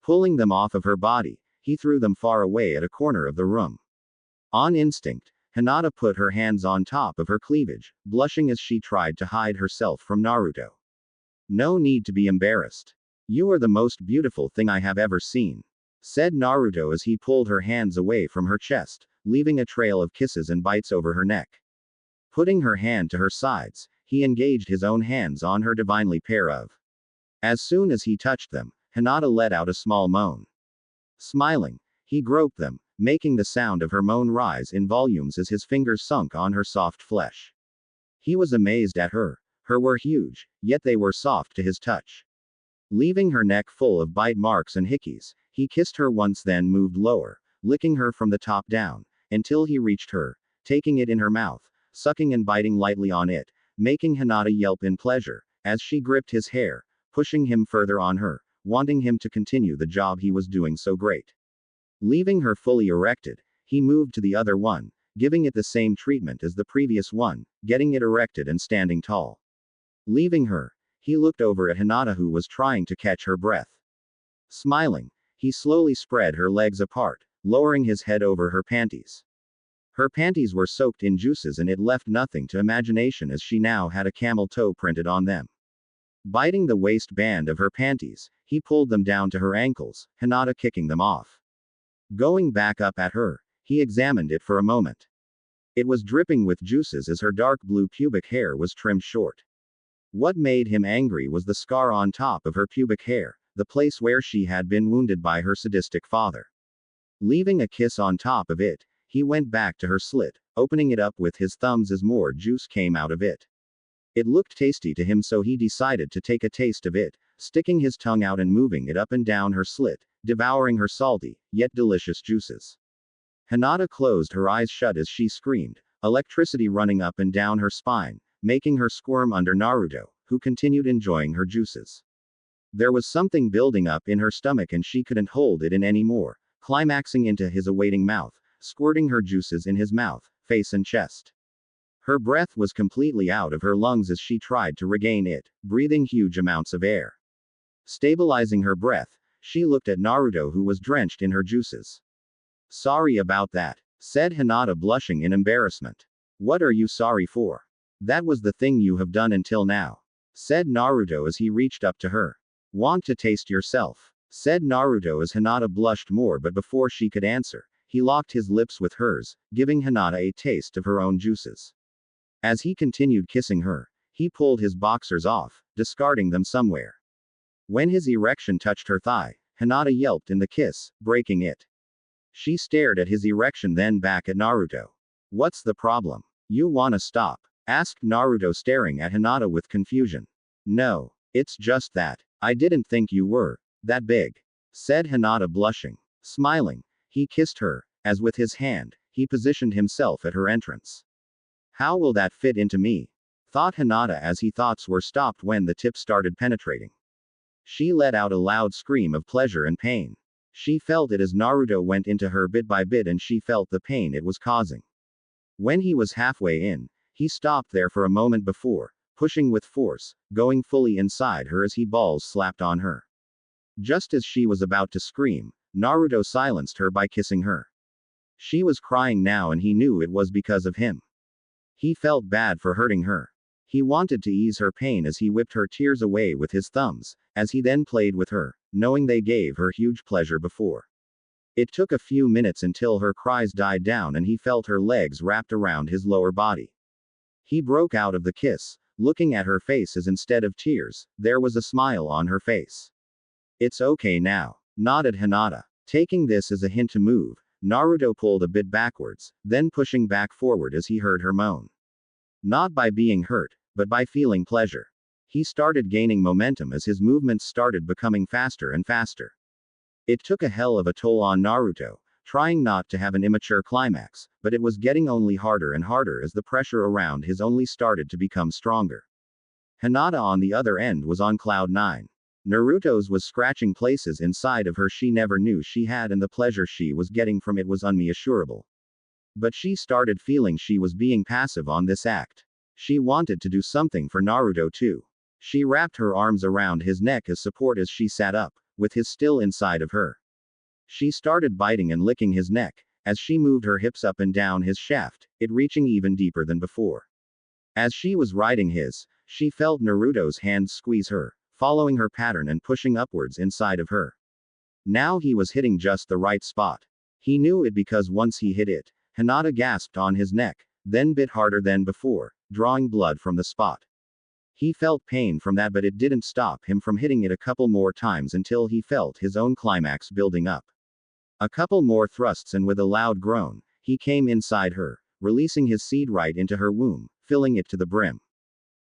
Pulling them off of her body, he threw them far away at a corner of the room. On instinct, Hinata put her hands on top of her cleavage, blushing as she tried to hide herself from Naruto. No need to be embarrassed. You are the most beautiful thing I have ever seen, said Naruto as he pulled her hands away from her chest, leaving a trail of kisses and bites over her neck. Putting her hand to her sides, he engaged his own hands on her divinely pair of. As soon as he touched them, Hinata let out a small moan. Smiling, he groped them, making the sound of her moan rise in volumes as his fingers sunk on her soft flesh. He was amazed at her, Her were huge, yet they were soft to his touch. Leaving her neck full of bite marks and hickeys, he kissed her once then moved lower, licking her from the top down, until he reached her, taking it in her mouth, sucking and biting lightly on it, making Hinata yelp in pleasure, as she gripped his hair, pushing him further on her, wanting him to continue the job he was doing so great. Leaving her fully erected, he moved to the other one, giving it the same treatment as the previous one, getting it erected and standing tall. Leaving her, he looked over at Hinata who was trying to catch her breath. Smiling, he slowly spread her legs apart, lowering his head over her panties. Her panties were soaked in juices and it left nothing to imagination as she now had a camel toe printed on them. Biting the waistband of her panties, he pulled them down to her ankles, Hinata kicking them off. Going back up at her, he examined it for a moment. It was dripping with juices as her dark blue pubic hair was trimmed short. What made him angry was the scar on top of her pubic hair, the place where she had been wounded by her sadistic father. Leaving a kiss on top of it, he went back to her slit, opening it up with his thumbs as more juice came out of it. It looked tasty to him so he decided to take a taste of it, sticking his tongue out and moving it up and down her slit, devouring her salty, yet delicious juices. Hinata closed her eyes shut as she screamed, electricity running up and down her spine, making her squirm under Naruto, who continued enjoying her juices. There was something building up in her stomach and she couldn't hold it in anymore, climaxing into his awaiting mouth, squirting her juices in his mouth, face and chest. Her breath was completely out of her lungs as she tried to regain it, breathing huge amounts of air. Stabilizing her breath, she looked at Naruto who was drenched in her juices. Sorry about that, said Hinata blushing in embarrassment. What are you sorry for? That was the thing you have done until now, said Naruto as he reached up to her. Want to taste yourself? Said Naruto as Hinata blushed more but before she could answer, he locked his lips with hers, giving Hinata a taste of her own juices. As he continued kissing her, he pulled his boxers off, discarding them somewhere. When his erection touched her thigh, Hinata yelped in the kiss, breaking it. She stared at his erection then back at Naruto. What's the problem? You wanna stop? Asked Naruto staring at Hinata with confusion. No, it's just that. I didn't think you were that big, said Hinata blushing. Smiling, he kissed her, as with his hand, he positioned himself at her entrance. How will that fit into me? Thought Hinata as his thoughts were stopped when the tip started penetrating. She let out a loud scream of pleasure and pain. She felt it as Naruto went into her bit by bit and she felt the pain it was causing. When he was halfway in, he stopped there for a moment before, pushing with force, going fully inside her as he balls slapped on her. Just as she was about to scream, Naruto silenced her by kissing her. She was crying now and he knew it was because of him. He felt bad for hurting her. He wanted to ease her pain as he whipped her tears away with his thumbs, as he then played with her, knowing they gave her huge pleasure before. It took a few minutes until her cries died down and he felt her legs wrapped around his lower body. He broke out of the kiss, looking at her face as instead of tears, there was a smile on her face. It's okay now, nodded Hinata. Taking this as a hint to move, Naruto pulled a bit backwards, then pushing back forward as he heard her moan. Not by being hurt, but by feeling pleasure. He started gaining momentum as his movements started becoming faster and faster. It took a hell of a toll on Naruto, trying not to have an immature climax, but it was getting only harder and harder as the pressure around his only started to become stronger. Hinata on the other end was on cloud 9. Naruto's was scratching places inside of her she never knew she had and the pleasure she was getting from it was unmeasurable. But she started feeling she was being passive on this act. She wanted to do something for Naruto too. She wrapped her arms around his neck as support as she sat up, with his still inside of her. She started biting and licking his neck, as she moved her hips up and down his shaft, it reaching even deeper than before. As she was riding his, she felt Naruto's hands squeeze her, following her pattern and pushing upwards inside of her. Now he was hitting just the right spot. He knew it because once he hit it, Hinata gasped on his neck, then bit harder than before, drawing blood from the spot. He felt pain from that but it didn't stop him from hitting it a couple more times until he felt his own climax building up. A couple more thrusts and with a loud groan, he came inside her, releasing his seed right into her womb, filling it to the brim.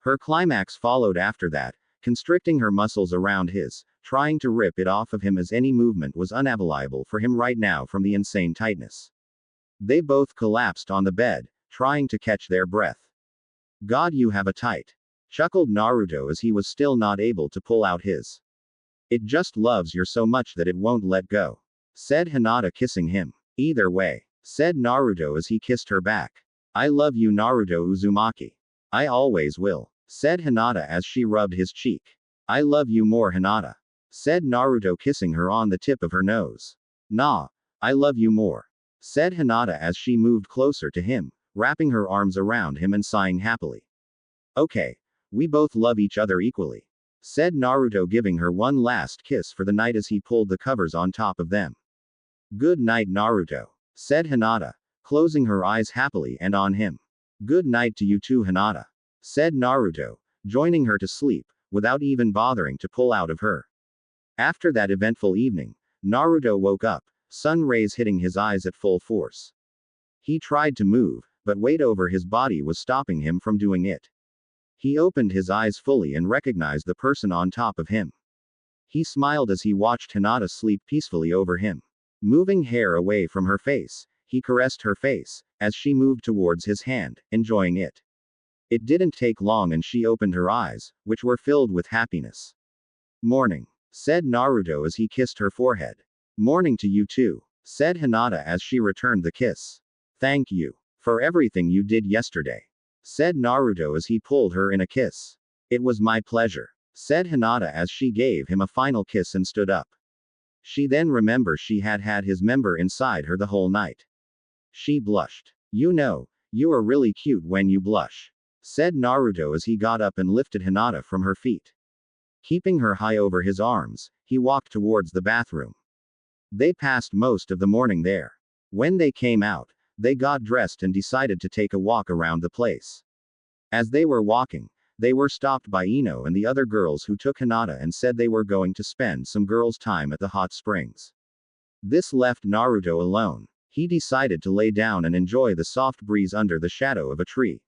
Her climax followed after that, constricting her muscles around his, trying to rip it off of him as any movement was unavailable for him right now from the insane tightness. They both collapsed on the bed, trying to catch their breath. God, you have a tight, chuckled Naruto as he was still not able to pull out his. It just loves you so much that it won't let go, said Hinata, kissing him. Either way, said Naruto as he kissed her back. I love you, Naruto Uzumaki. I always will, said Hinata as she rubbed his cheek. I love you more, Hinata, said Naruto, kissing her on the tip of her nose. Nah, I love you more, said Hinata as she moved closer to him, wrapping her arms around him and sighing happily. Okay, we both love each other equally, said Naruto, giving her one last kiss for the night as he pulled the covers on top of them. Good night, Naruto, said Hinata, closing her eyes happily and on him. Good night to you too, Hinata, said Naruto, joining her to sleep, without even bothering to pull out of her. After that eventful evening, Naruto woke up, sun rays hitting his eyes at full force. He tried to move, but weight over his body was stopping him from doing it. He opened his eyes fully and recognized the person on top of him. He smiled as he watched Hinata sleep peacefully over him. Moving hair away from her face, he caressed her face, as she moved towards his hand, enjoying it. It didn't take long and she opened her eyes, which were filled with happiness. Morning, said Naruto as he kissed her forehead. Morning to you too, said Hinata as she returned the kiss. Thank you for everything you did yesterday, said Naruto as he pulled her in a kiss. It was my pleasure, said Hinata as she gave him a final kiss and stood up. She then remembered she had had his member inside her the whole night. She blushed. You know, you are really cute when you blush, said Naruto as he got up and lifted Hinata from her feet. Keeping her high over his arms, he walked towards the bathroom. They passed most of the morning there. When they came out, they got dressed and decided to take a walk around the place. As they were walking, they were stopped by Ino and the other girls who took Hinata and said they were going to spend some girls' time at the hot springs. This left Naruto alone. He decided to lay down and enjoy the soft breeze under the shadow of a tree.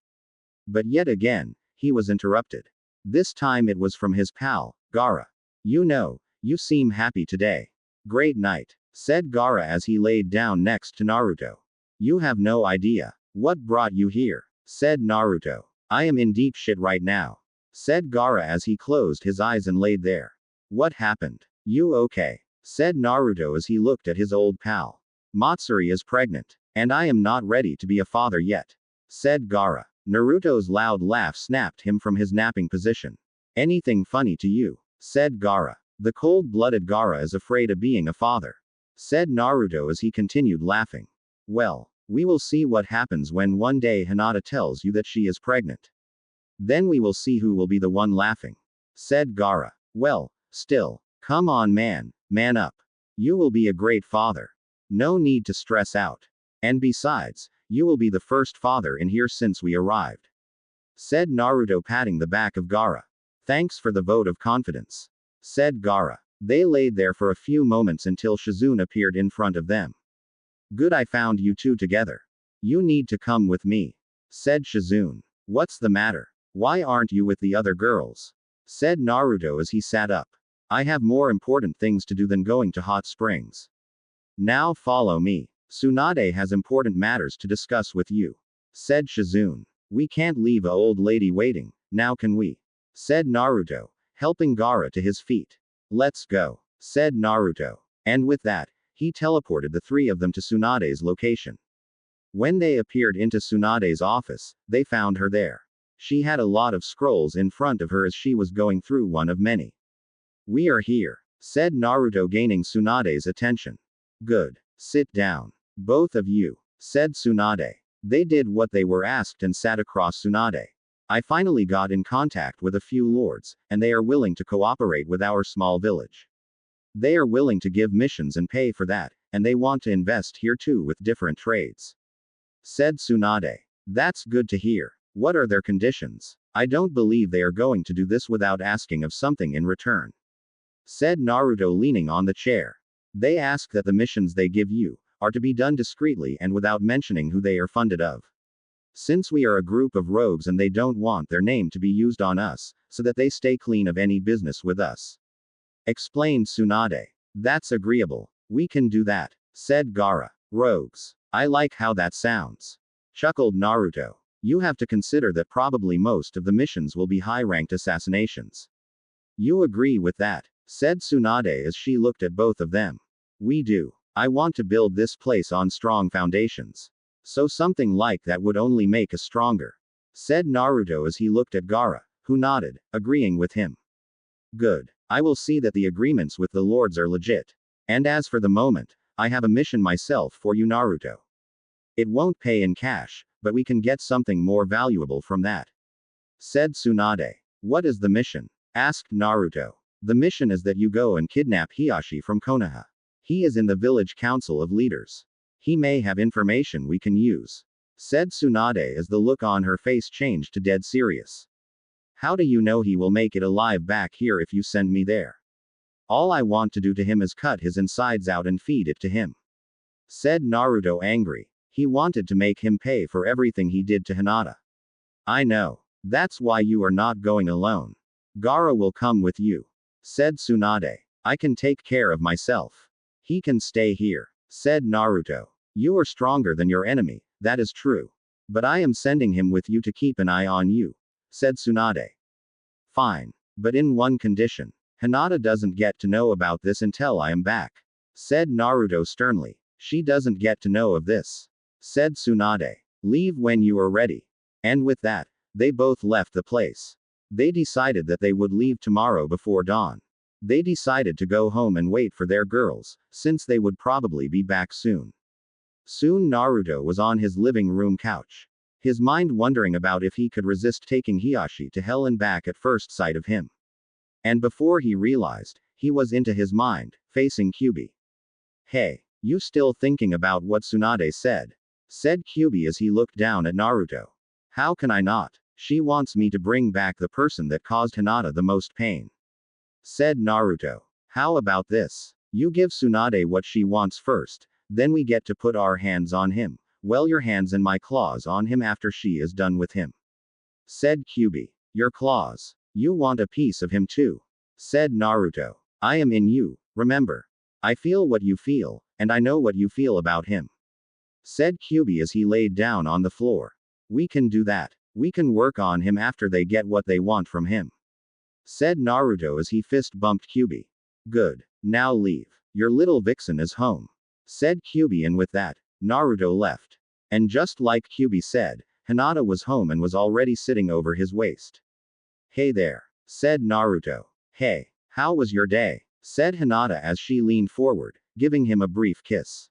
But yet again, he was interrupted. This time it was from his pal, Gaara. You know, you seem happy today. Great night, said Gaara as he laid down next to Naruto. You have no idea what brought you here, said Naruto. I am in deep shit right now, said Gaara as he closed his eyes and laid there. What happened? You okay? Said Naruto as he looked at his old pal. Matsuri is pregnant, and I am not ready to be a father yet, said Gaara. Naruto's loud laugh snapped him from his napping position. Anything funny to you? Said Gaara. The cold-blooded Gaara is afraid of being a father, said Naruto as he continued laughing. Well, we will see what happens when one day Hinata tells you that she is pregnant. Then we will see who will be the one laughing, said Gaara. Well, still, come on man up. You will be a great father. No need to stress out. And besides, you will be the first father in here since we arrived, said Naruto, patting the back of Gaara. Thanks for the vote of confidence, said Gaara. They laid there for a few moments until Shizune appeared in front of them. Good, I found you two together. You need to come with me, said Shizune. What's the matter? Why aren't you with the other girls? Said Naruto as he sat up. I have more important things to do than going to hot springs. Now follow me. Tsunade has important matters to discuss with you, said Shizune. We can't leave a old lady waiting, now can we? Said Naruto, helping Gaara to his feet. Let's go, said Naruto. And with that, he teleported the three of them to Tsunade's location. When they appeared into Tsunade's office, they found her there. She had a lot of scrolls in front of her as she was going through one of many. We are here, said Naruto, gaining Tsunade's attention. Good. Sit down. Both of you, said Tsunade. They did what they were asked and sat across Tsunade. I finally got in contact with a few lords, and they are willing to cooperate with our small village. They are willing to give missions and pay for that, and they want to invest here too with different trades, said Tsunade. That's good to hear. What are their conditions? I don't believe they are going to do this without asking of something in return, said Naruto, leaning on the chair. They ask that the missions they give you are to be done discreetly and without mentioning who they are funded of, Since we are a group of rogues and they don't want their name to be used on us, so that they stay clean of any business with us. Explained Tsunade. That's agreeable. We can do that, said Gaara. Rogues. I like how that sounds. Chuckled Naruto. You have to consider that probably most of the missions will be high-ranked assassinations. You agree with that, said Tsunade as she looked at both of them. We do. I want to build this place on strong foundations. So something like that would only make us stronger, said Naruto as he looked at Gaara, who nodded, agreeing with him. Good. I will see that the agreements with the lords are legit. And as for the moment, I have a mission myself for you, Naruto. It won't pay in cash, but we can get something more valuable from that, said Tsunade. What is the mission? Asked Naruto. The mission is that you go and kidnap Hiashi from Konoha. He is in the village council of leaders. He may have information we can use, said Tsunade as the look on her face changed to dead serious. How do you know he will make it alive back here if you send me there? All I want to do to him is cut his insides out and feed it to him, said Naruto angry. He wanted to make him pay for everything he did to Hinata. I know. That's why you are not going alone. Gaara will come with you, said Tsunade. I can take care of myself. He can stay here, said Naruto. You are stronger than your enemy, that is true. But I am sending him with you to keep an eye on you, said Tsunade. Fine. But in one condition. Hinata doesn't get to know about this until I am back, said Naruto sternly. She doesn't get to know of this, said Tsunade. Leave when you are ready. And with that, they both left the place. They decided that they would leave tomorrow before dawn. They decided to go home and wait for their girls, since they would probably be back soon. Soon Naruto was on his living room couch, his mind wondering about if he could resist taking Hiashi to hell and back at first sight of him. And before he realized, he was into his mind, facing Kyubi. Hey, you still thinking about what Tsunade said? Said Kyubi as he looked down at Naruto. How can I not? She wants me to bring back the person that caused Hinata the most pain, said Naruto. How about this? You give Tsunade what she wants first, then we get to put our hands on him. Well, your hands and my claws on him after she is done with him, said Kyubi. Your claws? You want a piece of him too, said Naruto. I am in you, remember. I feel what you feel, and I know what you feel about him, said Kyubi as he laid down on the floor. We can do that. We can work on him after they get what they want from him, said Naruto as he fist bumped Kyubi. Good. Now leave. Your little vixen is home, said Kyubi, and with that, Naruto left. And just like Kyubi said, Hinata was home and was already sitting over his waist. Hey there, said Naruto. Hey, how was your day? Said Hinata as she leaned forward, giving him a brief kiss.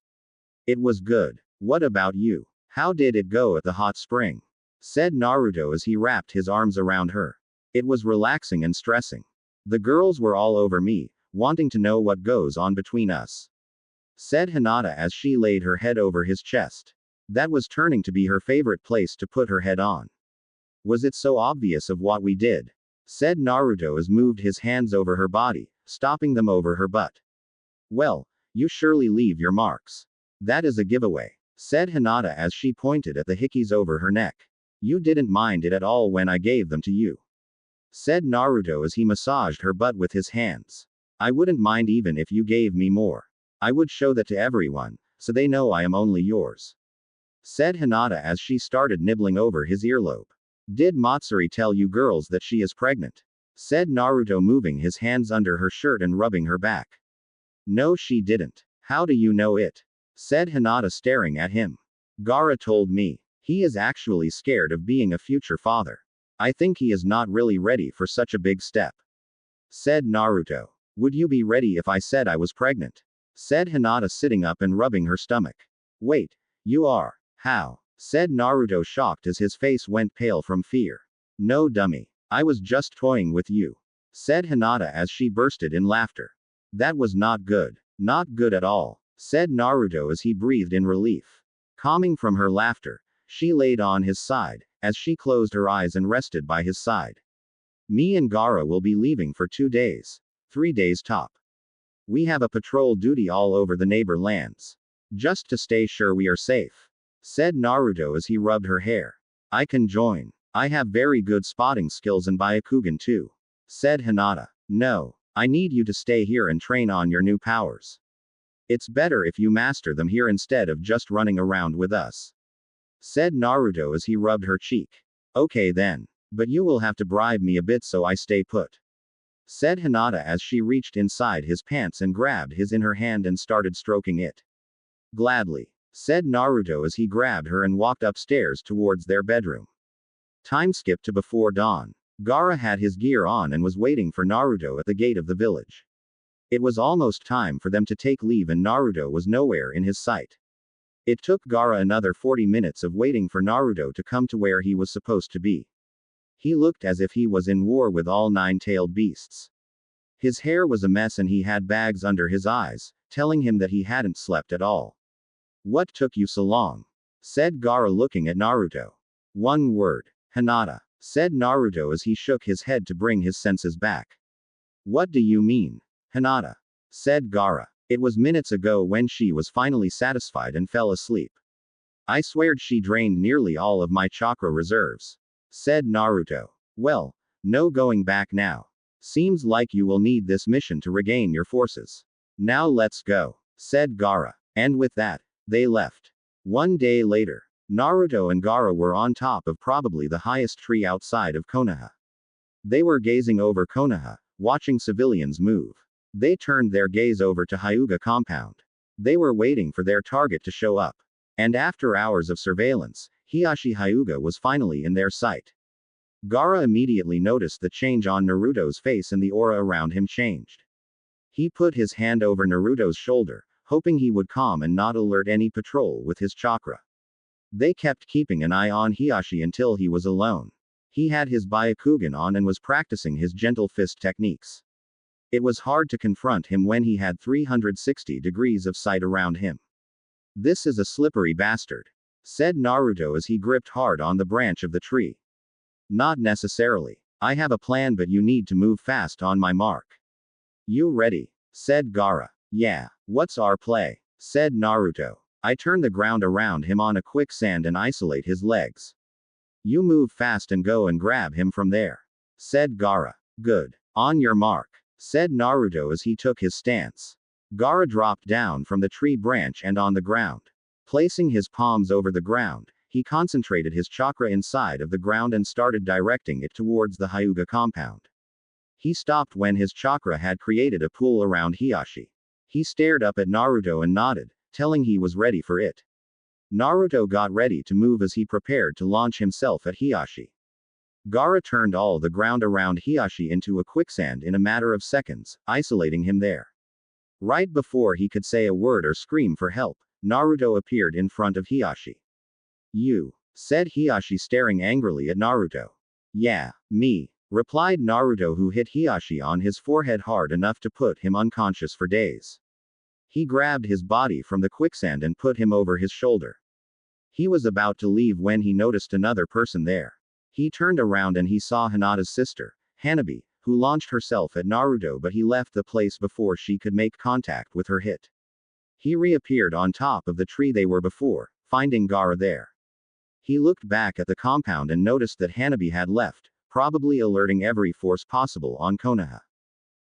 It was good. What about you? How did it go at the hot spring? Said Naruto as he wrapped his arms around her. It was relaxing and stressing. The girls were all over me, wanting to know what goes on between us, said Hinata as she laid her head over his chest. That was turning to be her favorite place to put her head on. Was it so obvious of what we did? Said Naruto as moved his hands over her body, stopping them over her butt. Well, you surely leave your marks. That is a giveaway, said Hinata as she pointed at the hickeys over her neck. You didn't mind it at all when I gave them to you, said Naruto as he massaged her butt with his hands. I wouldn't mind even if you gave me more. I would show that to everyone, so they know I am only yours, said Hinata as she started nibbling over his earlobe. Did Matsuri tell you girls that she is pregnant? Said Naruto, moving his hands under her shirt and rubbing her back. No, she didn't. How do you know it? Said Hinata, staring at him. Gaara told me. He is actually scared of being a future father. I think he is not really ready for such a big step, said Naruto. Would you be ready if I said I was pregnant? Said Hinata, sitting up and rubbing her stomach. Wait, you are? How? Said Naruto, shocked as his face went pale from fear. No, dummy. I was just toying with you, said Hinata as she bursted in laughter. That was not good. Not good at all, said Naruto as he breathed in relief. Calming from her laughter, she laid on his side, as she closed her eyes and rested by his side. Me and Gaara will be leaving for 2 days. 3 days top. We have a patrol duty all over the neighbor lands, just to stay sure we are safe, said Naruto as he rubbed her hair. I can join. I have very good spotting skills and Byakugan too, said Hinata. No. I need you to stay here and train on your new powers. It's better if you master them here instead of just running around with us, said Naruto as he rubbed her cheek. Okay then. But you will have to bribe me a bit so I stay put, said Hinata as she reached inside his pants and grabbed his in her hand and started stroking it. Gladly, said Naruto as he grabbed her and walked upstairs towards their bedroom. Time skip to before dawn. Gaara had his gear on and was waiting for Naruto at the gate of the village. It was almost time for them to take leave and Naruto was nowhere in his sight. It took Gaara another 40 minutes of waiting for Naruto to come to where he was supposed to be. He looked as if he was in war with all nine-tailed beasts. His hair was a mess and he had bags under his eyes, telling him that he hadn't slept at all. What took you so long? Said Gaara looking at Naruto. One word. Hinata, said Naruto as he shook his head to bring his senses back. What do you mean? Hinata, said Gaara. It was minutes ago when she was finally satisfied and fell asleep. I sweared she drained nearly all of my chakra reserves, said Naruto. Well, no going back now. Seems like you will need this mission to regain your forces. Now let's go, said Gaara. And with that, they left. One day later, Naruto and Gaara were on top of probably the highest tree outside of Konoha. They were gazing over Konoha, watching civilians move. They turned their gaze over to Hyuga compound. They were waiting for their target to show up. And after hours of surveillance, Hiashi Hyuga was finally in their sight. Gaara immediately noticed the change on Naruto's face and the aura around him changed. He put his hand over Naruto's shoulder, hoping he would calm and not alert any patrol with his chakra. They kept keeping an eye on Hiashi until he was alone. He had his Byakugan on and was practicing his gentle fist techniques. It was hard to confront him when he had 360 degrees of sight around him. This is a slippery bastard, said Naruto as he gripped hard on the branch of the tree. Not necessarily. I have a plan, but you need to move fast on my mark. You ready? Said Gaara. Yeah. What's our play? Said Naruto. I turn the ground around him on a quicksand and isolate his legs. You move fast and go and grab him from there, said Gaara. Good. On your mark, said Naruto as he took his stance. Gaara dropped down from the tree branch and on the ground. Placing his palms over the ground, he concentrated his chakra inside of the ground and started directing it towards the Hyuga compound. He stopped when his chakra had created a pool around Hiashi. He stared up at Naruto and nodded, telling he was ready for it. Naruto got ready to move as he prepared to launch himself at Hiashi. Gaara turned all the ground around Hiashi into a quicksand in a matter of seconds, isolating him there. Right before he could say a word or scream for help, Naruto appeared in front of Hiashi. You, said Hiashi staring angrily at Naruto. Yeah, me, replied Naruto, who hit Hiashi on his forehead hard enough to put him unconscious for days. He grabbed his body from the quicksand and put him over his shoulder. He was about to leave when he noticed another person there. He turned around and he saw Hinata's sister, Hanabi, who launched herself at Naruto, but he left the place before she could make contact with her hit. He reappeared on top of the tree they were before, finding Gaara there. He looked back at the compound and noticed that Hanabi had left, probably alerting every force possible on Konoha.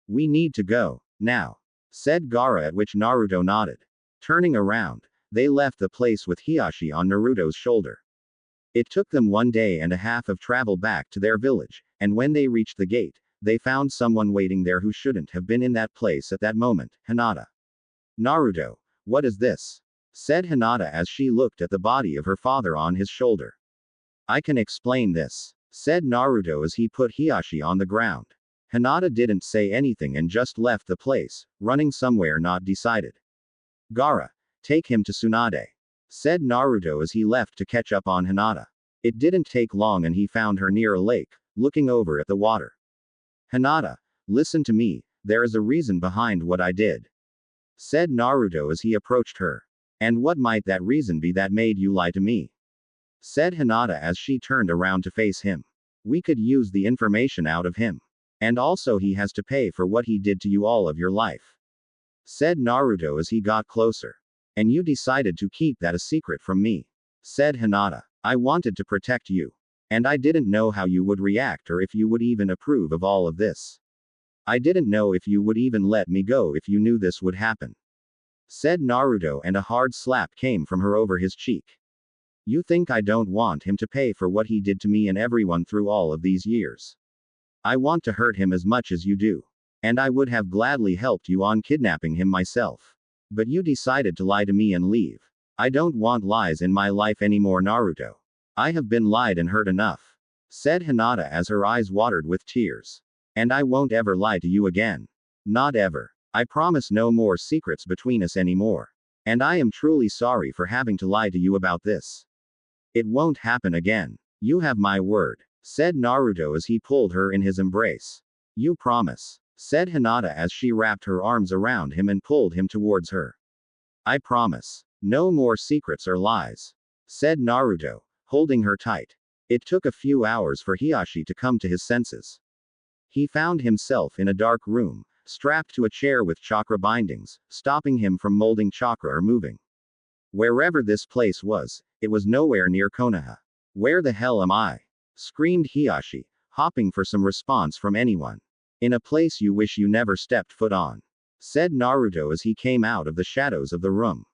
We need to go, now, said Gaara, at which Naruto nodded. Turning around, they left the place with Hiashi on Naruto's shoulder. It took them 1 day and a half of travel back to their village, and when they reached the gate, they found someone waiting there who shouldn't have been in that place at that moment, Hinata. Naruto, what is this? Said Hinata as she looked at the body of her father on his shoulder. I can explain this, said Naruto as he put Hiashi on the ground. Hinata didn't say anything and just left the place, running somewhere not decided. Gaara, take him to Tsunade, said Naruto as he left to catch up on Hinata. It didn't take long and he found her near a lake, looking over at the water. Hinata, listen to me, there is a reason behind what I did, said Naruto as he approached her. And what might that reason be that made you lie to me? Said Hinata as she turned around to face him. We could use the information out of him. And also he has to pay for what he did to you all of your life, said Naruto as he got closer. And you decided to keep that a secret from me, said Hinata. I wanted to protect you. And I didn't know how you would react or if you would even approve of all of this. I didn't know if you would even let me go if you knew this would happen. Said Naruto, and a hard slap came from her over his cheek. You think I don't want him to pay for what he did to me and everyone through all of these years? I want to hurt him as much as you do. And I would have gladly helped you on kidnapping him myself. But you decided to lie to me and leave. I don't want lies in my life anymore, Naruto. I have been lied and hurt enough. Said Hinata as her eyes watered with tears. And I won't ever lie to you again. Not ever. I promise no more secrets between us anymore. And I am truly sorry for having to lie to you about this. It won't happen again. You have my word, said Naruto as he pulled her in his embrace. You promise, said Hinata as she wrapped her arms around him and pulled him towards her. I promise. No more secrets or lies, said Naruto, holding her tight. It took a few hours for Hiashi to come to his senses. He found himself in a dark room, strapped to a chair with chakra bindings, stopping him from molding chakra or moving. Wherever this place was, it was nowhere near Konoha. Where the hell am I? Screamed Hiashi, hopping for some response from anyone. In a place you wish you never stepped foot on, said Naruto as he came out of the shadows of the room.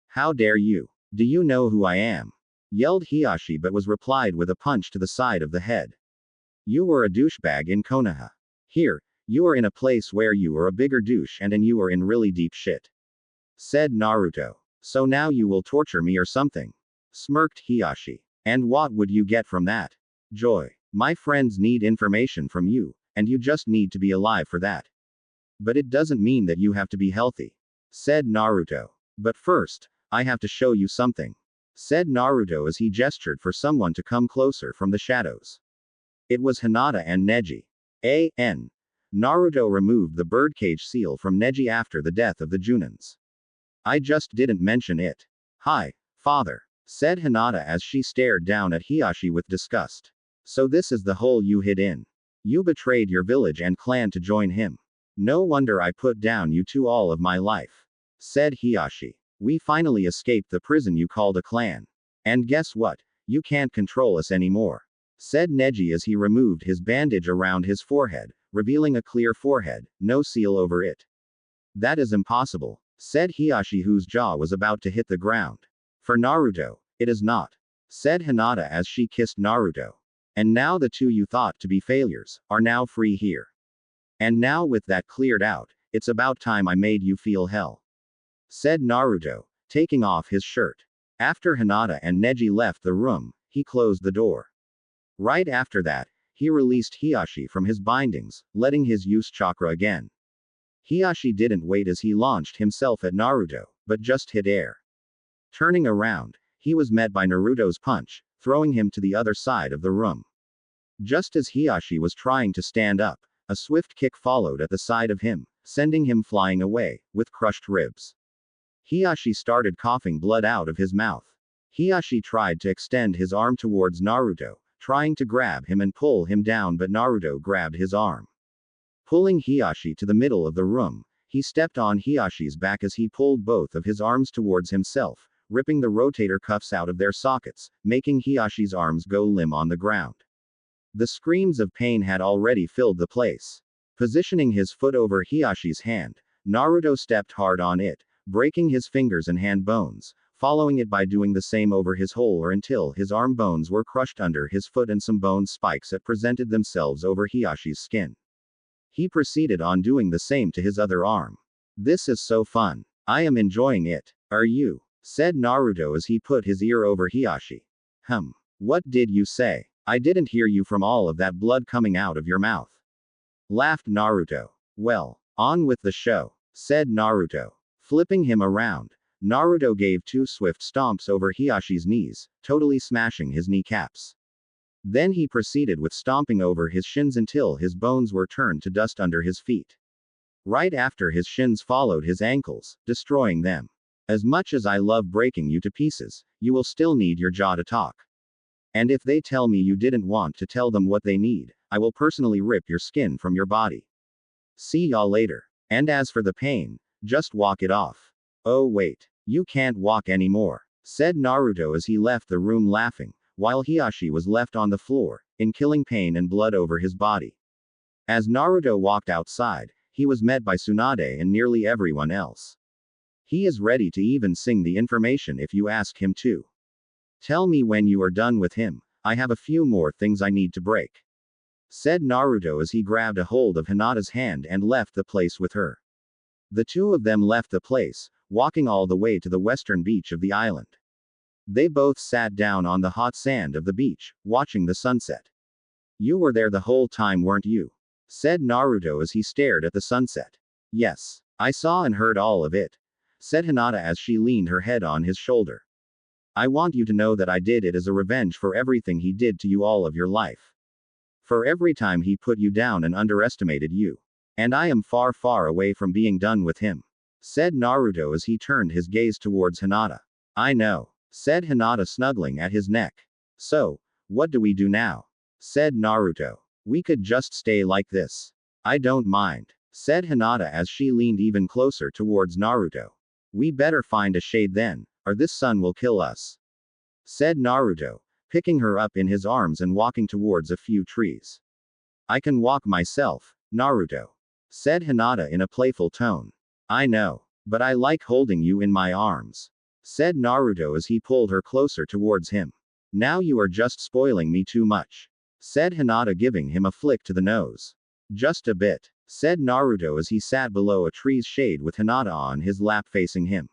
How dare you? Do you know who I am? Yelled Hiashi, but was replied with a punch to the side of the head. You were a douchebag in Konoha. Here, you are in a place where you are a bigger douche and you are in really deep shit, said Naruto. So now you will torture me or something? Smirked Hiashi. And what would you get from that? Joy. My friends need information from you, and you just need to be alive for that. But it doesn't mean that you have to be healthy, said Naruto. But first, I have to show you something, said Naruto as he gestured for someone to come closer from the shadows. It was Hinata and Neji. Naruto removed the birdcage seal from Neji after the death of the Junins. I just didn't mention it. Hi, father, said Hinata as she stared down at Hiashi with disgust. So this is the hole you hid in. You betrayed your village and clan to join him. No wonder I put down you two all of my life, said Hiashi. We finally escaped the prison you called a clan. And guess what? You can't control us anymore, said Neji as he removed his bandage around his forehead, revealing a clear forehead, no seal over it. That is impossible, said Hiashi, whose jaw was about to hit the ground. For Naruto, it is not, said Hinata as she kissed Naruto. And now the two you thought to be failures are now free here. And now with that cleared out, it's about time I made you feel hell, said Naruto, taking off his shirt. After Hinata and Neji left the room, he closed the door. Right after that, he released Hiashi from his bindings, letting his use chakra again. Hiashi didn't wait as he launched himself at Naruto, but just hit air. Turning around, he was met by Naruto's punch, throwing him to the other side of the room. Just as Hiashi was trying to stand up, a swift kick followed at the side of him, sending him flying away, with crushed ribs. Hiashi started coughing blood out of his mouth. Hiashi tried to extend his arm towards Naruto, trying to grab him and pull him down, but Naruto grabbed his arm. Pulling Hiashi to the middle of the room, he stepped on Hiashi's back as he pulled both of his arms towards himself, ripping the rotator cuffs out of their sockets, making Hiashi's arms go limp on the ground. The screams of pain had already filled the place. Positioning his foot over Hiashi's hand, Naruto stepped hard on it, breaking his fingers and hand bones, following it by doing the same over his whole arm until his arm bones were crushed under his foot and some bone spikes that presented themselves over Hiashi's skin. He proceeded on doing the same to his other arm. This is so fun. I am enjoying it. Are you? Said Naruto as he put his ear over Hiashi. What did you say? I didn't hear you from all of that blood coming out of your mouth, laughed Naruto. Well, on with the show, said Naruto. Flipping him around, Naruto gave two swift stomps over Hiashi's knees, totally smashing his kneecaps. Then he proceeded with stomping over his shins until his bones were turned to dust under his feet. Right after his shins followed his ankles, destroying them. As much as I love breaking you to pieces, you will still need your jaw to talk. And if they tell me you didn't want to tell them what they need, I will personally rip your skin from your body. See y'all later. And as for the pain, just walk it off. Oh wait, you can't walk anymore, said Naruto as he left the room laughing, while Hiashi was left on the floor, in killing pain and blood over his body. As Naruto walked outside, he was met by Tsunade and nearly everyone else. He is ready to even sing the information if you ask him to. Tell me when you are done with him, I have a few more things I need to break, said Naruto as he grabbed a hold of Hinata's hand and left the place with her. The two of them left the place, walking all the way to the western beach of the island. They both sat down on the hot sand of the beach, watching the sunset. You were there the whole time, weren't you? Said Naruto as he stared at the sunset. Yes, I saw and heard all of it, said Hinata as she leaned her head on his shoulder. I want you to know that I did it as a revenge for everything he did to you all of your life. For every time he put you down and underestimated you. And I am far, far away from being done with him, said Naruto as he turned his gaze towards Hinata. I know, said Hinata snuggling at his neck. So, what do we do now? Said Naruto. We could just stay like this. I don't mind, said Hinata as she leaned even closer towards Naruto. We better find a shade then, or this sun will kill us, said Naruto, picking her up in his arms and walking towards a few trees. I can walk myself, Naruto, said Hinata in a playful tone. I know, but I like holding you in my arms, said Naruto as he pulled her closer towards him. Now you are just spoiling me too much, said Hinata giving him a flick to the nose. Just a bit, said Naruto as he sat below a tree's shade with Hinata on his lap facing him.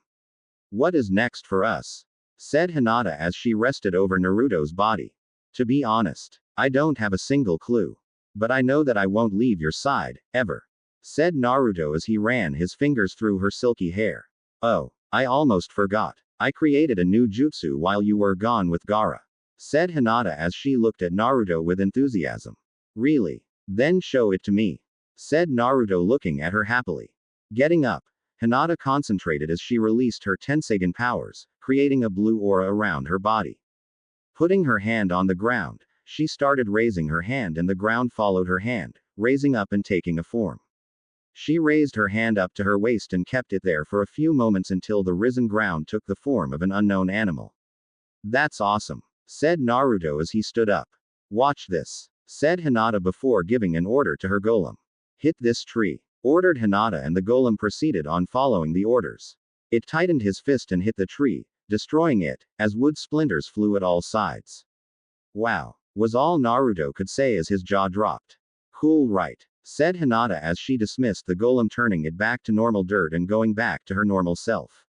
What is next for us? Said Hinata as she rested over Naruto's body. To be honest, I don't have a single clue. But I know that I won't leave your side, ever, said Naruto as he ran his fingers through her silky hair. Oh, I almost forgot. I created a new jutsu while you were gone with Gaara, said Hinata as she looked at Naruto with enthusiasm. Really? Then show it to me, said Naruto looking at her happily. Getting up, Hinata concentrated as she released her Tensegan powers, creating a blue aura around her body. Putting her hand on the ground, she started raising her hand and the ground followed her hand, raising up and taking a form. She raised her hand up to her waist and kept it there for a few moments until the risen ground took the form of an unknown animal. That's awesome, said Naruto as he stood up. Watch this, said Hinata before giving an order to her golem. Hit this tree, ordered Hinata, and the golem proceeded on following the orders. It tightened his fist and hit the tree, destroying it, as wood splinters flew at all sides. Wow, was all Naruto could say as his jaw dropped. Cool, right, said Hinata as she dismissed the golem, turning it back to normal dirt and going back to her normal self.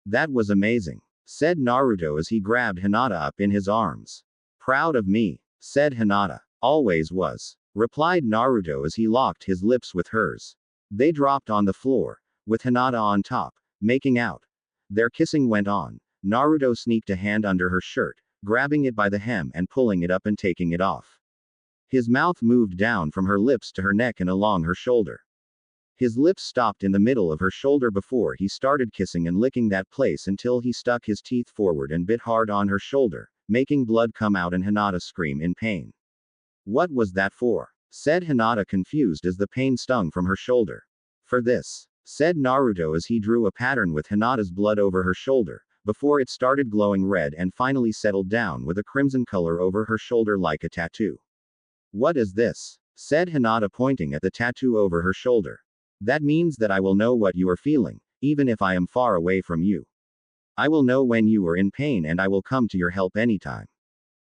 That was amazing, said Naruto as he grabbed Hinata up in his arms. Proud of me, said Hinata. Always was, replied Naruto as he locked his lips with hers. They dropped on the floor, with Hinata on top, making out. Their kissing went on. Naruto sneaked a hand under her shirt, grabbing it by the hem and pulling it up and taking it off. His mouth moved down from her lips to her neck and along her shoulder. His lips stopped in the middle of her shoulder before he started kissing and licking that place until he stuck his teeth forward and bit hard on her shoulder, making blood come out and Hinata scream in pain. What was that for? Said Hinata, confused as the pain stung from her shoulder. For this, said Naruto as he drew a pattern with Hinata's blood over her shoulder, before it started glowing red and finally settled down with a crimson color over her shoulder like a tattoo. What is this? Said Hinata, pointing at the tattoo over her shoulder. That means that I will know what you are feeling, even if I am far away from you. I will know when you are in pain and I will come to your help anytime.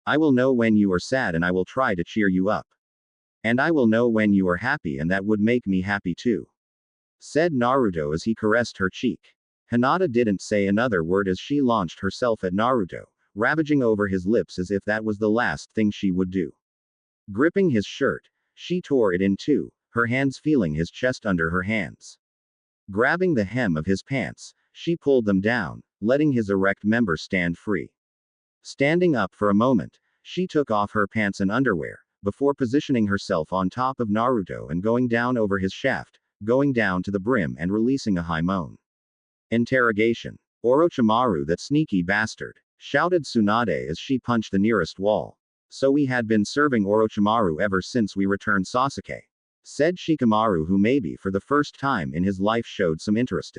I will know when you are sad and I will try to cheer you up. And I will know when you are happy and that would make me happy too, said Naruto as he caressed her cheek. Hinata didn't say another word as she launched herself at Naruto, ravaging over his lips as if that was the last thing she would do. Gripping his shirt, she tore it in two, her hands feeling his chest under her hands. Grabbing the hem of his pants, she pulled them down, letting his erect member stand free. Standing up for a moment, she took off her pants and underwear, before positioning herself on top of Naruto and going down over his shaft, going down to the brim and releasing a high moan. Interrogation. Orochimaru, that sneaky bastard, shouted Tsunade as she punched the nearest wall. So we had been serving Orochimaru ever since we returned Sasuke, said Shikamaru, who maybe for the first time in his life showed some interest.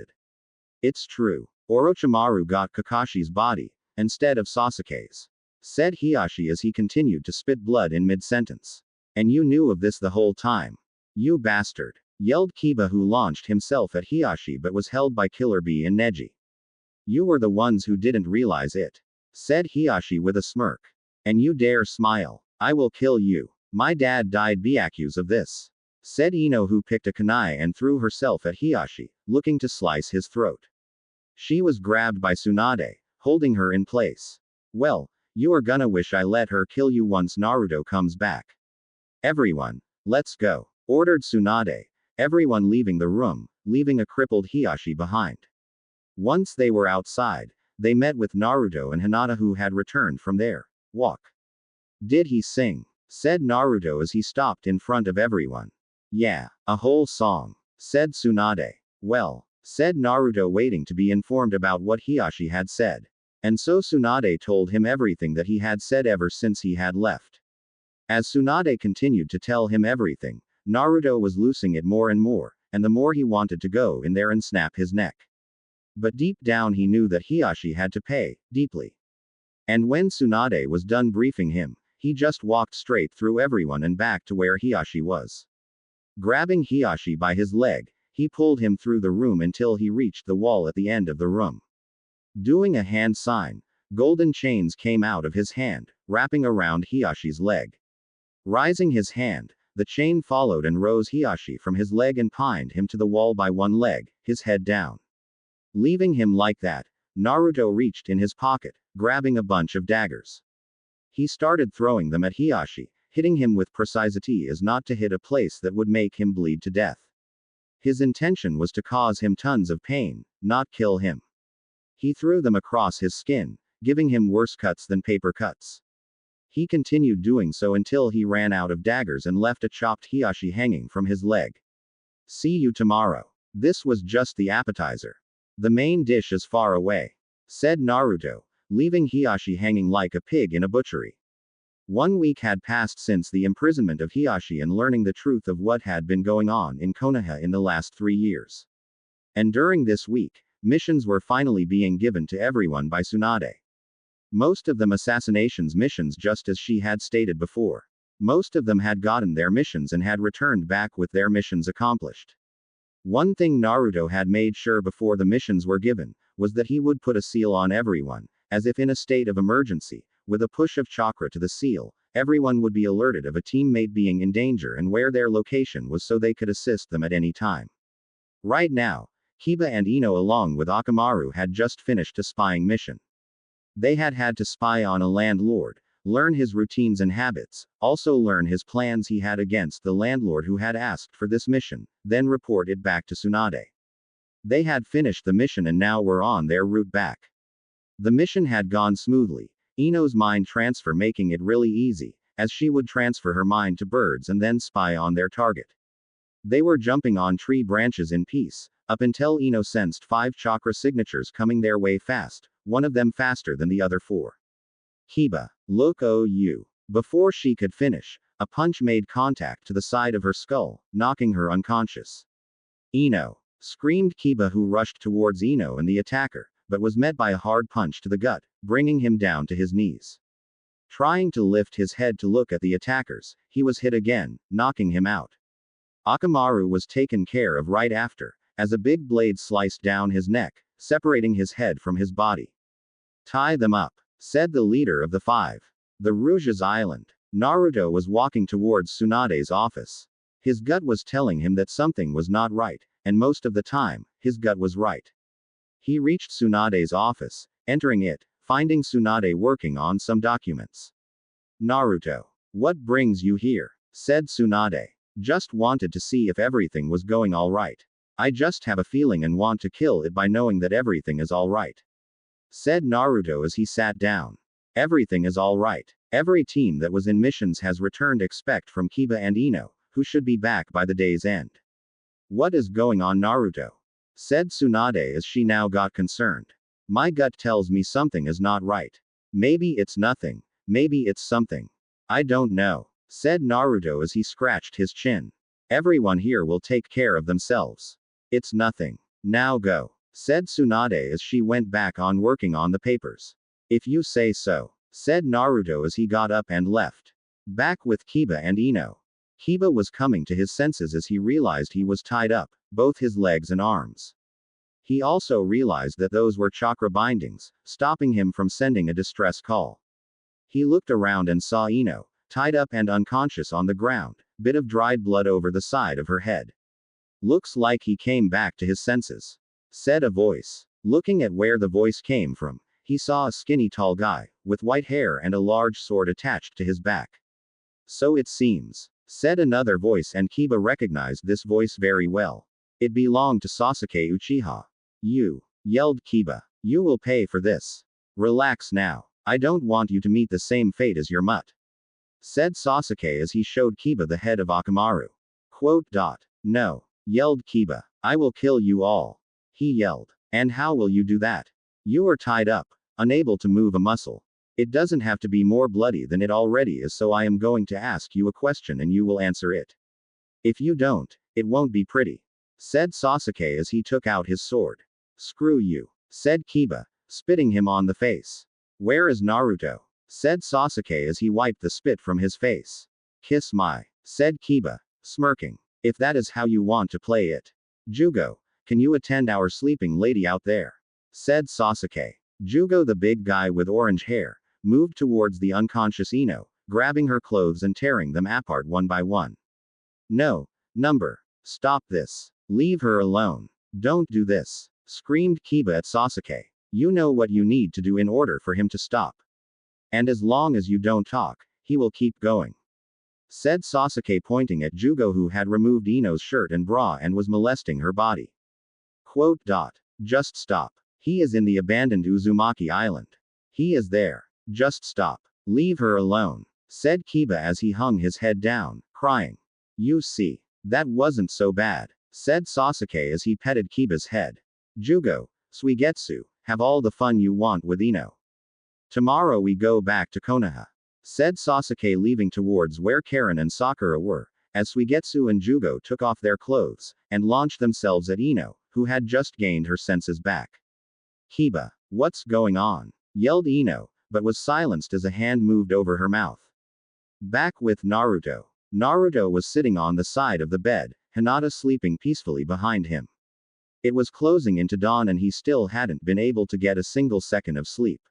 It's true. Orochimaru got Kakashi's body, instead of Sasuke's, said Hiyashi as he continued to spit blood in mid-sentence. And you knew of this the whole time. You bastard, yelled Kiba, who launched himself at Hiyashi but was held by Killer Bee and Neji. You were the ones who didn't realize it, said Hiyashi with a smirk. And you dare smile. I will kill you. My dad died. Be accused of this, said Ino, who picked a kunai and threw herself at Hiyashi, looking to slice his throat. She was grabbed by Tsunade, holding her in place. Well, you are gonna wish I let her kill you once Naruto comes back. Everyone, let's go, ordered Tsunade, everyone leaving the room, leaving a crippled Hiyashi behind. Once they were outside, they met with Naruto and Hinata, who had returned from their walk. Did he sing? Said Naruto as he stopped in front of everyone. Yeah, a whole song, said Tsunade. Well, said Naruto, waiting to be informed about what Hiyashi had said. And so Tsunade told him everything that he had said ever since he had left. As Tsunade continued to tell him everything, Naruto was losing it more and more, and the more he wanted to go in there and snap his neck. But deep down he knew that Hiyashi had to pay, deeply. And when Tsunade was done briefing him, he just walked straight through everyone and back to where Hiyashi was. Grabbing Hiyashi by his leg, he pulled him through the room until he reached the wall at the end of the room. Doing a hand sign, golden chains came out of his hand, wrapping around Hiyashi's leg. Rising his hand, the chain followed and rose Hiyashi from his leg and pinned him to the wall by one leg, his head down. Leaving him like that, Naruto reached in his pocket, grabbing a bunch of daggers. He started throwing them at Hiyashi, hitting him with precisity as not to hit a place that would make him bleed to death. His intention was to cause him tons of pain, not kill him. He threw them across his skin, giving him worse cuts than paper cuts. He continued doing so until he ran out of daggers and left a chopped Hiyashi hanging from his leg. See you tomorrow. This was just the appetizer. The main dish is far away, said Naruto, leaving Hiyashi hanging like a pig in a butchery. 1 week had passed since the imprisonment of Hiyashi and learning the truth of what had been going on in Konoha in the last 3 years. And during this week, missions were finally being given to everyone by Tsunade. Most of them assassinations missions, just as she had stated before. Most of them had gotten their missions and had returned back with their missions accomplished. One thing Naruto had made sure before the missions were given, was that he would put a seal on everyone, as if in a state of emergency. With a push of chakra to the seal, everyone would be alerted of a teammate being in danger and where their location was so they could assist them at any time. Right now, Kiba and Ino along with Akamaru had just finished a spying mission. They had had to spy on a landlord, learn his routines and habits, also learn his plans he had against the landlord who had asked for this mission, then report it back to Tsunade. They had finished the mission and now were on their route back. The mission had gone smoothly, Ino's mind transfer making it really easy, as she would transfer her mind to birds and then spy on their target. They were jumping on tree branches in peace, up until Ino sensed 5 chakra signatures coming their way fast, one of them faster than the other 4. Kiba, look, oh you. Before she could finish, a punch made contact to the side of her skull, knocking her unconscious. Ino, screamed Kiba, who rushed towards Ino and the attacker, but was met by a hard punch to the gut, bringing him down to his knees. Trying to lift his head to look at the attackers, he was hit again, knocking him out. Akamaru was taken care of right after, as a big blade sliced down his neck, separating his head from his body. Tie them up, said the leader of the 5. The Rouge's Island. Naruto was walking towards Tsunade's office. His gut was telling him that something was not right, and most of the time, his gut was right. He reached Tsunade's office, entering it, finding Tsunade working on some documents. Naruto, what brings you here? Said Tsunade. Just wanted to see if everything was going alright. I just have a feeling and want to kill it by knowing that everything is alright. Said Naruto as he sat down. Everything is alright. Every team that was in missions has returned. Expect from Kiba and Ino, who should be back by the day's end. What is going on, Naruto? Said Tsunade as she now got concerned. My gut tells me something is not right. Maybe it's nothing. Maybe it's something. I don't know. Said Naruto as he scratched his chin. Everyone here will take care of themselves. It's nothing. Now go. Said Tsunade as she went back on working on the papers. If you say so. said Naruto as he got up and left. Back with Kiba and Ino. Kiba was coming to his senses as he realized he was tied up, both his legs and arms. He also realized that those were chakra bindings, stopping him from sending a distress call. He looked around and saw Ino, tied up and unconscious on the ground, bit of dried blood over the side of her head. Looks like he came back to his senses, said a voice. Looking at where the voice came from, he saw a skinny tall guy, with white hair and a large sword attached to his back. So it seems, said another voice, and Kiba recognized this voice very well. It belonged to Sasuke Uchiha. You, yelled Kiba. You will pay for this. Relax now. I don't want you to meet the same fate as your mutt, said Sasuke as he showed Kiba the head of Akamaru. Quote. No, yelled Kiba. I will kill you all. He yelled. And how will you do that? You are tied up, unable to move a muscle. It doesn't have to be more bloody than it already is, so I am going to ask you a question and you will answer it. If you don't, it won't be pretty, said Sasuke as he took out his sword. Screw you, said Kiba, spitting him on the face. Where is Naruto? Said Sasuke as he wiped the spit from his face. Kiss my, said Kiba, smirking. If that is how you want to play it. Jugo, can you attend our sleeping lady out there? Said Sasuke. Jugo, the big guy with orange hair, moved towards the unconscious Ino, grabbing her clothes and tearing them apart one by one. No, number. Stop this. Leave her alone. Don't do this, screamed Kiba at Sasuke. You know what you need to do in order for him to stop. And as long as you don't talk, he will keep going, said Sasuke, pointing at Jugo, who had removed Ino's shirt and bra and was molesting her body. Quote. Just stop. He is in the abandoned Uzumaki island. He is there. Just stop. Leave her alone, said Kiba as he hung his head down, crying. You see, that wasn't so bad, said Sasuke as he petted Kiba's head. Jugo, Suigetsu, have all the fun you want with Ino. Tomorrow we go back to Konoha, said Sasuke, leaving towards where Karen and Sakura were, as Suigetsu and Jugo took off their clothes, and launched themselves at Ino, who had just gained her senses back. Kiba, what's going on? Yelled Ino, but was silenced as a hand moved over her mouth. Back with Naruto. Naruto was sitting on the side of the bed, Hinata sleeping peacefully behind him. It was closing into dawn and he still hadn't been able to get a single second of sleep.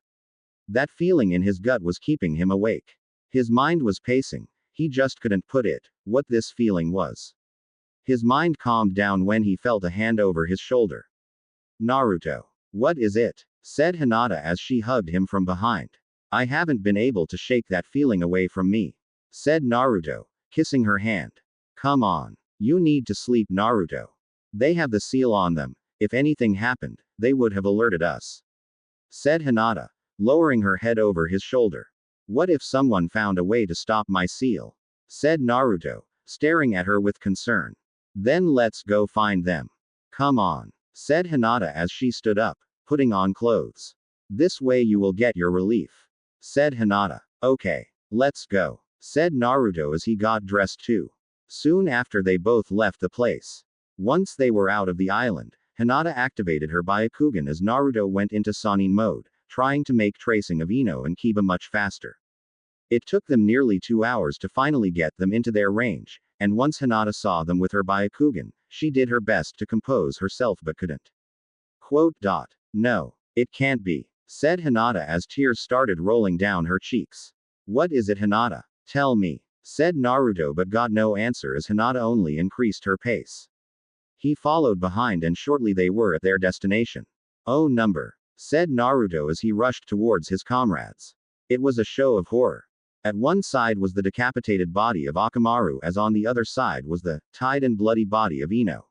That feeling in his gut was keeping him awake. His mind was pacing, he just couldn't put it, what this feeling was. His mind calmed down when he felt a hand over his shoulder. Naruto. What is it? Said Hinata as she hugged him from behind. I haven't been able to shake that feeling away from me, said Naruto, kissing her hand. Come on. You need to sleep, Naruto. They have the seal on them. If anything happened, they would have alerted us, said Hinata, lowering her head over his shoulder. What if someone found a way to stop my seal? Said Naruto, staring at her with concern. Then let's go find them. Come on, said Hinata as she stood up, putting on clothes. This way you will get your relief, said Hinata. Okay, let's go, said Naruto as he got dressed too. Soon after they both left the place. Once they were out of the island, Hinata activated her Byakugan as Naruto went into Sannin mode, trying to make tracing of Ino and Kiba much faster. It took them nearly 2 hours to finally get them into their range, and once Hinata saw them with her Byakugan, she did her best to compose herself but couldn't. Quote. No, it can't be, said Hinata as tears started rolling down her cheeks. What is it, Hinata? Tell me, said Naruto, but got no answer as Hinata only increased her pace. He followed behind and shortly they were at their destination. Oh number, said Naruto as he rushed towards his comrades. It was a show of horror. At one side was the decapitated body of Akamaru as on the other side was the tied and bloody body of Ino.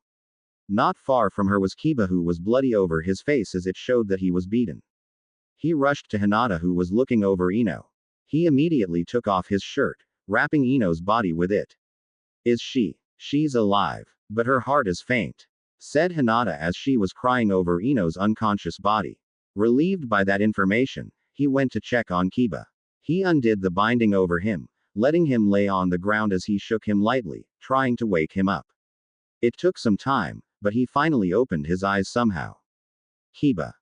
Not far from her was Kiba, who was bloody over his face as it showed that he was beaten. He rushed to Hinata, who was looking over Ino. He immediately took off his shirt, wrapping Ino's body with it. Is she? She's alive, but her heart is faint, said Hinata as she was crying over Ino's unconscious body. Relieved by that information, he went to check on Kiba. He undid the binding over him, letting him lay on the ground as he shook him lightly, trying to wake him up. It took some time, but he finally opened his eyes somehow. Kiba,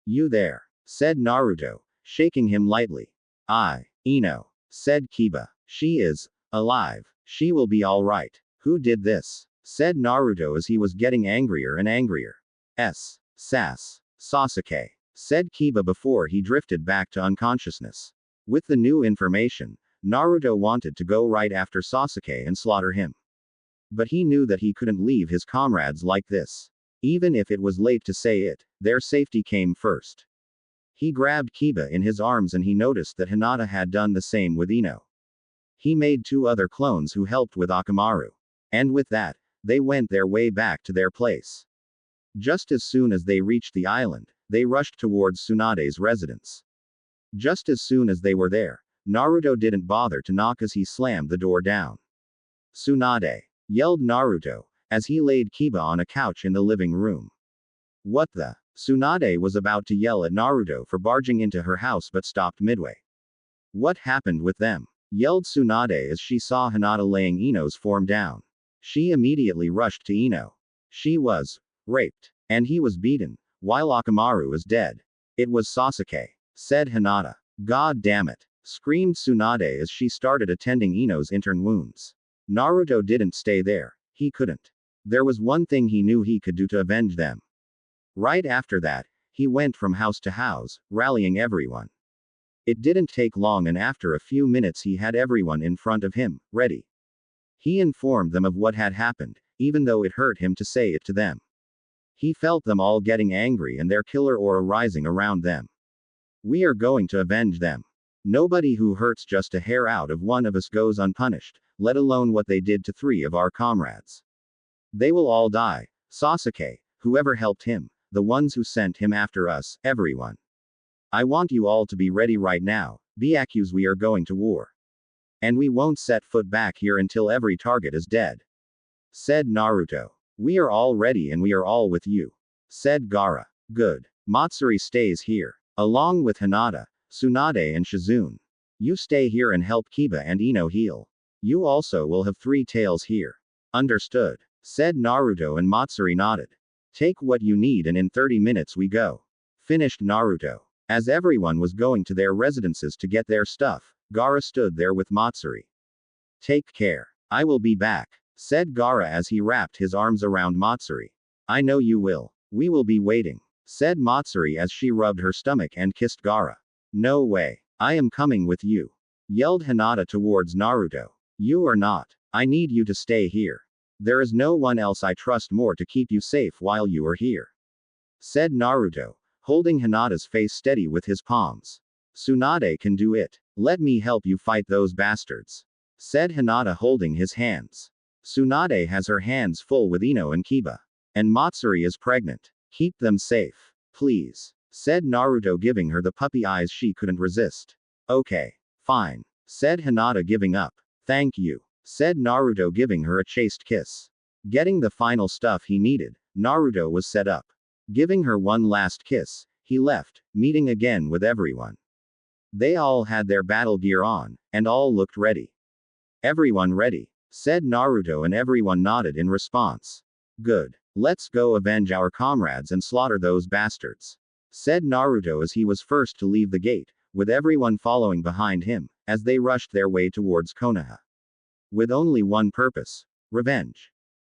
you there? Said Naruto, shaking him lightly. Ino, said Kiba. She is alive. She will be alright. Who did this? Said Naruto as he was getting angrier and angrier. Sasuke, said Kiba before he drifted back to unconsciousness. With the new information, Naruto wanted to go right after Sasuke and slaughter him. But he knew that he couldn't leave his comrades like this. Even if it was late to say it, their safety came first. He grabbed Kiba in his arms and he noticed that Hinata had done the same with Ino. He made 2 other clones who helped with Akamaru. And with that, they went their way back to their place. Just as soon as they reached the island, they rushed towards Tsunade's residence. Just as soon as they were there, Naruto didn't bother to knock as he slammed the door down. "Tsunade!" yelled Naruto, as he laid Kiba on a couch in the living room. "What the?" Tsunade was about to yell at Naruto for barging into her house but stopped midway. "What happened with them?" yelled Tsunade as she saw Hinata laying Ino's form down. She immediately rushed to Ino. She was raped, and he was beaten, while Akamaru is dead. "It was Sasuke," said Hinata. "God damn it," screamed Tsunade as she started attending Ino's intern wounds. Naruto didn't stay there. He couldn't. There was one thing he knew he could do to avenge them. Right after that, he went from house to house, rallying everyone. It didn't take long, and after a few minutes he had everyone in front of him, ready. He informed them of what had happened, even though it hurt him to say it to them. He felt them all getting angry and their killer aura rising around them. "We are going to avenge them. Nobody who hurts just a hair out of one of us goes unpunished, let alone what they did to 3 of our comrades. They will all die. Sasuke, whoever helped him, the ones who sent him after us, everyone. I want you all to be ready right now, because we are going to war. And we won't set foot back here until every target is dead," said Naruto. "We are all ready and we are all with you," said Gaara. "Good. Matsuri stays here, along with Hinata, Tsunade and Shizune. You stay here and help Kiba and Ino heal. You also will have 3 tails here." "Understood," said Naruto, and Matsuri nodded. "Take what you need and in 30 minutes we go," finished Naruto. As everyone was going to their residences to get their stuff, Gaara stood there with Matsuri. "Take care. I will be back," said Gaara as he wrapped his arms around Matsuri. "I know you will. We will be waiting," said Matsuri as she rubbed her stomach and kissed Gaara. "No way. I am coming with you," yelled Hinata towards Naruto. "You are not. I need you to stay here. There is no one else I trust more to keep you safe while you are here," said Naruto, holding Hinata's face steady with his palms. "Tsunade can do it. Let me help you fight those bastards," said Hinata, holding his hands. "Tsunade has her hands full with Ino and Kiba. And Matsuri is pregnant. Keep them safe, please," said Naruto, giving her the puppy eyes she couldn't resist. "Okay. Fine," said Hinata, giving up. "Thank you," said Naruto, giving her a chaste kiss. Getting the final stuff he needed, Naruto was set up. Giving her one last kiss, he left, meeting again with everyone. They all had their battle gear on, and all looked ready. "Everyone ready?" said Naruto, and everyone nodded in response. "Good. Let's go avenge our comrades and slaughter those bastards," said Naruto as he was first to leave the gate, with everyone following behind him, as they rushed their way towards Konoha. With only one purpose: revenge.